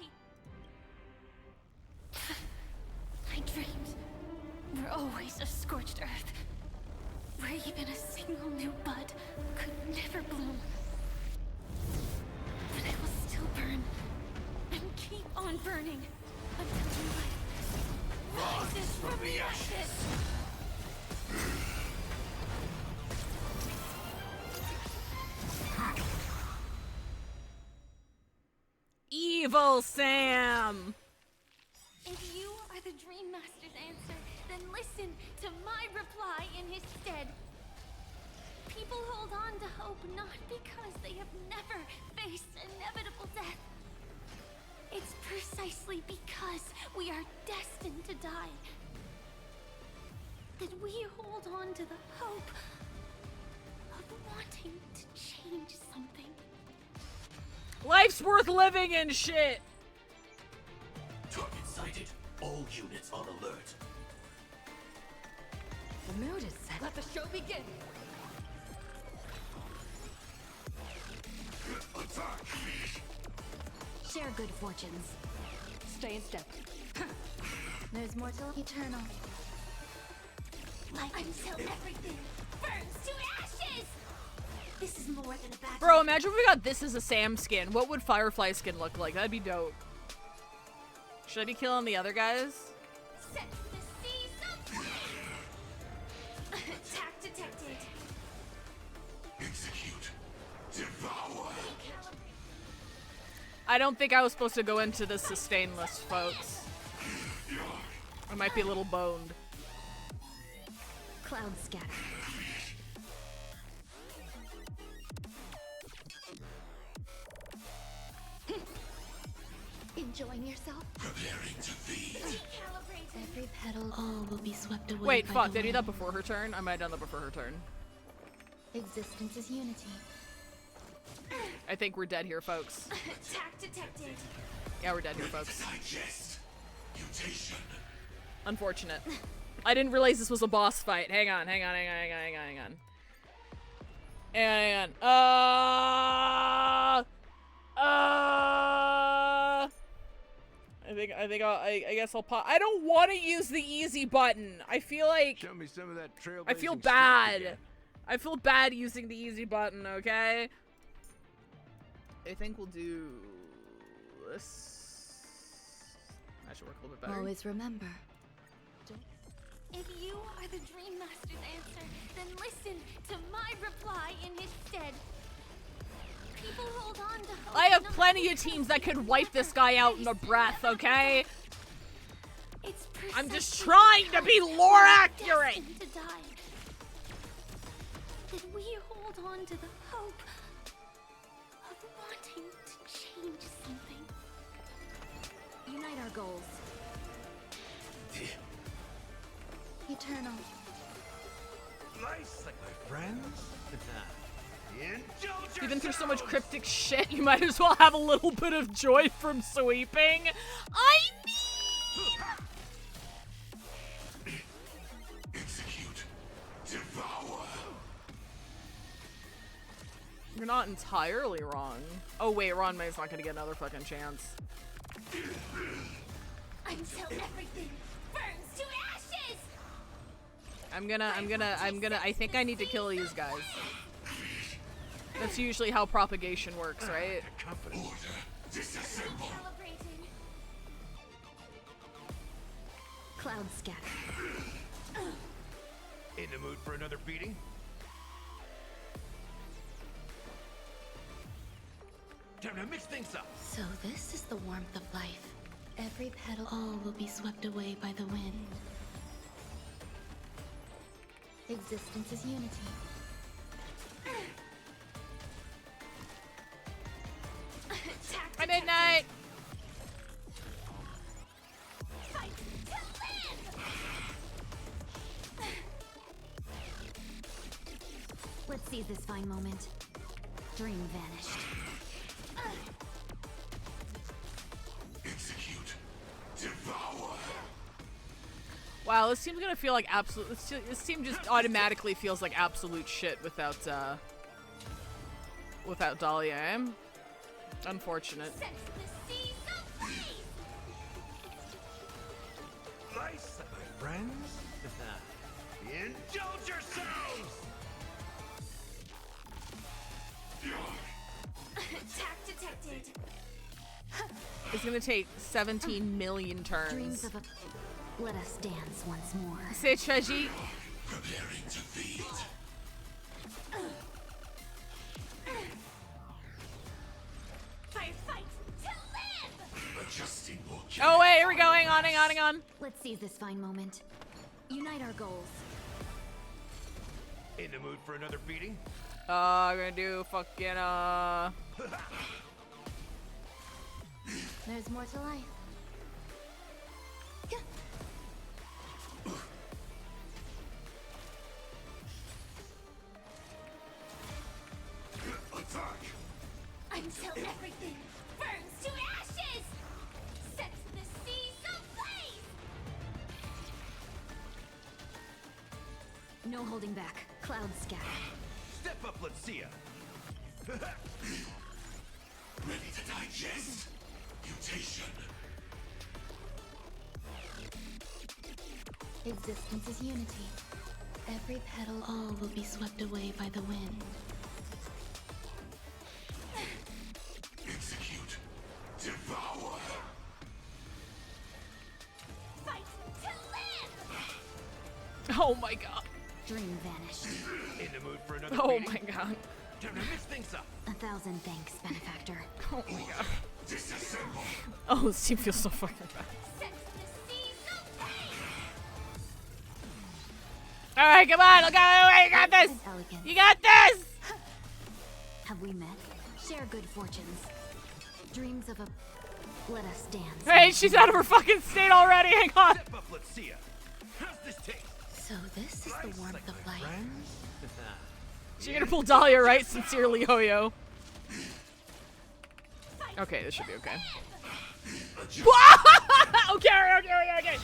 My dreams were always of scorched earth, where even a single new bud could never bloom. But I will still burn, and keep on burning, until life rises from the ashes! Evil Sam! If you are the Dream Master's answer, then listen to my reply in his stead. People hold on to hope not because they have never faced inevitable death. It's precisely because we are destined to die that we hold on to the hope of wanting to change something. Life's worth living and shit! Target sighted. All units on alert. The mood is set. Let the show begin. Attack! Share good fortunes. Stay in step. There's more till eternal. Like until everything burns to ashes! This is more than a battle. Bro, imagine if we got this as a Sam skin. What would Firefly skin look like? That'd be dope. Should I be killing the other guys? Set the seas aflame! Attack detected. Execute. Devour. I don't think I was supposed to go into the sustain list, folks. I might be a little boned. Cloud scatter. Enjoying yourself? Preparing to feed. Every petal, all will be swept away. Wait, fuck, did I do that before her turn? I might have done that before her turn. Existence is unity. I think we're dead here, folks. Attack detected. Yeah, we're dead here, folks. Digest. Mutation. Unfortunate. I didn't realize this was a boss fight. Hang on. I guess I'll pause. I don't want to use the easy button. I feel like Show me some of that trailblazing. I feel bad. I feel bad using the easy button, okay? I think we'll do this. That should work a little bit better. Always remember. If you are the Dream Master's answer, then listen to my reply in his stead. People hold on to hope. I have plenty of teams that could wipe this guy out in a breath, okay? I'm just trying to be lore accurate! To die. That we hold on to the hope of wanting to change something. Unite our goals. Eternal. Nice, like my friends. You've been through so much cryptic shit, you might as well have a little bit of joy from sweeping. I mean... Execute. Devour. You're not entirely wrong. Oh wait, Ranmei's not gonna get another fucking chance. Until everything burns to ashes! I think I need to kill these guys. That's usually how propagation works, right? Order. Disassemble. Cloud scatter. In the mood for another beating? Time to mix things up. So this is the warmth of life. Every petal, all will be swept away by the wind. Existence is unity. At midnight! Fight to live! Let's seize this fine moment. Dream vanished. Execute. Devour. Wow, this team's gonna feel like absolute. This team just automatically feels like absolute shit without Dahlia. Eh? Unfortunate. Nice, my friends. Indulge yourselves. Attack detected. It's gonna take 17 million turns. Dreams of a... Let us dance once more. C'est tragique. Preparing to feed. Firefight to live! Adjusting more. Oh wait, here we go. Hang on. Let's seize this fine moment. Unite our goals. In the mood for another beating? I'm gonna do fucking There's more to life. Attack. Until everything burns to ashes! Set the seas ablaze! No holding back. Cloud scatter. Step up, let's see ya. Ready to digest. Mutation. Existence is unity. Every petal, all will be swept away by the wind. Execute. Devour. Oh my god. Dream vanished. In the mood for another Oh meeting? my god. Time to mix things up. 1,000 thanks, benefactor. Oh my god. Oh, this team feels so fucking bad. Alright, come on, look out, you got this! You got this! Have we met? Share good fortunes. Dreams of a... Let us dance. Hey, she's out of her fucking state already, hang on! Step up, let's see ya. How's this taste? So this is the warmth of life. She's gonna pull Dahlia, right? Sincerely, Ho-Yo. Okay, this should be okay. Okay.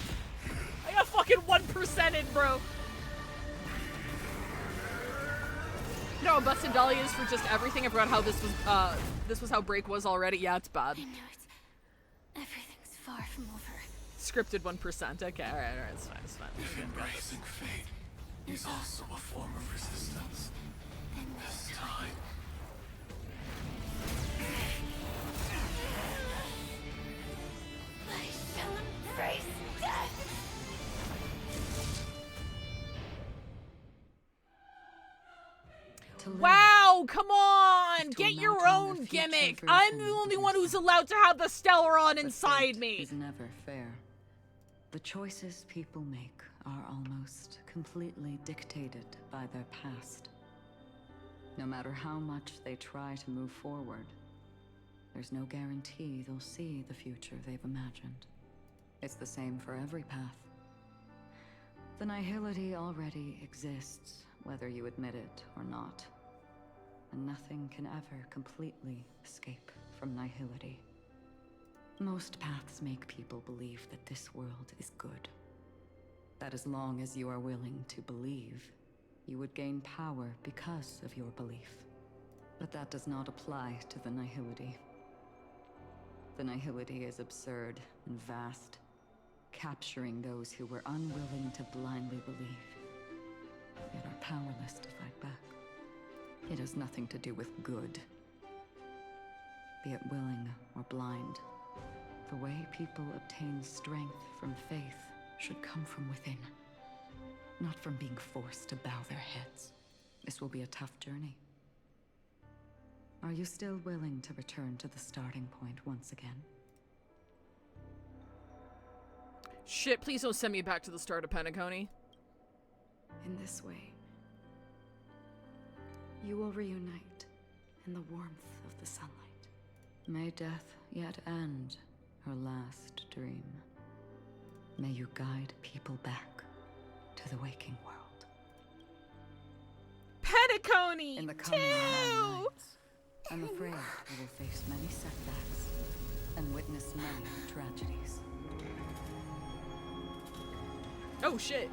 I got fucking 1% in, bro. You know, busting Dahlia is for just everything. I forgot how this was how Break was already. Yeah, it's bad. I know everything's far from over. Scripted 1%. Okay, alright, it's fine. Embracing fate is also a form of resistance. This time. I shall embrace death. Wow, come on! Get your own gimmick! I'm the only one who's allowed to have the Stellaron inside me! It's never fair. The choices people make are almost completely dictated by their past. No matter how much they try to move forward, there's no guarantee they'll see the future they've imagined. It's the same for every path. The nihility already exists, whether you admit it or not. And nothing can ever completely escape from nihility. Most paths make people believe that this world is good. That as long as you are willing to believe, you would gain power because of your belief. But that does not apply to the nihility. The nihility is absurd and vast, capturing those who were unwilling to blindly believe, yet are powerless to fight back. It has nothing to do with good. Be it willing or blind, the way people obtain strength from faith should come from within, not from being forced to bow their heads. This will be a tough journey. Are you still willing to return to the starting point once again? Shit, please don't send me back to the start of Penacony. In this way, you will reunite in the warmth of the sunlight. May death yet end her last dream. May you guide people back to the waking world. Penacony! In the coming long nights, I'm afraid we will face many setbacks and witness many tragedies. Oh shit.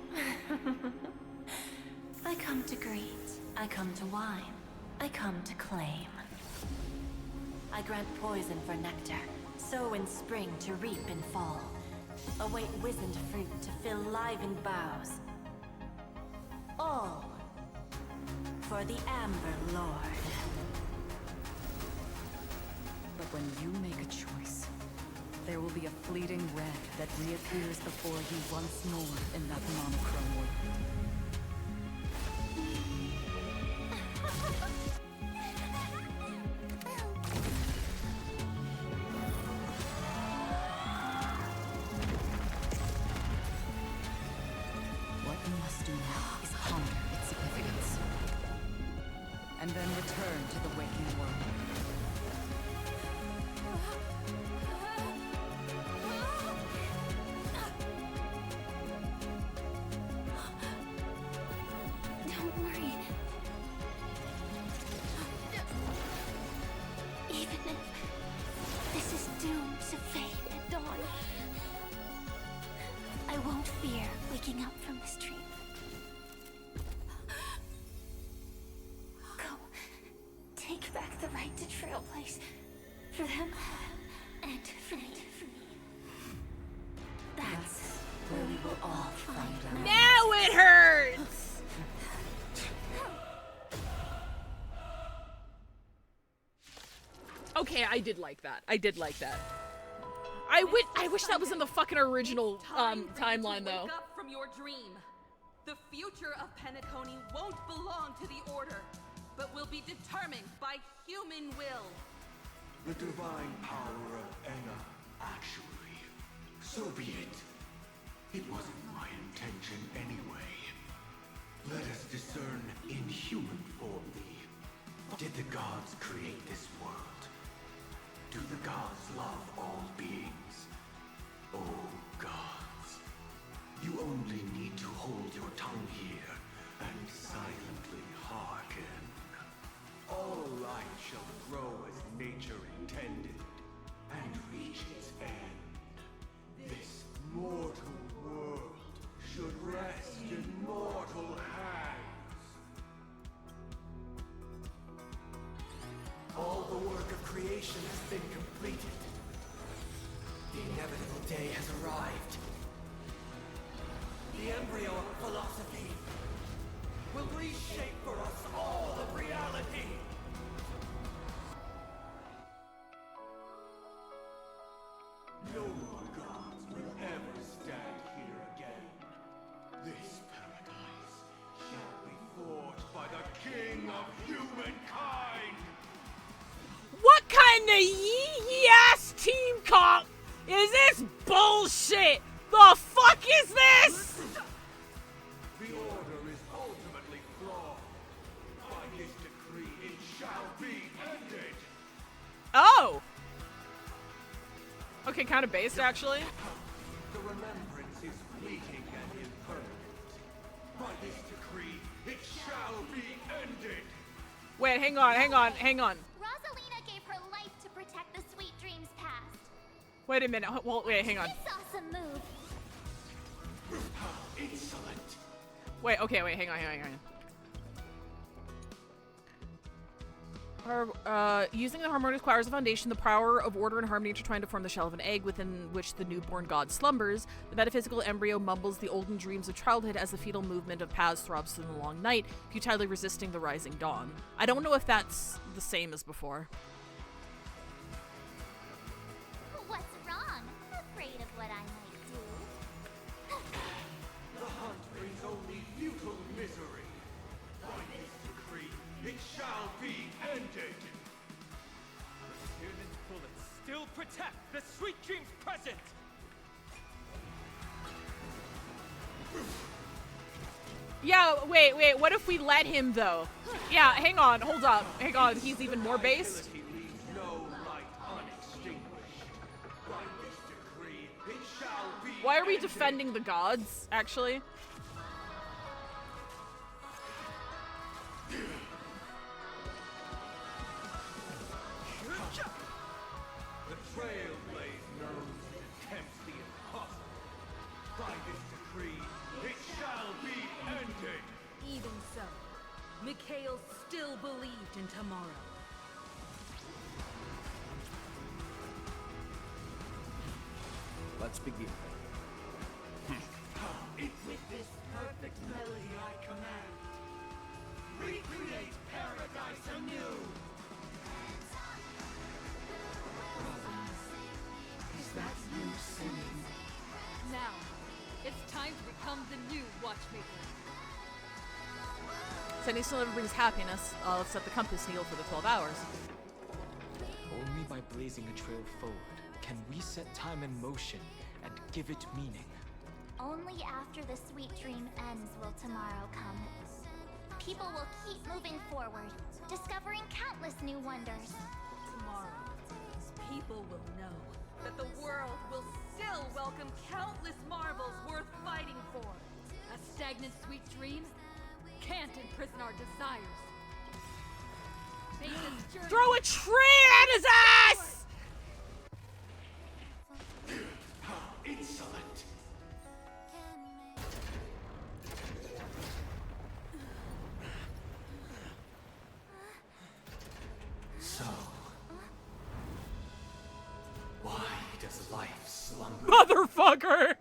I come to greet. I come to wine. I come to claim. I grant poison for nectar, sow in spring to reap in fall. Await wizened fruit to fill livened boughs. All for the Amber Lord. But when you make a choice, there will be a fleeting red that reappears before you once more in that monochrome world. What you must do now is ponder its significance, and then return to the waking world. Don't worry. Even if this is doomed to fade at dawn, I won't fear waking up from this dream. Go. Take back the right to Trailblaze. For them, and for me. That's where we will all find out. Now it hurts! Okay, I did like that. I wish that was in the fucking original timeline though. Wake up from your dream. The future of Penacony won't belong to the Order, but will be determined by human will. The divine power of Enna, actually. So be it. It wasn't my intention anyway. Let us discern in human form thee. Did the gods create this world? Do the gods love all beings? Oh gods, you only need to hold your tongue here and silently hearken. All life shall grow as nature intended and reach its end. This mortal world should rest in mortal hands. All the work of creation has been completed. The inevitable day has arrived. The embryo of philosophy will reshape for us all of reality. No more gods will ever stand here again. This paradise shall be forged by the King of humankind. What kind of yee-ass team comp is this bullshit? The fuck is this? The order is ultimately flawed. By this decree, it shall be ended. Oh. Okay, kind of based actually. The remembrance is fleeting and impermanent. By this decree, it shall be ended. Wait, hang on. Rosalina gave her life to protect the sweet dreams past. Wait a minute. Well, wait, hang on. This awesome move. Insolent. Wait, okay, hang on. Using the harmonious choir as a foundation, the power of order and harmony intertwined to form the shell of an egg within which the newborn god slumbers. The metaphysical embryo mumbles the olden dreams of childhood as the fetal movement of paths throbs through the long night, futilely resisting the rising dawn. I don't know if that's the same as before. What's wrong? Afraid of what I might do? The hunt brings only futile misery. By this decree, it shall be ended. Tyrann's bullets still protect the sweet dreams present! Yeah, wait, what if we let him though? Yeah, hang on, hold up. Hang on, he's even more based? No light unextinguished. By this decree, it shall be Why are we defending the gods, actually? The trailblaze knows it attempts the impossible. By this decree, it shall be ended. Even so, Mikhail still believed in tomorrow. Let's begin. With this perfect melody I command, recreate paradise anew. Is that you singing? Now, it's time to become the new Watchmaker. Sending still never brings happiness. Let's set the compass needle for the 12 hours. Only by blazing a trail forward can we set time in motion and give it meaning. Only after the sweet dream ends will tomorrow come. People will keep moving forward, discovering countless new wonders. Tomorrow, people will know that the world will still welcome countless marvels worth fighting for. A stagnant sweet dream can't imprison our desires. Make this journey— Throw a tree at his ass! Insolent. So, why does life slumber? Motherfucker!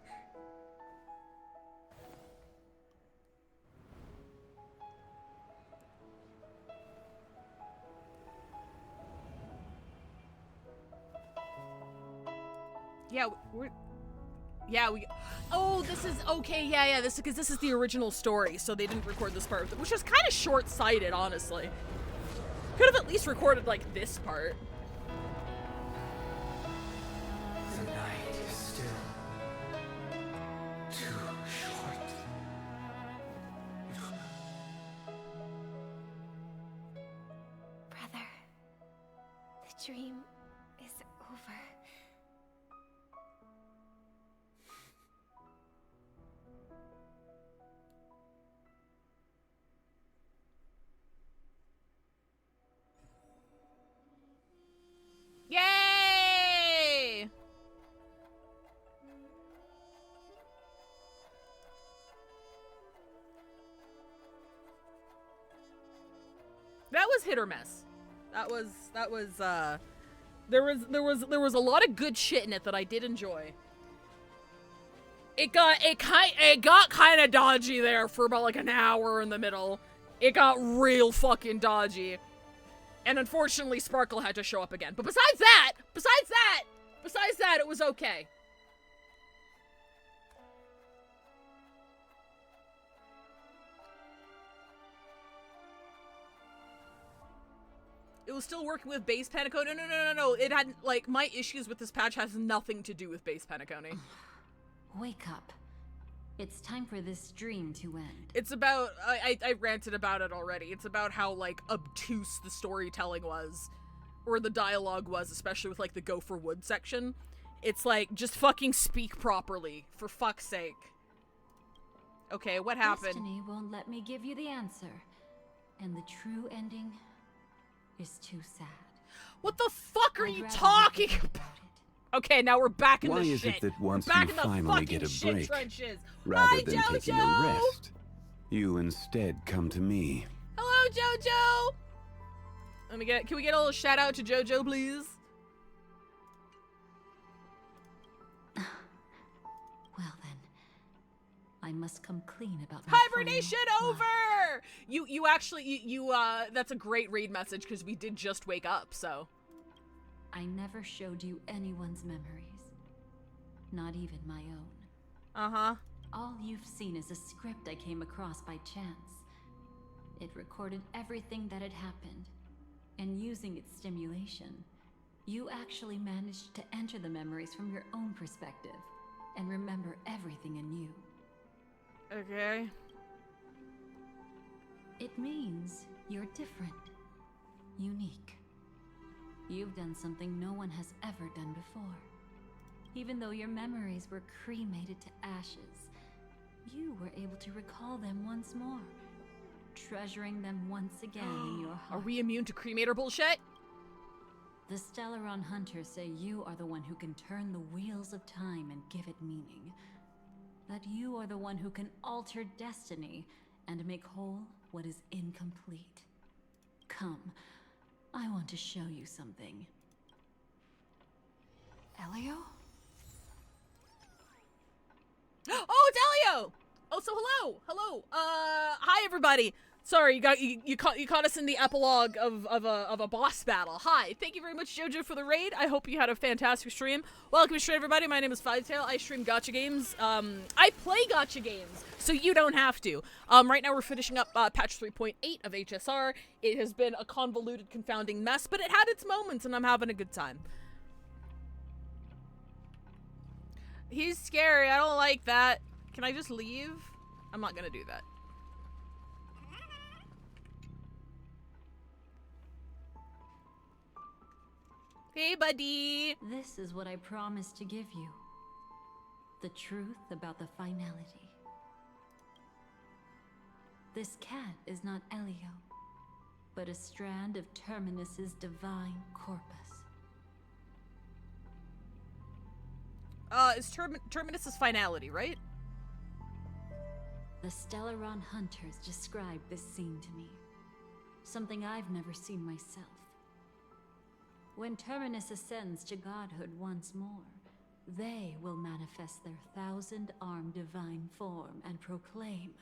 Yeah, Yeah, oh, this is, okay, yeah, this is the original story, so they didn't record this part, which was kind of short-sighted, honestly. Could have at least recorded, like, this part. The night is still too short. Brother, the dream is over. Yay! That was hit or miss. There was a lot of good shit in it that I did enjoy. It got kind of dodgy there for about like an hour in the middle. It got real fucking dodgy. And unfortunately, Sparkle had to show up again. But besides that, it was okay. It was still working with base Penacony. No. It hadn't, like, my issues with this patch has nothing to do with base Penacony. Wake up. It's time for this dream to end. It's about, I ranted about it already. It's about how, like, obtuse the storytelling was. Or the dialogue was, especially with, like, the Go for Wood section. It's like, just fucking speak properly, for fuck's sake. Okay, what happened? Destiny won't let me give you the answer. And the true ending is too sad. What the fuck are you talking about? Okay, now we're back in the shit. Why is it that once back you in the finally get a shit break, trenches. rather Hi, than Jojo! taking a rest, you instead come to me? Hello, Jojo! Can we get a little shout out to Jojo, please? Well then, I must come clean about my Hibernation over! You actually, that's a great raid message because we did just wake up, so. I never showed you anyone's memories. Not even my own. Uh-huh. All you've seen is a script I came across by chance. It recorded everything that had happened. And using its stimulation, you actually managed to enter the memories from your own perspective and remember everything anew. Okay. It means you're different. Unique. You've done something no one has ever done before. Even though your memories were cremated to ashes, you were able to recall them once more, treasuring them once again in your heart. Are we immune to cremator bullshit? The Stellaron Hunters say you are the one who can turn the wheels of time and give it meaning. That you are the one who can alter destiny and make whole what is incomplete. Come. I want to show you something. Elio? Oh, it's Elio! Oh, so hello. Hi everybody. Sorry, you caught us in the epilogue of a boss battle. Hi, thank you very much, Jojo, for the raid. I hope you had a fantastic stream. Welcome to stream, everybody. My name is Fivetail. I stream gacha games. I play gacha games, so you don't have to. Right now we're finishing up patch 3.8 of HSR. It has been a convoluted, confounding mess, but it had its moments, and I'm having a good time. He's scary. I don't like that. Can I just leave? I'm not gonna do that. Hey, buddy! This is what I promised to give you. The truth about the finality. This cat is not Elio, but a strand of Terminus's divine corpus. It's Terminus's finality, right? The Stellaron Hunters described this scene to me. Something I've never seen myself. When Terminus ascends to godhood once more, they will manifest their 1,000-armed divine form and proclaim,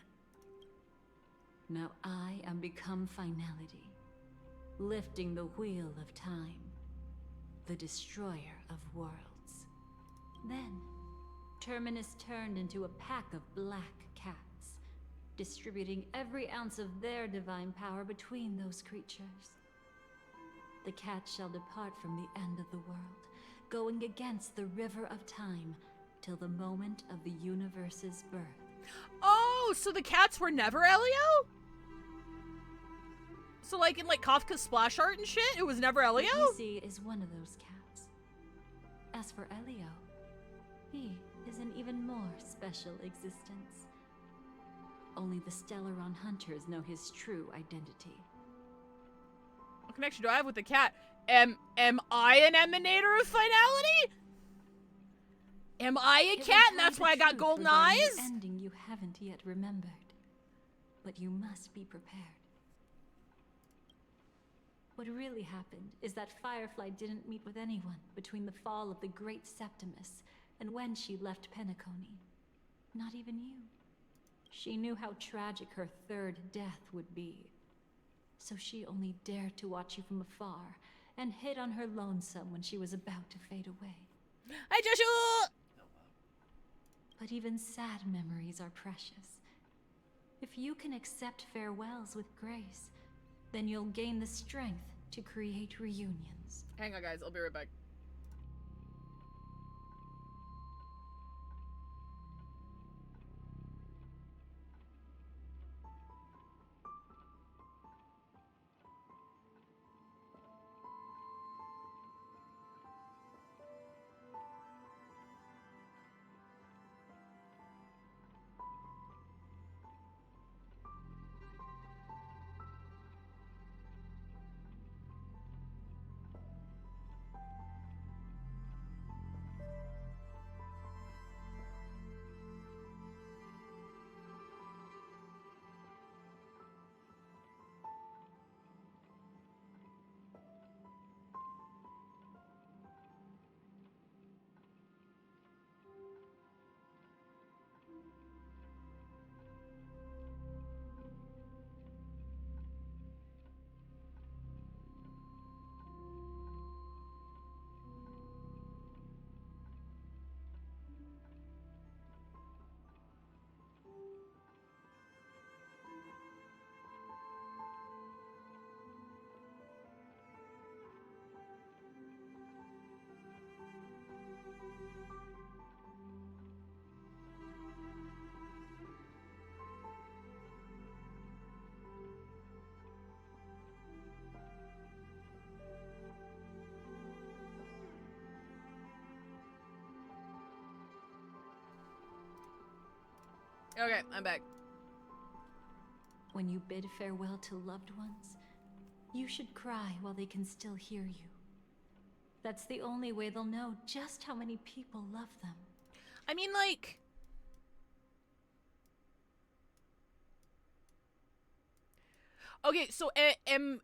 "Now I am become finality, lifting the wheel of time, the destroyer of worlds." Then, Terminus turned into a pack of black cats, distributing every ounce of their divine power between those creatures. The cats shall depart from the end of the world, going against the river of time till the moment of the universe's birth. Oh, so the cats were never Elio? So like in like Kafka's splash art and shit, it was never Elio? What you see is one of those cats. As for Elio, he is an even more special existence. Only the Stellaron hunters know his true identity. What connection do I have with the cat? Am I an emanator of finality? Am I a cat and that's why I got golden eyes? An ending you haven't yet remembered. But you must be prepared. What really happened is that Firefly didn't meet with anyone between the fall of the Great Septimus and when she left Penacony. Not even you. She knew how tragic her third death would be. So she only dared to watch you from afar and hid on her lonesome when she was about to fade away. Hi, Joshua! But even sad memories are precious. If you can accept farewells with grace, then you'll gain the strength to create reunions. Hang on, guys. I'll be right back. Okay, I'm back. When you bid farewell to loved ones, you should cry while they can still hear you. That's the only way they'll know just how many people love them. I mean, like... Okay, so am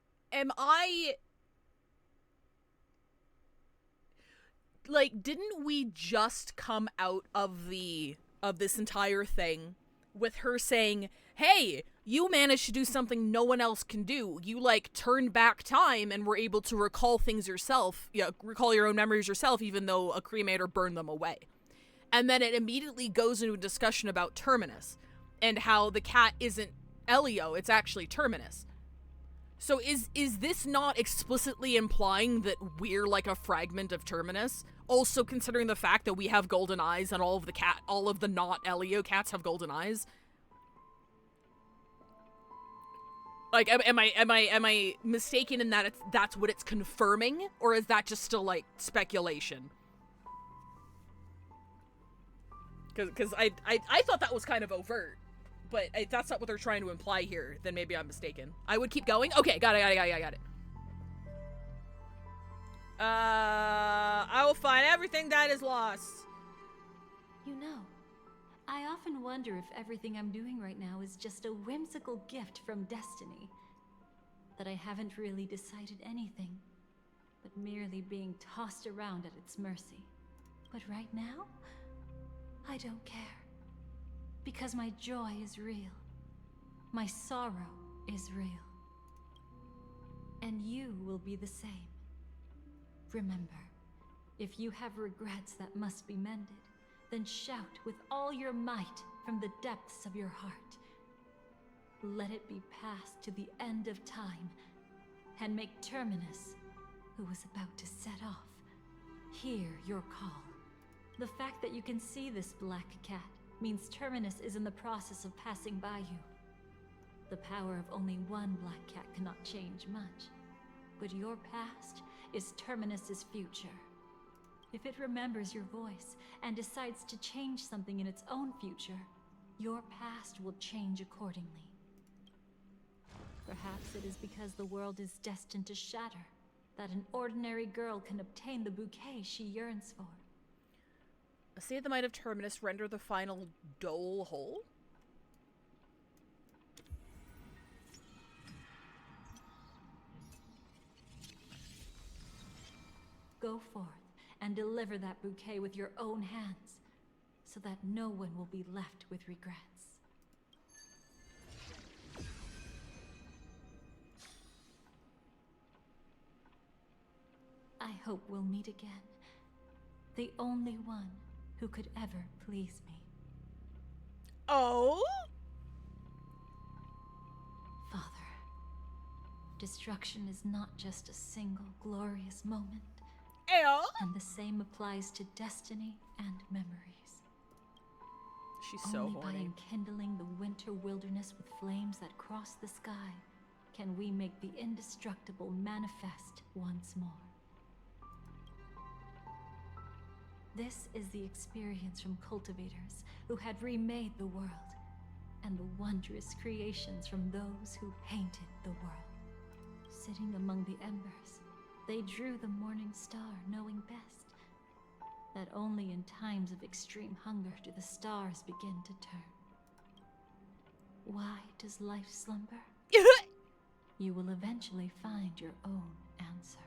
I... Like, didn't we just come out of this entire thing with her saying, hey, you managed to do something no one else can do. You, like, turned back time and were able to recall things yourself, recall your own memories yourself, even though a cremator burned them away. And then it immediately goes into a discussion about Terminus and how the cat isn't Elio, it's actually Terminus. So is this not explicitly implying that we're like a fragment of Terminus? Also considering the fact that we have golden eyes and all of the not Elio cats have golden eyes? Like, am I mistaken in that that's what it's confirming, or is that just still like speculation? Because I thought that was kind of overt, but if that's not what they're trying to imply here, then maybe I'm mistaken. I would keep going. Okay, got it. I will find everything that is lost. You know, I often wonder if everything I'm doing right now is just a whimsical gift from destiny. That I haven't really decided anything, but merely being tossed around at its mercy. But right now, I don't care. Because my joy is real. My sorrow is real. And you will be the same. Remember, if you have regrets that must be mended, then shout with all your might from the depths of your heart. Let it be passed to the end of time, and make Terminus, who is about to set off, hear your call. The fact that you can see this black cat means Terminus is in the process of passing by you. The power of only one black cat cannot change much, but your past is Terminus's future. If it remembers your voice and decides to change something in its own future, your past will change accordingly. Perhaps it is because the world is destined to shatter that an ordinary girl can obtain the bouquet she yearns for. Say the might of Terminus render the final dole whole? Go forth and deliver that bouquet with your own hands, so that no one will be left with regrets. I hope we'll meet again. The only one who could ever please me. Oh? Father, destruction is not just a single glorious moment. Ew. And the same applies to destiny and memories. She's so Only by horny. enkindling the winter wilderness with flames that cross the sky can we make the indestructible manifest once more. This is the experience from cultivators who had remade the world, and the wondrous creations from those who painted the world. Sitting among the embers, they drew the morning star, knowing best that only in times of extreme hunger do the stars begin to turn. Why does life slumber? You will eventually find your own answer.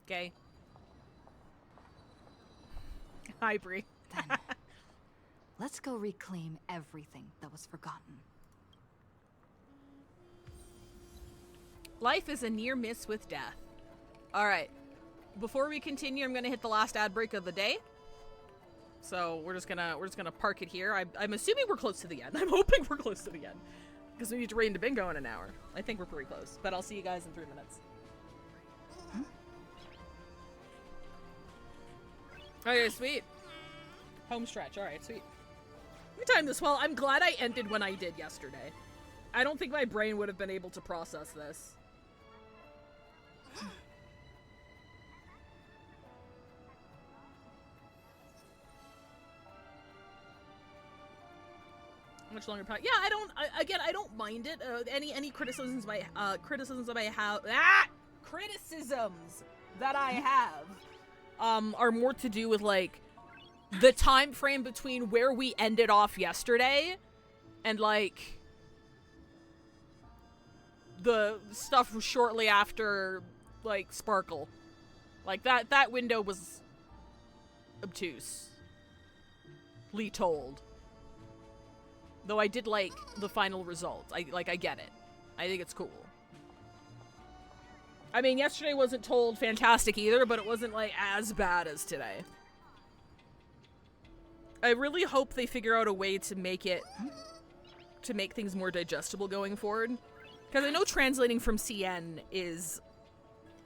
Okay. Hi, Bree. Let's go reclaim everything that was forgotten. Life is a near miss with death. All right. Before we continue, I'm going to hit the last ad break of the day. So we're just gonna park it here. I'm assuming we're close to the end. I'm hoping we're close to the end because we need to raid into bingo in an hour. I think we're pretty close, but I'll see you guys in 3 minutes. Okay, sweet. Home stretch. All right, sweet. We timed this well. I'm glad I ended when I did yesterday. I don't think my brain would have been able to process this. Much longer. Yeah, I don't mind it. Any criticisms that I have are more to do with like the time frame between where we ended off yesterday and like the stuff shortly after like Sparkle. Like that window was obtusely told. Though I did like the final result. I get it. I think it's cool. I mean, yesterday wasn't told fantastic either, but it wasn't like as bad as today. I really hope they figure out a way to make things more digestible going forward. Because I know translating from CN is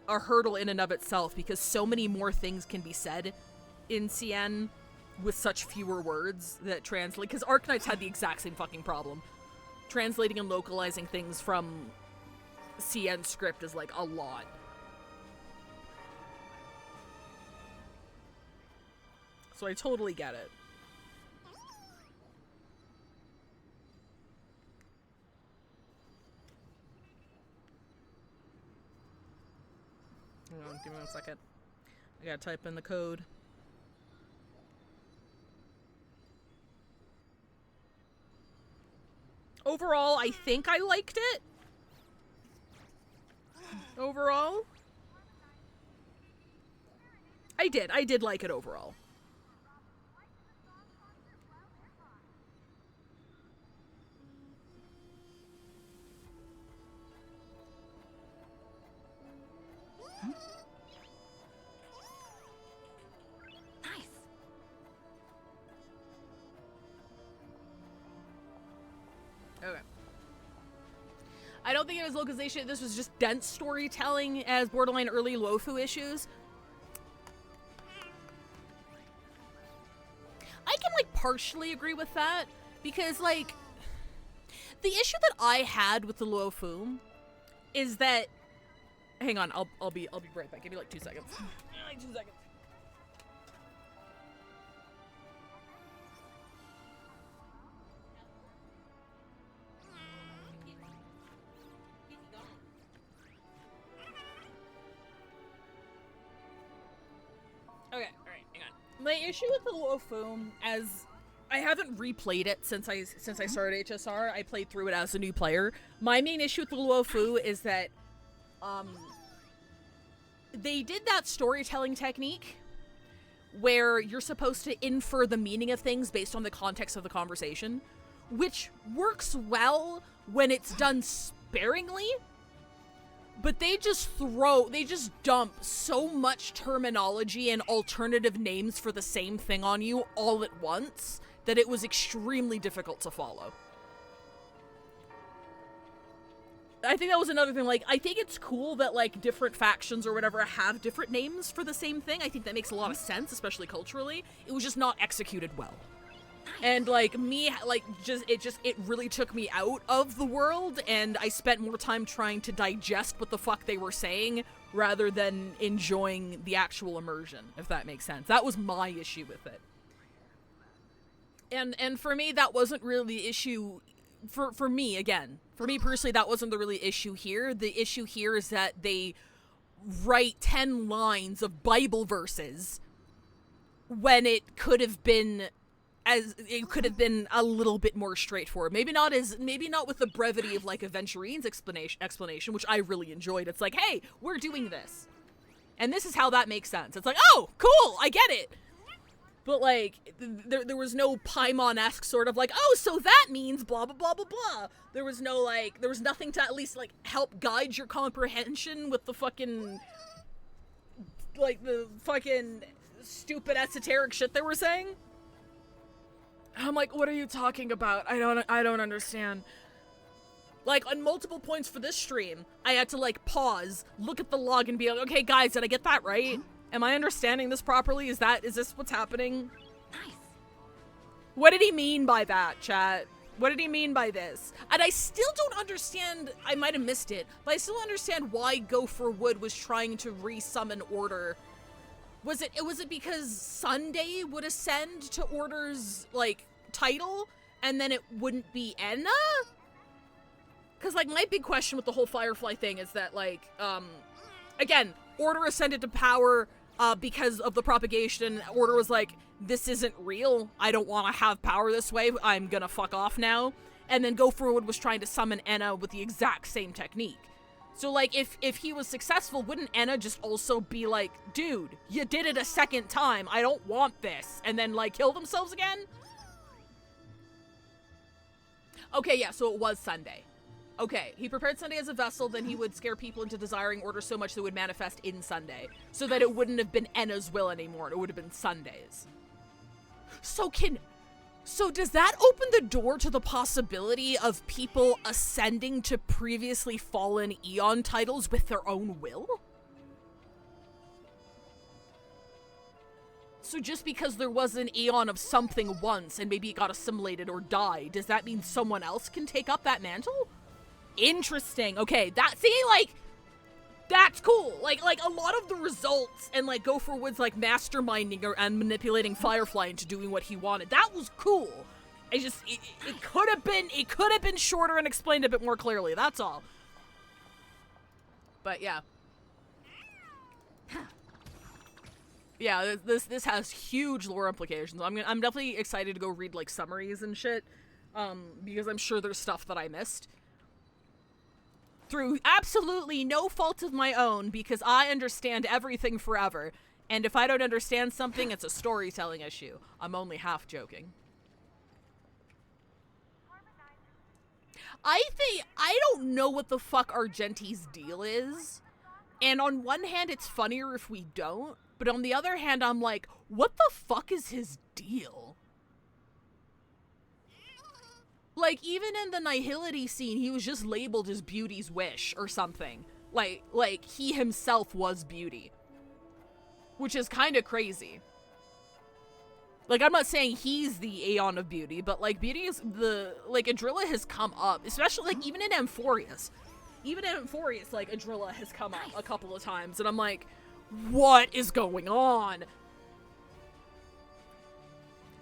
a hurdle in and of itself because so many more things can be said in CN with such fewer words that translate. Because Arknights had the exact same fucking problem. Translating and localizing things from CN script is like a lot. So I totally get it. Hang on, give me 1 second. I gotta type in the code. Overall, I think I liked it. Overall. I did like it overall. Nice. Okay. I don't think it was localization. This was just dense storytelling as borderline early Lofu issues. I can, like, partially agree with that because, like, the issue that I had with the Lofu is that, hang on, I'll be right back. Give me like 2 seconds. Like 2 seconds. Okay, alright, hang on. My issue with the Lofu, as I haven't replayed it since I started HSR. I played through it as a new player. My main issue with the Luofu is that they did that storytelling technique where you're supposed to infer the meaning of things based on the context of the conversation, which works well when it's done sparingly, but they just dump so much terminology and alternative names for the same thing on you all at once that it was extremely difficult to follow. I think that was another thing. Like, I think it's cool that, like, different factions or whatever have different names for the same thing. I think that makes a lot of sense, especially culturally. It was just not executed well. And, like, me, like, it really took me out of the world, and I spent more time trying to digest what the fuck they were saying rather than enjoying the actual immersion, if that makes sense. That was my issue with it. And for me, that wasn't really the issue. For me, again, for me personally, that wasn't the really issue here. The issue here is that they write 10 lines of Bible verses when it could have been a little bit more straightforward. Maybe not with the brevity of, like, Aventurine's explanation, which I really enjoyed. It's like, hey, we're doing this, and this is how that makes sense. It's like, oh, cool, I get it. But, like, there was no Paimon-esque sort of, like, oh, so that means blah, blah, blah, blah, blah. There was no, like, there was nothing to at least, like, help guide your comprehension with the fucking, like, the fucking stupid esoteric shit they were saying. I'm like, what are you talking about? I don't understand. Like, on multiple points for this stream, I had to, like, pause, look at the log, and be like, okay, guys, did I get that right? Am I understanding this properly? Is this what's happening? Nice. What did he mean by that, chat? What did he mean by this? And I still don't understand, I might have missed it, but I still don't understand why Go for Wood was trying to re-summon Order. Was it because Sunday would ascend to Order's, like, title, and then it wouldn't be Enna? Because, like, my big question with the whole Firefly thing is that, like, again, Order ascended to power because of the propagation. Order was like, this isn't real. I don't want to have power this way. I'm gonna fuck off now. And then Go Forward was trying to summon Enna with the exact same technique. So, like, if he was successful, wouldn't Enna just also be like, dude, you did it a second time. I don't want this. And then, like, kill themselves again? Okay, yeah, so it was Sunday. Okay, he prepared Sunday as a vessel, then he would scare people into desiring Order so much they would manifest in Sunday. So that it wouldn't have been Enna's will anymore, it would have been Sunday's. So does that open the door to the possibility of people ascending to previously fallen Eon titles with their own will? So just because there was an Eon of something once and maybe it got assimilated or died, does that mean someone else can take up that mantle? Interesting. Okay, that's cool. Like a lot of the results and, like, Go for Wood's, like, masterminding and manipulating Firefly into doing what he wanted. That was cool. It could have been shorter and explained a bit more clearly. That's all. But yeah. Yeah, this has huge lore implications. I'm definitely excited to go read, like, summaries and shit. Because I'm sure there's stuff that I missed. Through absolutely no fault of my own, because I understand everything forever. And if I don't understand something, it's a storytelling issue. I'm only half joking. I don't know what the fuck Argenti's deal is. And on one hand, it's funnier if we don't, but on the other hand, I'm like, what the fuck is his deal? Like, even in the Nihility scene, he was just labeled as Beauty's wish or something. Like he himself was Beauty. Which is kind of crazy. Like, I'm not saying he's the Aeon of Beauty, but, like, Beauty is like, Adrilla has come up, especially, like, even in Amphorius. Even in Amphorius, like, Adrilla has come up a couple of times, and I'm like, what is going on?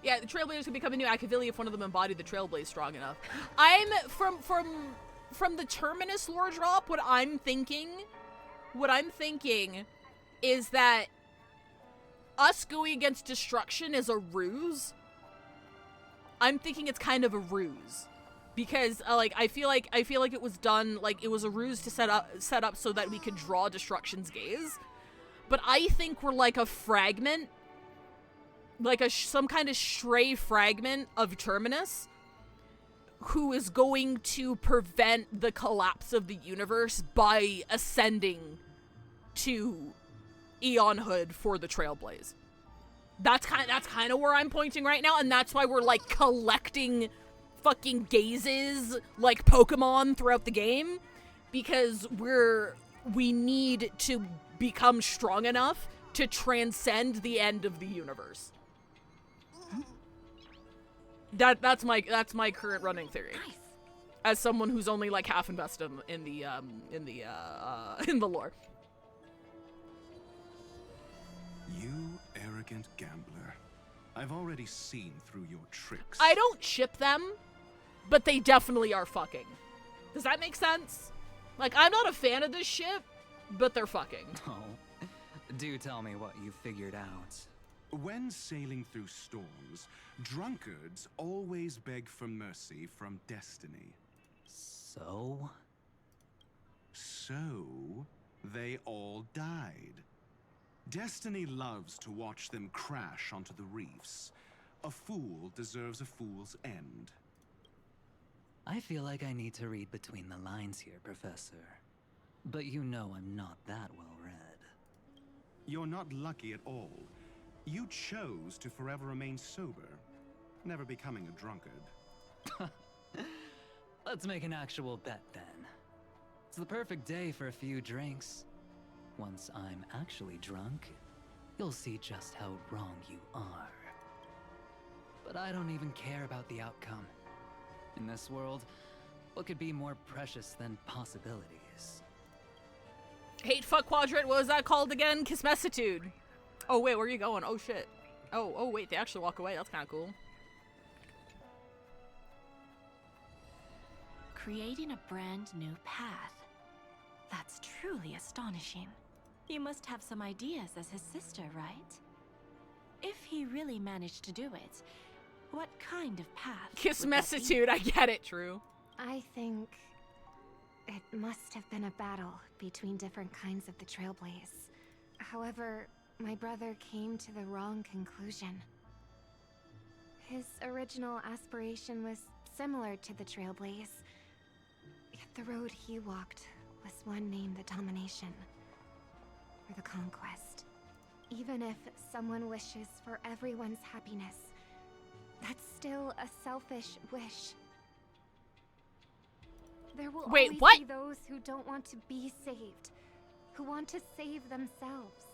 Yeah, the Trailblazers can become a new Akavili if one of them embodied the Trailblaze strong enough. I'm, from the Terminus lore drop, what I'm thinking is that us going against destruction is a ruse. I'm thinking it's kind of a ruse. Because, like, I feel like it was done, like, it was a ruse to set up so that we could draw Destruction's gaze. But I think we're like a fragment, like some kind of stray fragment of Terminus, who is going to prevent the collapse of the universe by ascending to Eonhood for the Trailblaze. That's kind of where I'm pointing right now, and that's why we're, like, collecting fucking gazes like Pokemon throughout the game, because we need to become strong enough to transcend the end of the universe. That's my current running theory. Nice. As someone who's only like half invested in the lore. You arrogant gambler. I've already seen through your tricks. I don't ship them, but they definitely are fucking. Does that make sense? Like, I'm not a fan of this ship, but they're fucking. Oh, do tell me what you figured out. When sailing through storms, drunkards always beg for mercy from destiny. So? So, they all died. Destiny loves to watch them crash onto the reefs. A fool deserves a fool's end. I feel like I need to read between the lines here, Professor. But you know I'm not that well read. You're not lucky at all. You chose to forever remain sober, never becoming a drunkard. Let's make an actual bet then. It's the perfect day for a few drinks. Once I'm actually drunk, you'll see just how wrong you are. But I don't even care about the outcome. In this world, what could be more precious than possibilities? Hate fuck quadrant, what was that called again? Kismessitude. Oh wait, where are you going? Oh shit. Oh wait, they actually walk away. That's kind of cool. Creating a brand new path. That's truly astonishing. You must have some ideas as his sister, right? If he really managed to do it, what kind of path? Kismessitude, I get it, True. I think it must have been a battle between different kinds of the Trailblaze. However, my brother came to the wrong conclusion. His original aspiration was similar to the Trailblaze, yet the road he walked was one named the Domination, or the Conquest. Even if someone wishes for everyone's happiness, that's still a selfish wish. There will always be those who don't want to be saved, who want to save themselves.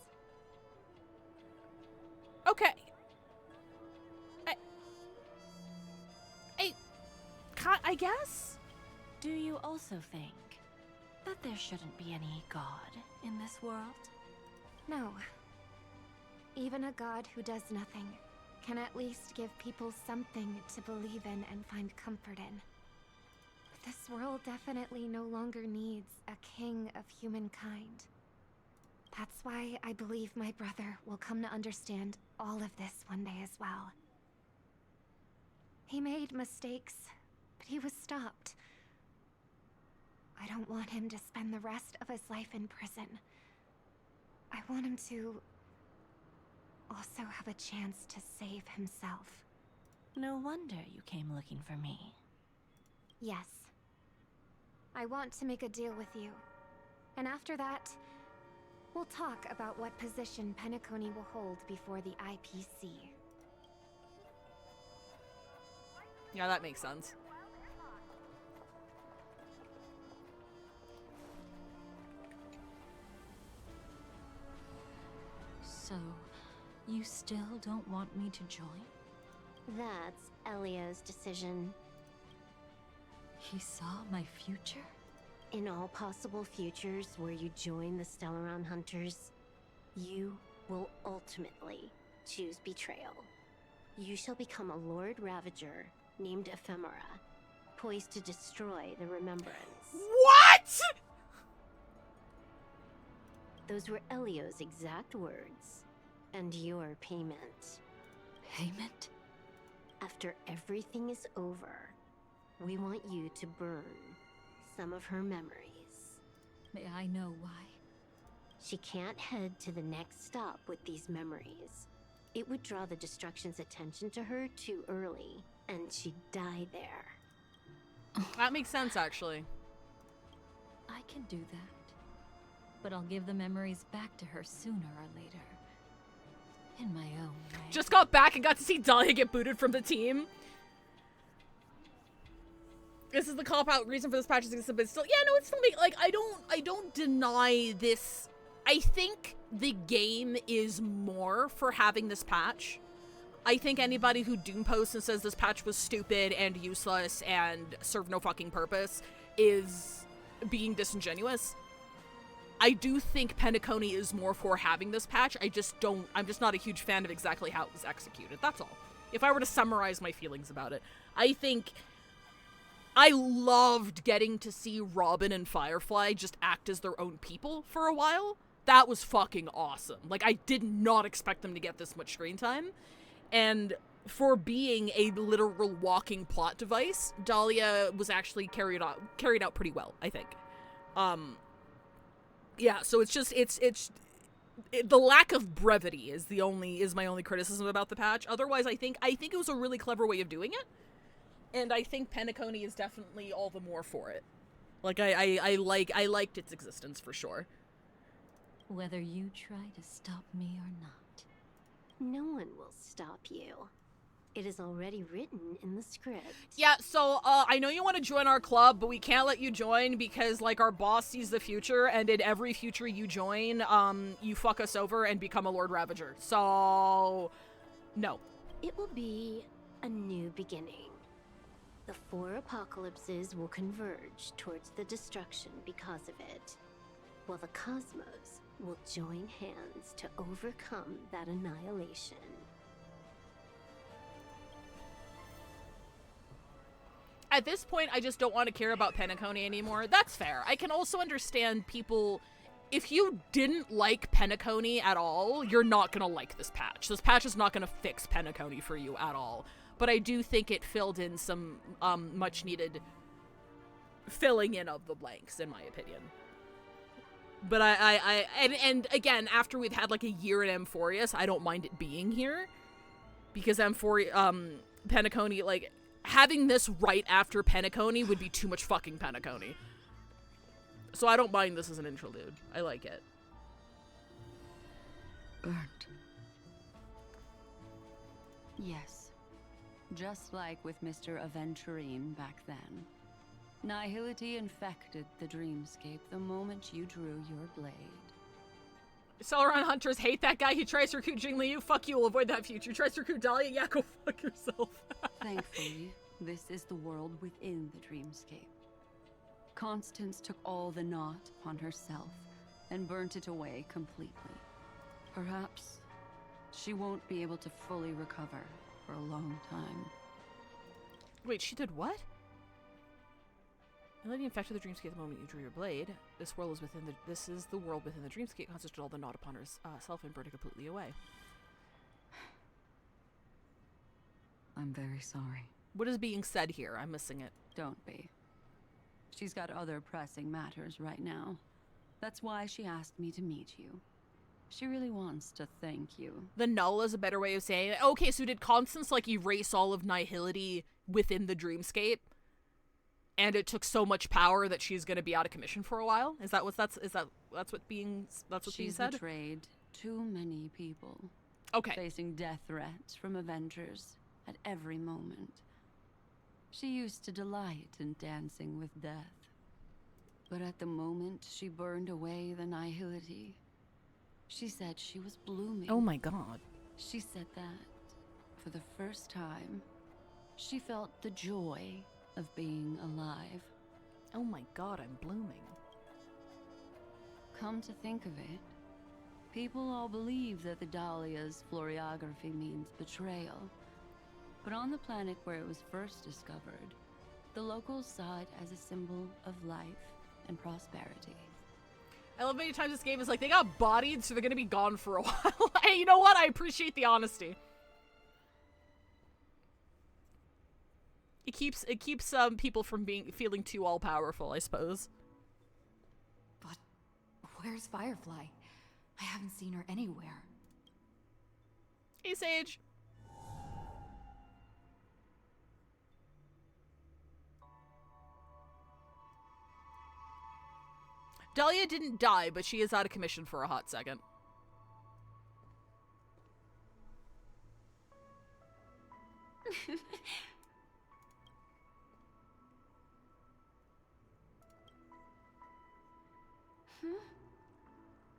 Okay. I guess? Do you also think that there shouldn't be any god in this world? No. Even a god who does nothing can at least give people something to believe in and find comfort in. This world definitely no longer needs a king of humankind. That's why I believe my brother will come to understand all of this one day as well. He made mistakes, but he was stopped. I don't want him to spend the rest of his life in prison. I want him to also have a chance to save himself. No wonder you came looking for me. Yes. I want to make a deal with you. And after that, We'll talk about what position Penacony will hold before the IPC. Yeah, that makes sense. So, you still don't want me to join? That's Elio's decision. He saw my future? In all possible futures where you join the Stellaron Hunters, you will ultimately choose betrayal. You shall become a Lord Ravager named Ephemera, poised to destroy the Remembrance. What?! Those were Elio's exact words, and your payment. Payment? After everything is over, we want you to burn some of her memories. May I know why? She can't head to the next stop with these memories. It would draw the Destruction's attention to her too early, and she'd die there. That makes sense, actually. I can do that. But I'll give the memories back to her sooner or later. In my own way. Just got back and got to see Dahlia get booted from the team. This is the cop-out reason for this patch is but still, yeah, no, it's still like, I don't deny this. I think the game is more for having this patch. I think anybody who Doom posts and says this patch was stupid and useless and served no fucking purpose is being disingenuous. I do think Penacony is more for having this patch. I'm just not a huge fan of exactly how it was executed. That's all. If I were to summarize my feelings about it, I think I loved getting to see Robin and Firefly just act as their own people for a while. That was fucking awesome. Like, I did not expect them to get this much screen time. And for being a literal walking plot device, Dahlia was actually carried out pretty well, I think. Yeah, so it's just, the lack of brevity is my only criticism about the patch. Otherwise, I think it was a really clever way of doing it. And I think Penacony is definitely all the more for it. Like, I liked its existence for sure. Whether you try to stop me or not. No one will stop you. It is already written in the script. Yeah, so, I know you want to join our club, but we can't let you join because, like, our boss sees the future, and in every future you join, you fuck us over and become a Lord Ravager. So, no. It will be a new beginning. The 4 apocalypses will converge towards the destruction because of it, while the cosmos will join hands to overcome that annihilation. At this point, I just don't want to care about Penacony anymore. That's fair. I can also understand people, if you didn't like Penacony at all, you're not going to like this patch. This patch is not going to fix Penacony for you at all. But I do think it filled in some much needed filling in of the blanks, in my opinion. But and again, after we've had like a year at Amphorius, I don't mind it being here. Because Penacony, like, having this right after Penacony would be too much fucking Penacony. So I don't mind this as an interlude. I like it. Burnt. Yes. Just like with Mr. Aventurine back then. Nihility infected the dreamscape the moment you drew your blade. Stellaron Hunters hate that guy. He tries to recruit Jing Liu. Fuck you, we'll avoid that future. Tries to recruit Dahlia. Yeah, go fuck yourself. Thankfully, this is the world within the dreamscape. Constance took all the knot upon herself and burnt it away completely. Perhaps she won't be able to fully recover for a long time. Wait, she did what? Nihility infected the dreamscape the moment you drew your blade. This is the world within the dreamscape. Constance did all the knot upon herself and burned it completely away. I'm very sorry. What is being said here? I'm missing it. Don't be. She's got other pressing matters right now. That's why she asked me to meet you. She really wants to thank you. The null is a better way of saying it. Okay, so did Constance, like, erase all of Nihility within the dreamscape? And it took so much power that she's gonna be out of commission for a while? Is that what's being She's said? betrayed too many people. Okay. Facing death threats from Avengers at every moment. She used to delight in dancing with death. But at the moment she burned away the nihility, she said she was blooming. Oh my god. She said that, for the first time, she felt the joy of being alive. Oh my god, I'm blooming. Come to think of it, people all believe that the Dahlia's floriography means betrayal. But on the planet where it was first discovered, the locals saw it as a symbol of life and prosperity. I love many times this game is like, they got bodied, so they're gonna be gone for a while. Hey, you know what? I appreciate the honesty. It keeps people from feeling too all-powerful, I suppose. But where's Firefly? I haven't seen her anywhere. Hey, Sage. Dahlia didn't die, but she is out of commission for a hot second.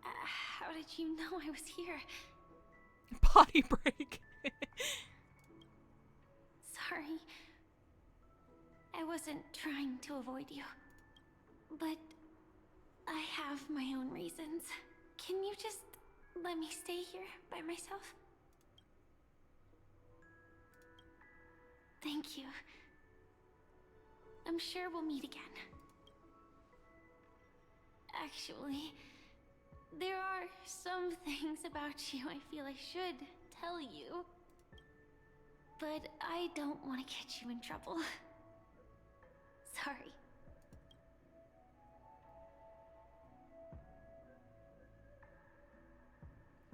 How did you know I was here? Potty break. Sorry. I wasn't trying to avoid you. But I have my own reasons. Can you just let me stay here by myself? Thank you. I'm sure we'll meet again. Actually, there are some things about you I feel I should tell you. But I don't want to get you in trouble. Sorry.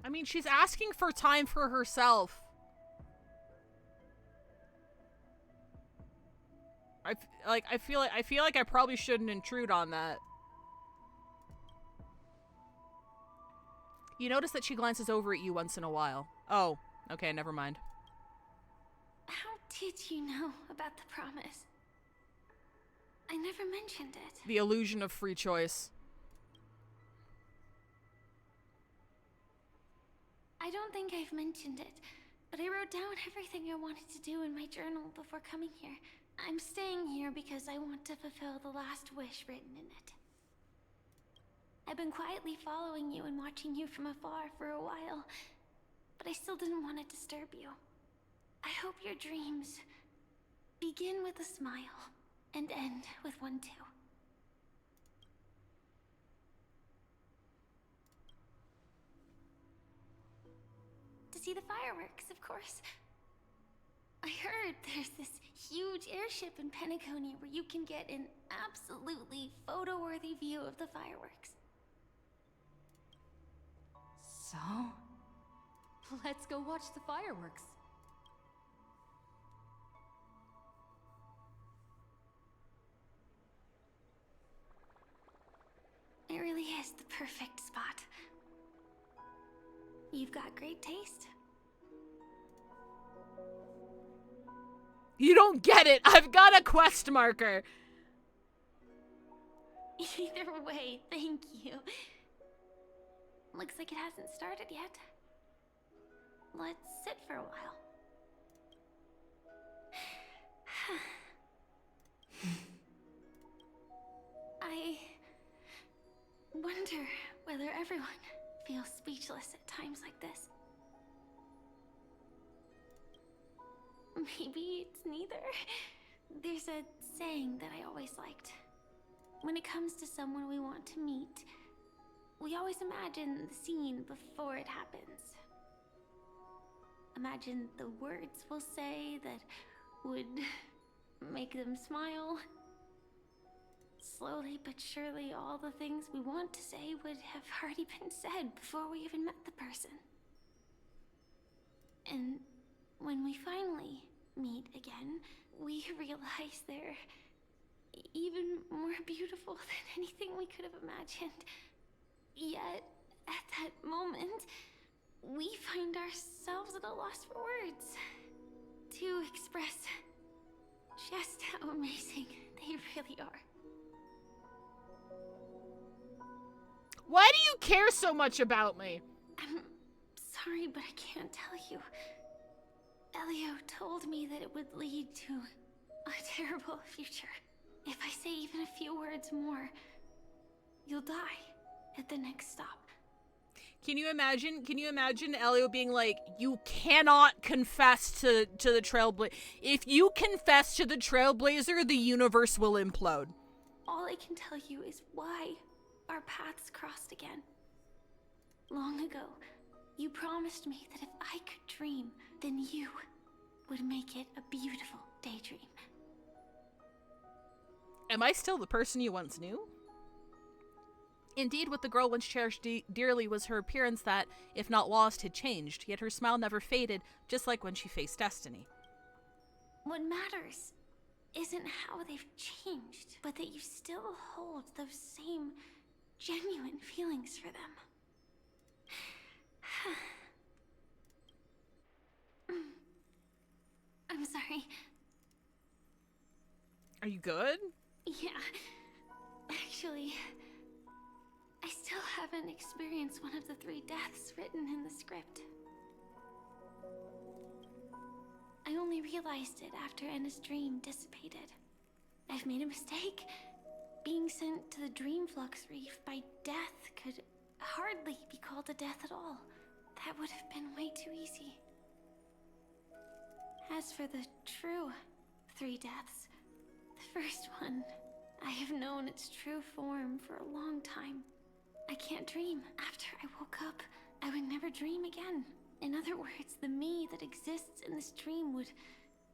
I mean, she's asking for time for herself. I feel like I probably shouldn't intrude on that. You notice that she glances over at you once in a while. Oh, okay, never mind. How did you know about the promise? I never mentioned it. The illusion of free choice. I don't think I've mentioned it, but I wrote down everything I wanted to do in my journal before coming here. I'm staying here because I want to fulfill the last wish written in it. I've been quietly following you and watching you from afar for a while, but I still didn't want to disturb you. I hope your dreams begin with a smile and end with one too. To see the fireworks, of course. I heard there's this huge airship in Penacony where you can get an absolutely photo-worthy view of the fireworks. So, let's go watch the fireworks. It really is the perfect spot. You've got great taste. You don't get it! I've got a quest marker! Either way, thank you. Looks like it hasn't started yet. Let's sit for a while. I wonder whether everyone feels speechless at times like this. Maybe it's neither. There's a saying that I always liked. When it comes to someone we want to meet, we always imagine the scene before it happens. Imagine the words we'll say that would make them smile. Slowly but surely, all the things we want to say would have already been said before we even met the person. And when we finally meet again, we realize they're even more beautiful than anything we could have imagined. Yet, at that moment, we find ourselves at a loss for words to express just how amazing they really are. Why do you care so much about me? I'm sorry, but I can't tell you. Elio told me that it would lead to a terrible future. If I say even a few words more, you'll die at the next stop. Can you imagine Elio being like, you cannot confess to the Trailblazer. If you confess to the Trailblazer, the universe will implode. All I can tell you is why our paths crossed again. Long ago, you promised me that if I could dream, then you would make it a beautiful daydream. Am I still the person you once knew? Indeed, what the girl once cherished dearly was her appearance that, if not lost, had changed, yet her smile never faded, just like when she faced destiny. What matters isn't how they've changed, but that you still hold those same genuine feelings for them. I'm sorry. Are you good? Yeah. Actually, I still haven't experienced one of the 3 deaths written in the script. I only realized it after Anna's dream dissipated. I've made a mistake. Being sent to the Dream Flux Reef by death could hardly be called a death at all. That would have been way too easy. As for the true 3 deaths, the first one, I have known its true form for a long time. I can't dream. After I woke up, I would never dream again. In other words, the me that exists in this dream would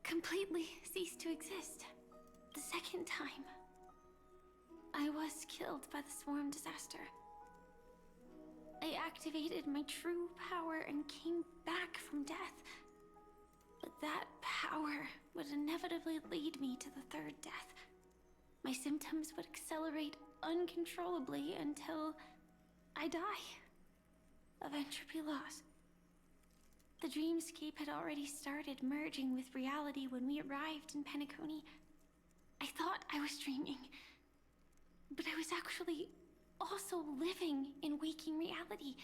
completely cease to exist. The second time, I was killed by the swarm disaster. I activated my true power and came back from death. But that power would inevitably lead me to the 3rd death. My symptoms would accelerate uncontrollably until I die of entropy loss. The dreamscape had already started merging with reality when we arrived in Penacony. I thought I was dreaming, but I was actually also living in waking reality.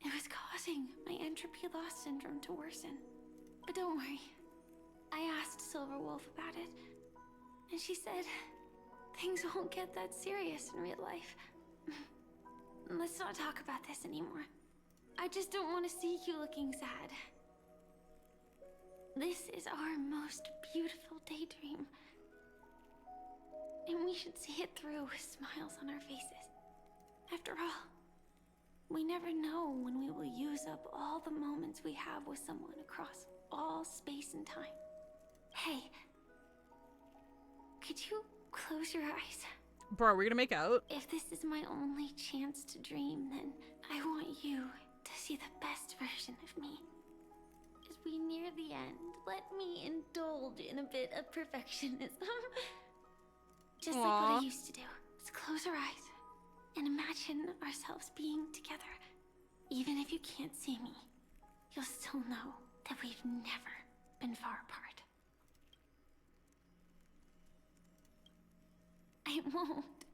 It was causing my entropy loss syndrome to worsen. But don't worry, I asked Silverwolf about it, and she said things won't get that serious in real life. Let's not talk about this anymore. I just don't want to see you looking sad. This is our most beautiful daydream, and we should see it through with smiles on our faces. After all, we never know when we will use up all the moments we have with someone across all space and time. Hey, could you close your eyes? Bro, we're gonna make out. If this is my only chance to dream, then I want you to see the best version of me. As we near the end, let me indulge in a bit of perfectionism. Just like what I used to do. Let's close our eyes and imagine ourselves being together. Even if you can't see me, you'll still know that we've never been far apart. I won't.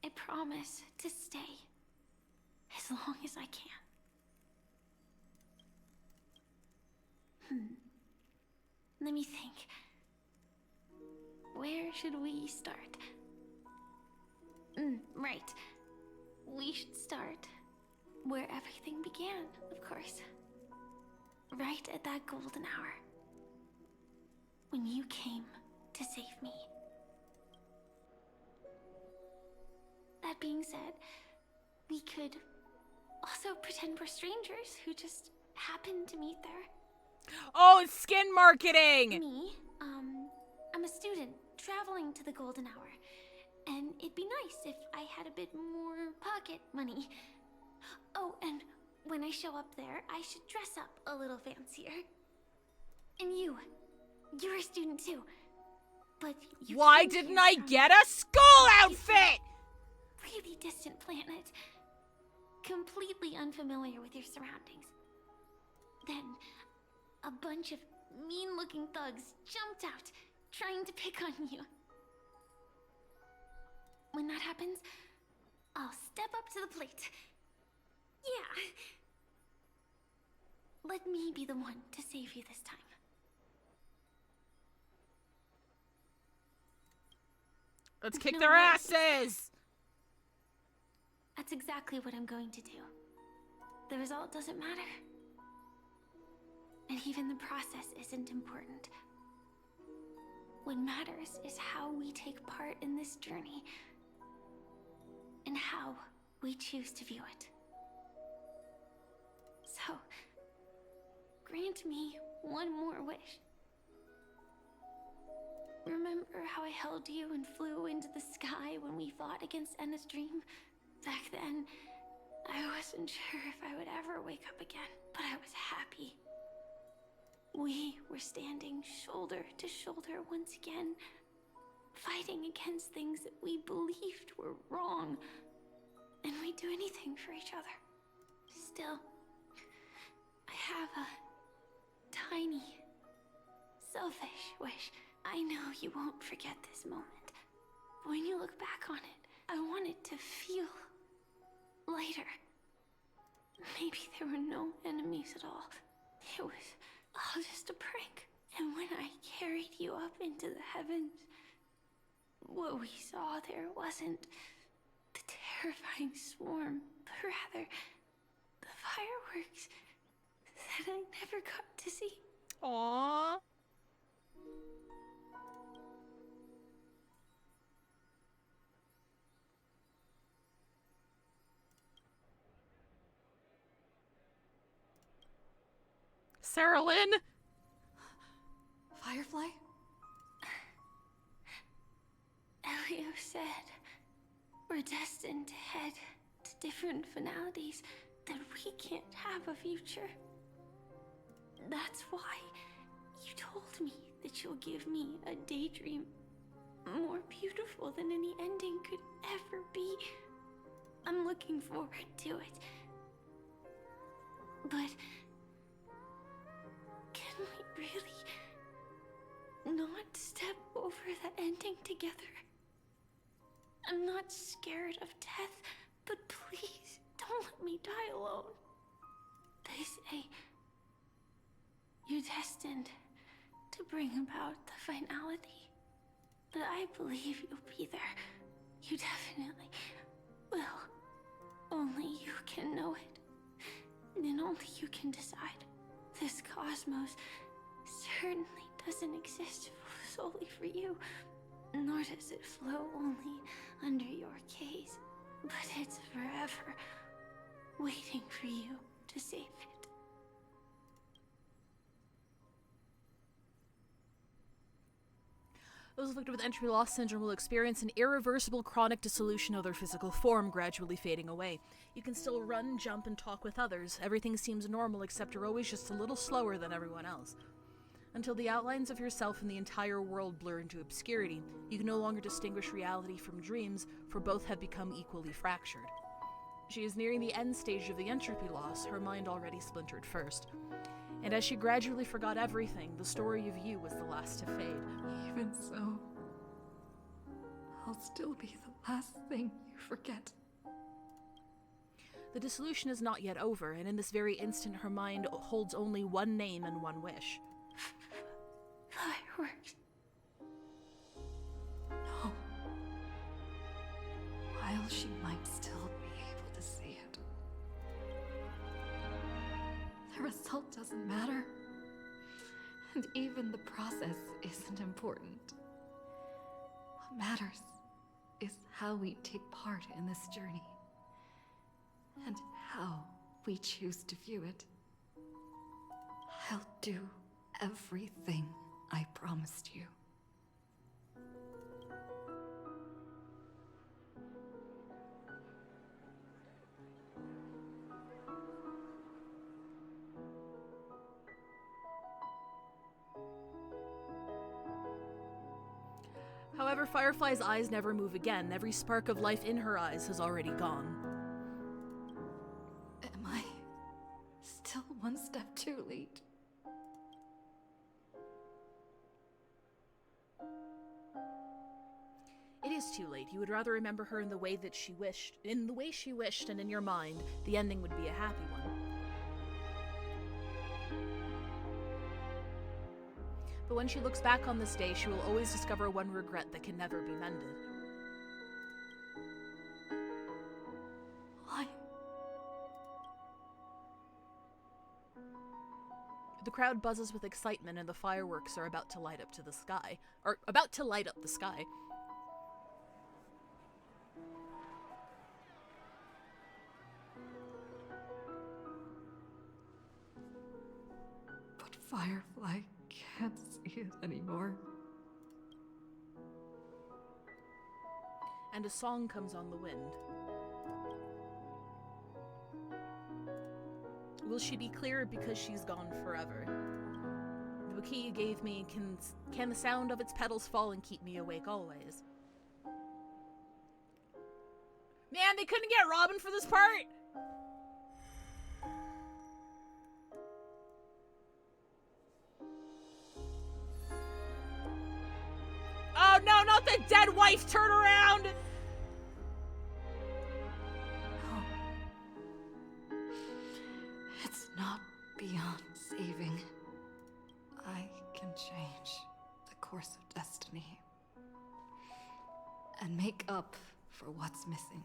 I promise to stay as long as I can. Let me think. Where should we start? Right. We should start where everything began, of course. Right at that golden hour. When you came to save me. That being said, we could also pretend we're strangers who just happened to meet there. Oh, it's skin marketing! Me, I'm a student traveling to the golden hour. And it'd be nice if I had a bit more pocket money. Oh, and when I show up there, I should dress up a little fancier. And you're a student too. But you Why didn't I get a school outfit? really distant planet, completely unfamiliar with your surroundings. Then, a bunch of mean-looking thugs jumped out, trying to pick on you. When that happens, I'll step up to the plate. Yeah. Let me be the one to save you this time. Let's kick their asses! That's exactly what I'm going to do. The result doesn't matter. And even the process isn't important. What matters is how we take part in this journey. And how we choose to view it. So, grant me one more wish. Remember how I held you and flew into the sky when we fought against Enna's dream? Back then, I wasn't sure if I would ever wake up again, but I was happy. We were standing shoulder to shoulder once again, fighting against things that we believed were wrong, and we'd do anything for each other. Still, I have a tiny, selfish wish. I know you won't forget this moment. But when you look back on it, I want it to feel lighter. Maybe there were no enemies at all. It was all just a prank. And when I carried you up into the heavens, what we saw there wasn't the terrifying swarm, but rather the fireworks that I never got to see. Aww. Sarah Lynn? Firefly? Elio said we're destined to head to different finalities, that we can't have a future. That's why you told me that you'll give me a daydream more beautiful than any ending could ever be. I'm looking forward to it. But can we really not step over that ending together? I'm not scared of death, but please don't let me die alone. They say you're destined to bring about the finality, but I believe you'll be there. You definitely will. Only you can know it, and only you can decide. This cosmos certainly doesn't exist solely for you, nor does it flow only under your gaze, but it's forever waiting for you to save it. Those afflicted with entry loss syndrome will experience an irreversible chronic dissolution of their physical form, gradually fading away. You can still run, jump, and talk with others. Everything seems normal, except you're always just a little slower than everyone else. Until the outlines of yourself and the entire world blur into obscurity, you can no longer distinguish reality from dreams, for both have become equally fractured. She is nearing the end stage of the entropy loss, her mind already splintered first. And as she gradually forgot everything, the story of you was the last to fade. Even so, I'll still be the last thing you forget. The dissolution is not yet over, and in this very instant her mind holds only one name and one wish. Fireworks. No. While she might still be able to see it. The result doesn't matter. And even the process isn't important. What matters is how we take part in this journey. And how we choose to view it. I'll do everything I promised you. However, However, Firefly's eyes never move again. Every spark of life in her eyes has already gone. Am I still one step too late? It is too late. You would rather remember her in the way that she wished, and in your mind, the ending would be a happy one. But when she looks back on this day, she will always discover one regret that can never be mended. Why? The crowd buzzes with excitement and the fireworks are about to light up the sky. But Firefly can't see it anymore. And a song comes on the wind. Will she be clear because she's gone forever? The bouquet you gave me, can the sound of its petals fall and keep me awake always? Man, they couldn't get Robin for this part! Oh no, not the dead wife! Turn around! No. It's not beyond saving. I can change the course of destiny and make up for what's missing.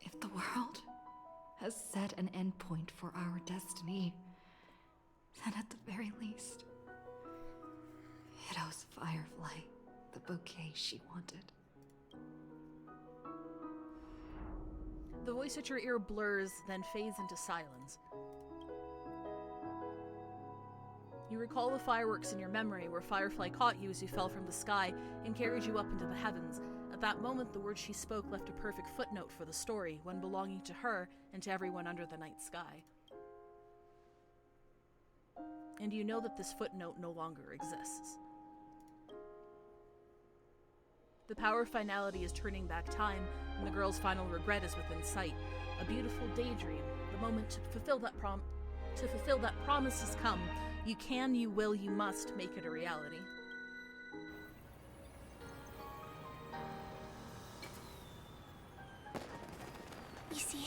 If the world has set an endpoint for our destiny, then at the very least, it owes Firefly the bouquet she wanted. The voice at your ear blurs, then fades into silence. You recall the fireworks in your memory where Firefly caught you as you fell from the sky and carried you up into the heavens. At that moment, the words she spoke left a perfect footnote for the story, one belonging to her and to everyone under the night sky. And you know that this footnote no longer exists. The power of finality is turning back time, and the girl's final regret is within sight. A beautiful daydream, the moment to fulfill that promise has come. You can, you will, you must make it a reality. You see,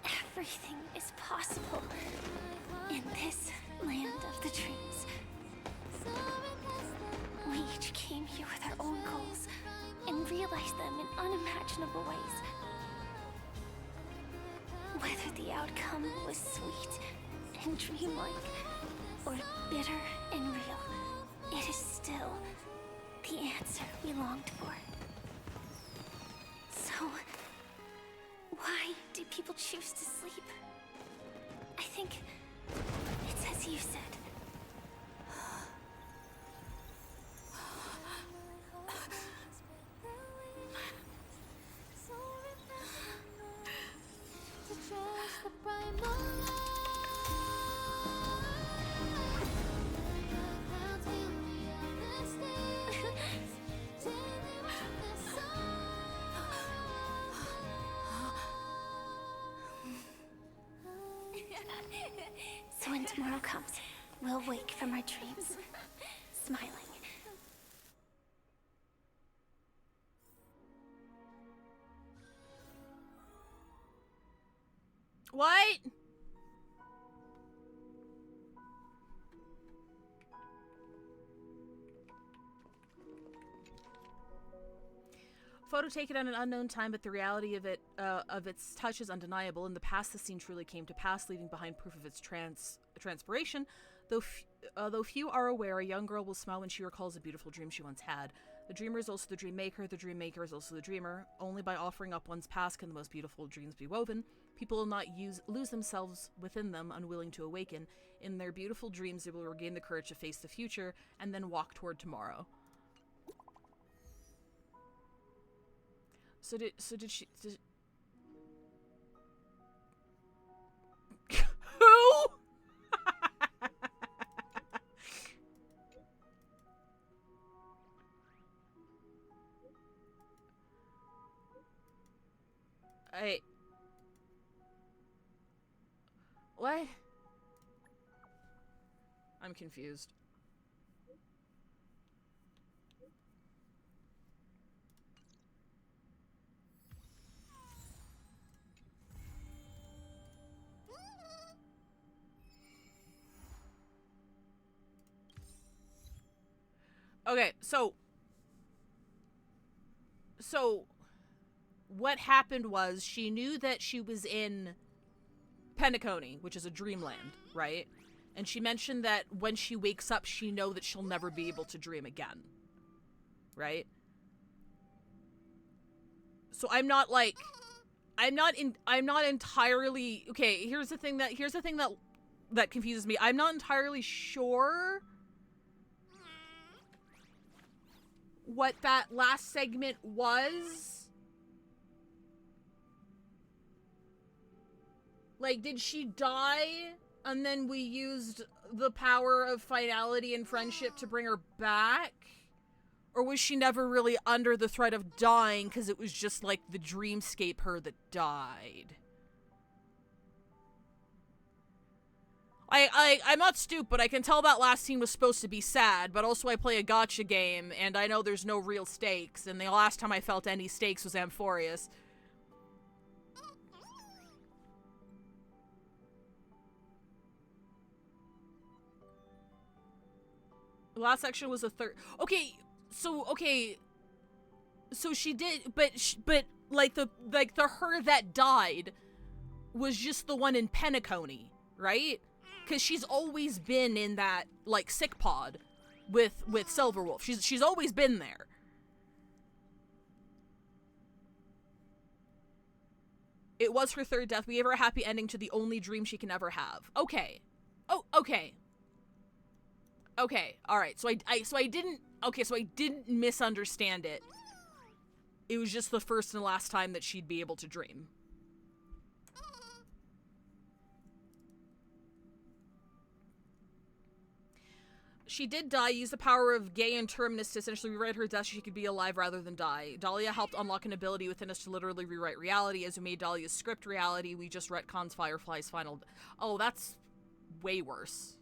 everything is possible in this land of the dreams. We each came here with our own goals and realized them in unimaginable ways. Whether the outcome was sweet and dreamlike, or bitter and real, it is still the answer we longed for. So, why do people choose to sleep? I think it's as you said. So when tomorrow comes, we'll wake from our dreams, smiling. What? Photo taken at an unknown time, but the reality of its touch is undeniable. In the past, the scene truly came to pass, leaving behind proof of its transpiration. Though few are aware, a young girl will smile when she recalls a beautiful dream she once had. The dreamer is also the dream maker. The dream maker is also the dreamer. Only by offering up one's past can the most beautiful dreams be woven. People will not lose themselves within them, unwilling to awaken. In their beautiful dreams, they will regain the courage to face the future and then walk toward tomorrow. So did she... Who? What? I'm confused. Okay, so what happened was she knew that she was in Penacony, which is a dreamland, right? And she mentioned that when she wakes up, she knows that she'll never be able to dream again, right? So I'm not entirely okay. Here's the thing that confuses me. I'm not entirely sure what that last segment was. Like, did she die and then we used the power of finality and friendship to bring her back? Or was she never really under the threat of dying because it was just like the dreamscape her that died? I'm not stupid. I can tell that last scene was supposed to be sad, but also I play a gacha game, and I know there's no real stakes, and the last time I felt any stakes was Amphorius. The last section was a third. Okay, so she did, but like the her that died was just the one in Penacony, right? Because she's always been in that, like, sick pod with Silverwolf. She's always been there. It was her third death. We gave her a happy ending to the only dream she can ever have. Okay. Oh, okay. Okay, alright. So I didn't misunderstand it. It was just the first and last time that she'd be able to dream. She did die, use the power of Gay and Terminus to essentially rewrite her death so she could be alive rather than die. Dahlia helped unlock an ability within us to literally rewrite reality. As we made Dahlia's script reality, we just retcons Firefly's final... Oh, that's way worse.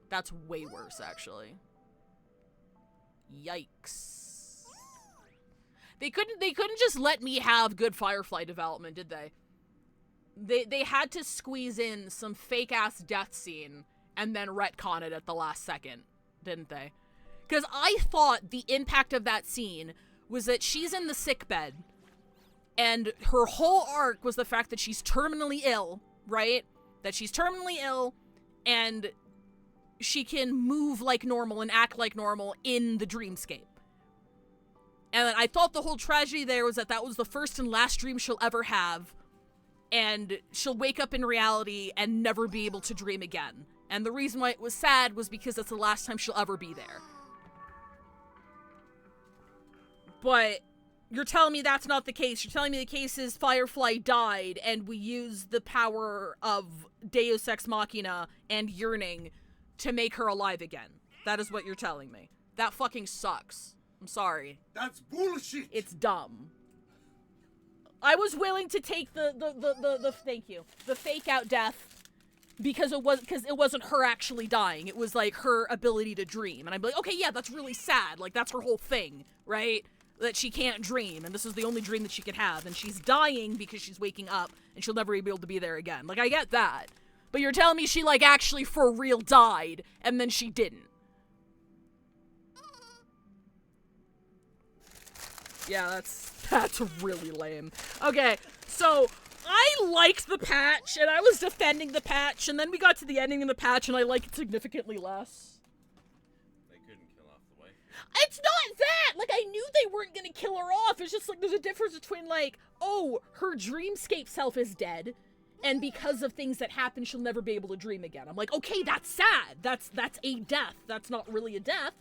That's way worse, actually. Yikes. They couldn't just let me have good Firefly development, did they? They had to squeeze in some fake-ass death scene and then retcon it at the last second, didn't they? Because I thought the impact of that scene was that she's in the sickbed, and her whole arc was the fact that she's terminally ill, right? That she's terminally ill, and she can move like normal and act like normal in the dreamscape. And I thought the whole tragedy there was that that was the first and last dream she'll ever have, and she'll wake up in reality and never be able to dream again. And the reason why it was sad was because that's the last time she'll ever be there. But you're telling me that's not the case. You're telling me the case is Firefly died and we used the power of Deus Ex Machina and yearning to make her alive again. That is what you're telling me. That fucking sucks. I'm sorry. That's bullshit. It's dumb. I was willing to take the thank you, the fake out death because it wasn't her actually dying. It was like her ability to dream. And I'd be like, okay, yeah, that's really sad. Like, that's her whole thing, right? That she can't dream, and this is the only dream that she can have, and she's dying because she's waking up, and she'll never be able to be there again. Like, I get that. But you're telling me she, like, actually for real died, and then she didn't. Yeah, that's really lame. Okay, so I liked the patch, and I was defending the patch, and then we got to the ending of the patch, and I like it significantly less. They couldn't kill off the wife. It's not that! Like, I knew they weren't gonna kill her off. It's just, like, there's a difference between, like, oh, her dreamscape self is dead, and because of things that happen, she'll never be able to dream again. I'm like, okay, that's sad. That's a death. That's not really a death.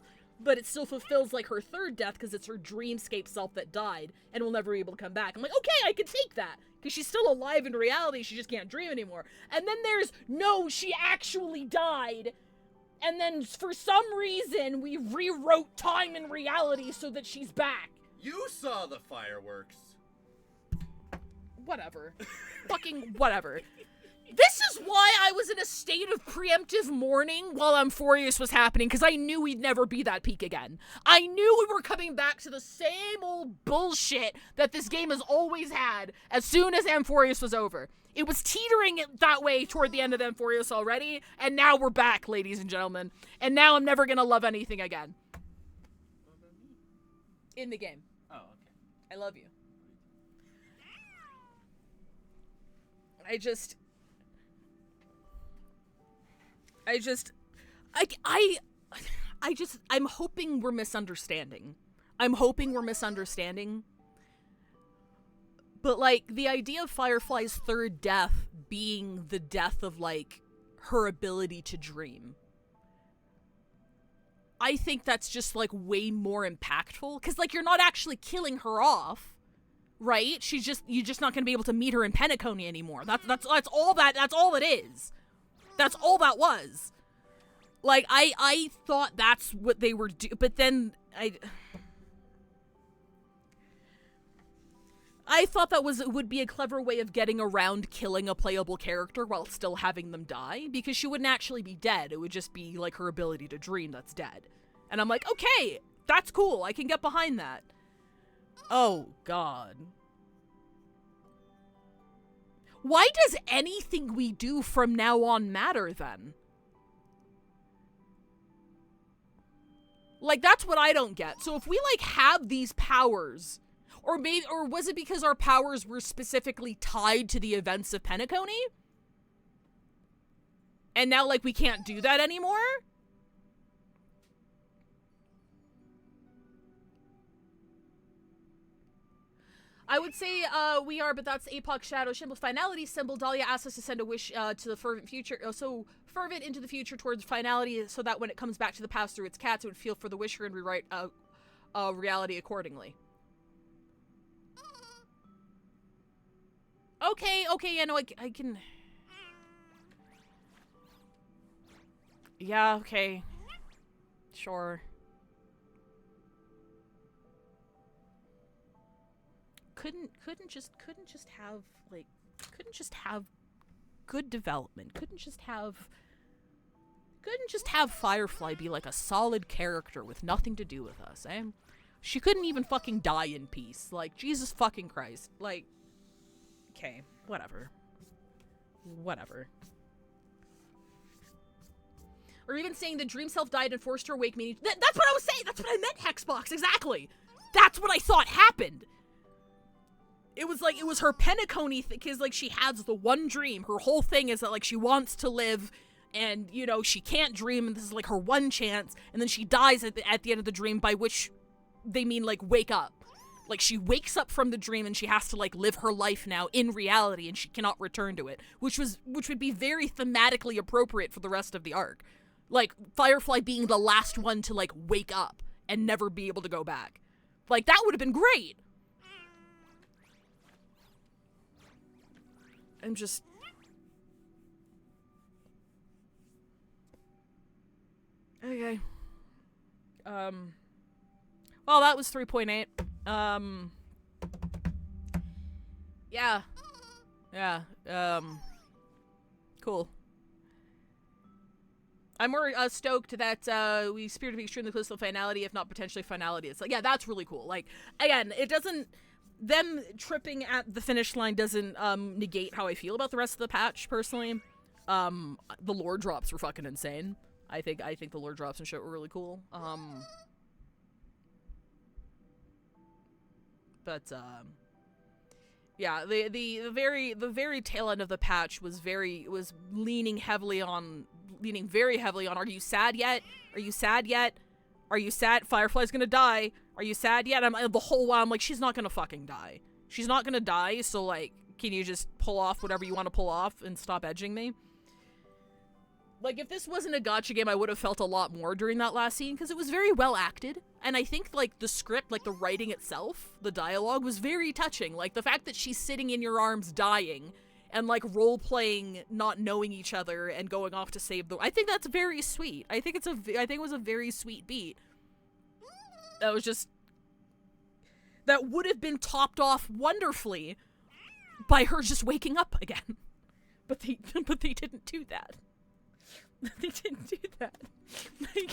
But it still fulfills, like, her third death because it's her dreamscape self that died and will never be able to come back. I'm like, okay, I can take that. Because she's still alive in reality, she just can't dream anymore. And then there's, no, she actually died. And then for some reason, we rewrote time and reality so that she's back. You saw the fireworks. Whatever. Fucking whatever. This is why I was in a state of preemptive mourning while Amphorius was happening, because I knew we'd never be that peak again. I knew we were coming back to the same old bullshit that this game has always had as soon as Amphorius was over. It was teetering that way toward the end of Amphorius already, and now we're back, ladies and gentlemen. And now I'm never gonna love anything again. In the game. Oh, okay. I love you. I'm hoping we're misunderstanding. But, like, the idea of Firefly's third death being the death of, like, her ability to dream. I think that's just, like, way more impactful. Because, like, you're not actually killing her off, right? You're just not going to be able to meet her in Penacony anymore. That's all it is. That's all that was. Like, I thought that's what they were doing, but then I thought that would be a clever way of getting around killing a playable character while still having them die, because she wouldn't actually be dead. It would just be, like, her ability to dream that's dead. And I'm like, okay, that's cool. I can get behind that. Oh, God. Why does anything we do from now on matter, then? Like, that's what I don't get. So if we, like, have these powers, or was it because our powers were specifically tied to the events of Penacony? And now, like, we can't do that anymore? I would say we are, but that's Apoc Shadow Shimble's finality symbol. Dahlia asks us to send a wish to the fervent future, so fervent into the future towards finality, so that when it comes back to the past through its cats, it would feel for the wisher and rewrite reality accordingly. Okay, yeah, no, I can... Yeah, okay. Sure. Couldn't just have good development. Couldn't just have Firefly be like a solid character with nothing to do with us, eh? She couldn't even fucking die in peace. Like, Jesus fucking Christ. Like, okay, whatever. Or even saying the dream self died and forced her awake, meaning that's what I was saying. That's what I meant, Hexbox. Exactly. That's what I thought happened. It was like, it was her Penacony thing, because, like, she has the one dream. Her whole thing is that, like, she wants to live, and, you know, she can't dream, and this is, like, her one chance, and then she dies at the end of the dream, by which they mean, like, wake up. Like, she wakes up from the dream, and she has to, like, live her life now in reality, and she cannot return to it, which would be very thematically appropriate for the rest of the arc. Like, Firefly being the last one to, like, wake up and never be able to go back. Like, that would have been great. I'm just... Okay. Well, that was 3.8. Yeah. Cool. I'm more stoked that we appear to be extremely close to finality, if not potentially finality. It's like, yeah, that's really cool. Like, again, it doesn't... Them tripping at the finish line doesn't negate how I feel about the rest of the patch, personally. The lore drops were fucking insane. I think the lore drops and shit were really cool. Yeah, the very tail end of the patch was leaning very heavily on, are you sad yet? Are you sad yet? Are you sad? Firefly's gonna die. Are you sad yet? The whole while I'm like, she's not gonna fucking die. She's not gonna die, so, like, can you just pull off whatever you want to pull off and stop edging me? Like, if this wasn't a gacha game, I would have felt a lot more during that last scene, because it was very well acted. And I think, like, the script, like, the writing itself, the dialogue, was very touching. Like, the fact that she's sitting in your arms dying, and, like, role-playing not knowing each other and going off to save the... I think that's very sweet. I think it was a very sweet beat. That was just... that would have been topped off wonderfully by her just waking up again. But they didn't do that. They didn't do that. They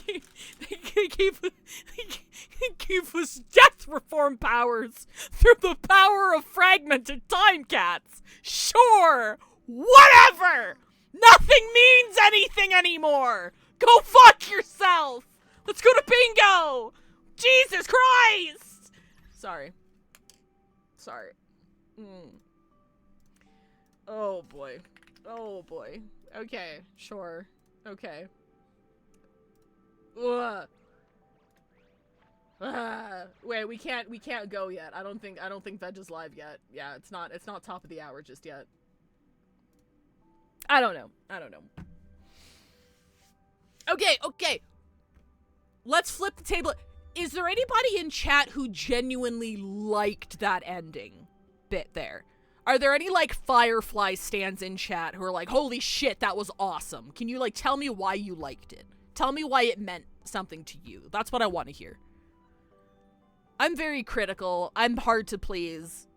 gave us death reform powers through the power of fragmented time cats. Sure, whatever. Nothing means anything anymore. Go fuck yourself. Let's go to bingo. Jesus Christ. Sorry. Oh boy. Okay, sure. Okay. Ugh. Wait, we can't go yet. I don't think Veg is live yet. Yeah, it's not top of the hour just yet. I don't know. Okay. Let's flip the table. Is there anybody in chat who genuinely liked that ending bit there? Are there any, like, Firefly stands in chat who are like, holy shit, that was awesome? Can you, like, tell me why you liked it? Tell me why it meant something to you. That's what I want to hear. I'm very critical. I'm hard to please.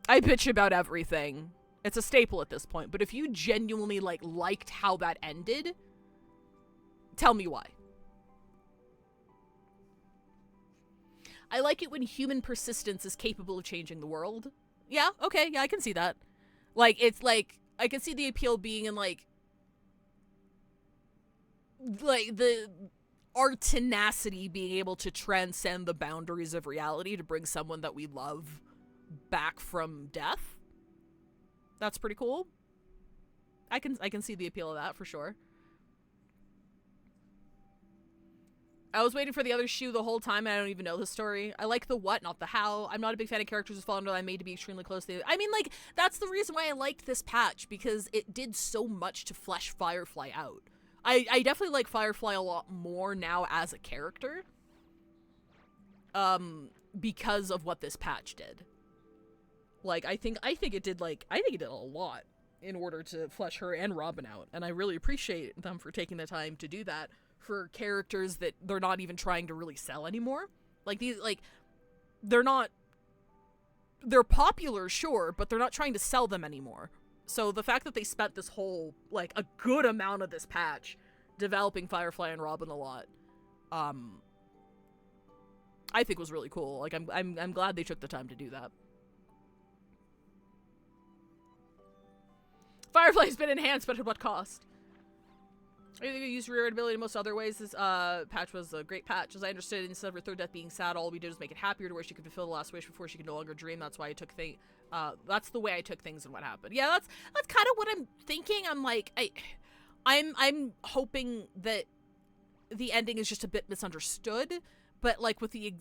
I bitch about everything. It's a staple at this point. But if you genuinely, like, liked how that ended, tell me why. I like it when human persistence is capable of changing the world. Yeah, okay, yeah, I can see that. Like, it's like, I can see the appeal being in, like the our tenacity being able to transcend the boundaries of reality to bring someone that we love back from death. That's pretty cool. I can see the appeal of that for sure. I was waiting for the other shoe the whole time, and I don't even know the story. I like the what, not the how. I'm not a big fan of characters who fall into I'm made to be extremely close to. I mean, like, that's the reason why I liked this patch, because it did so much to flesh Firefly out. I definitely like Firefly a lot more now as a character. Because of what this patch did. Like, I think it did a lot in order to flesh her and Robin out, and I really appreciate them for taking the time to do that. For characters that they're not even trying to really sell anymore. Like, these, like, they're popular, sure, but they're not trying to sell them anymore. So the fact that they spent this whole, like, a good amount of this patch developing Firefly and Robin a lot, I think was really cool. Like, I'm glad they took the time to do that. Firefly's been enhanced, but at what cost? I think you use rear ability in most other ways. This patch was a great patch. As I understood, instead of her third death being sad, all we did was make it happier to where she could fulfill the last wish before she could no longer dream. That's why I took that's the way I took things and what happened. Yeah, that's kind of what I'm thinking. I'm like, I'm hoping that the ending is just a bit misunderstood, but like with the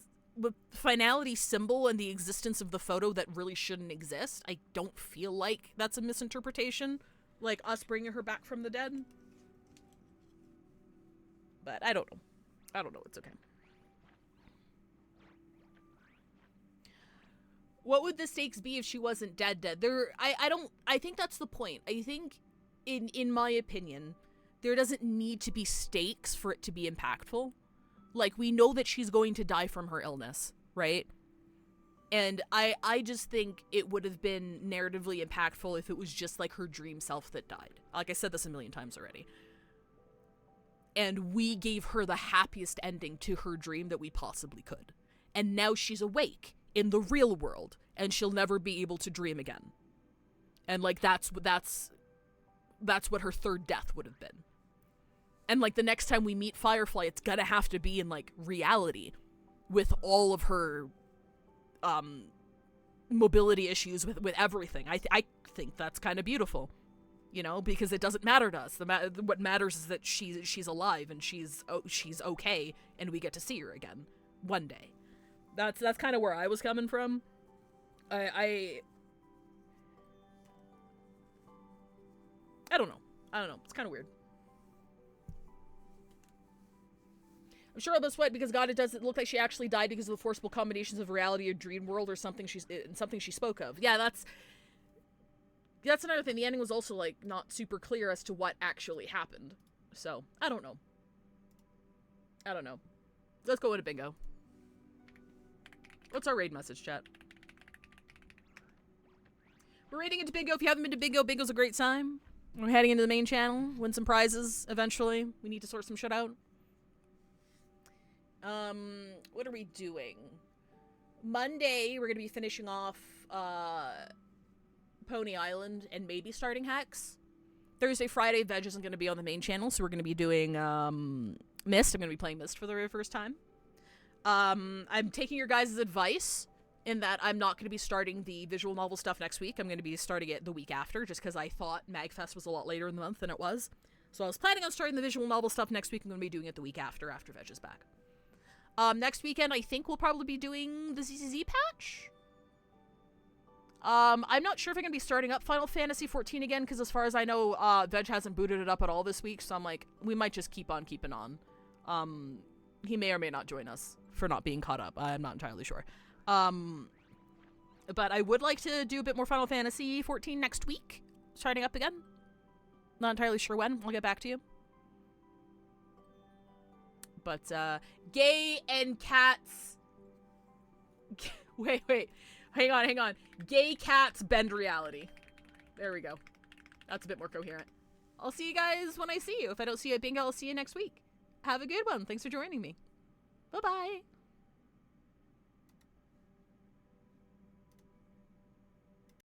finality symbol and the existence of the photo that really shouldn't exist, I don't feel like that's a misinterpretation. Like us bringing her back from the dead. But I don't know. It's okay. What would the stakes be if she wasn't dead? I think that's the point. I think, in my opinion, there doesn't need to be stakes for it to be impactful. Like, we know that she's going to die from her illness, right? And I just think it would have been narratively impactful if it was just, like, her dream self that died. Like, I said this a million times already. And we gave her the happiest ending to her dream that we possibly could. And now she's awake in the real world, and she'll never be able to dream again. And, like, that's what her third death would have been. And, like, the next time we meet Firefly, it's gonna have to be in, like, reality with all of her mobility issues, with everything. I think that's kind of beautiful. You know, because it doesn't matter to us. What matters is that she's alive and she's okay, and we get to see her again one day. That's kind of where I was coming from. I don't know. It's kind of weird. I'm sure about Sweat because God, it doesn't look like she actually died because of the forcible combinations of reality or dream world or something she spoke of. Yeah, that's another thing. The ending was also, like, not super clear as to what actually happened. So, I don't know. Let's go into bingo. What's our raid message, chat? We're raiding into Bingo. If you haven't been to Bingo, Bingo's a great time. We're heading into the main channel. Win some prizes eventually. We need to sort some shit out. What are we doing? Monday, we're going to be finishing off Pony Island and maybe starting Hex. Thursday, Friday, Veg isn't going to be on the main channel, so we're going to be doing Myst. I'm going to be playing Myst for the very first time. I'm taking your guys' advice in that I'm not going to be starting the visual novel stuff next week. I'm going to be starting it the week after, just because I thought MagFest was a lot later in the month than it was. So I was planning on starting the visual novel stuff next week. I'm going to be doing it the week after Veg is back. Next weekend, I think we'll probably be doing the ZZZ patch. I'm not sure if I'm going to be starting up Final Fantasy XIV again, because as far as I know, Veg hasn't booted it up at all this week, so I'm like, we might just keep on keeping on. He may or may not join us for not being caught up. I'm not entirely sure. But I would like to do a bit more Final Fantasy XIV next week, starting up again. Not entirely sure when. I'll get back to you. But, gay and cats... Wait. Hang on. Gay cats bend reality. There we go. That's a bit more coherent. I'll see you guys when I see you. If I don't see you at Bingo, I'll see you next week. Have a good one. Thanks for joining me. Bye-bye.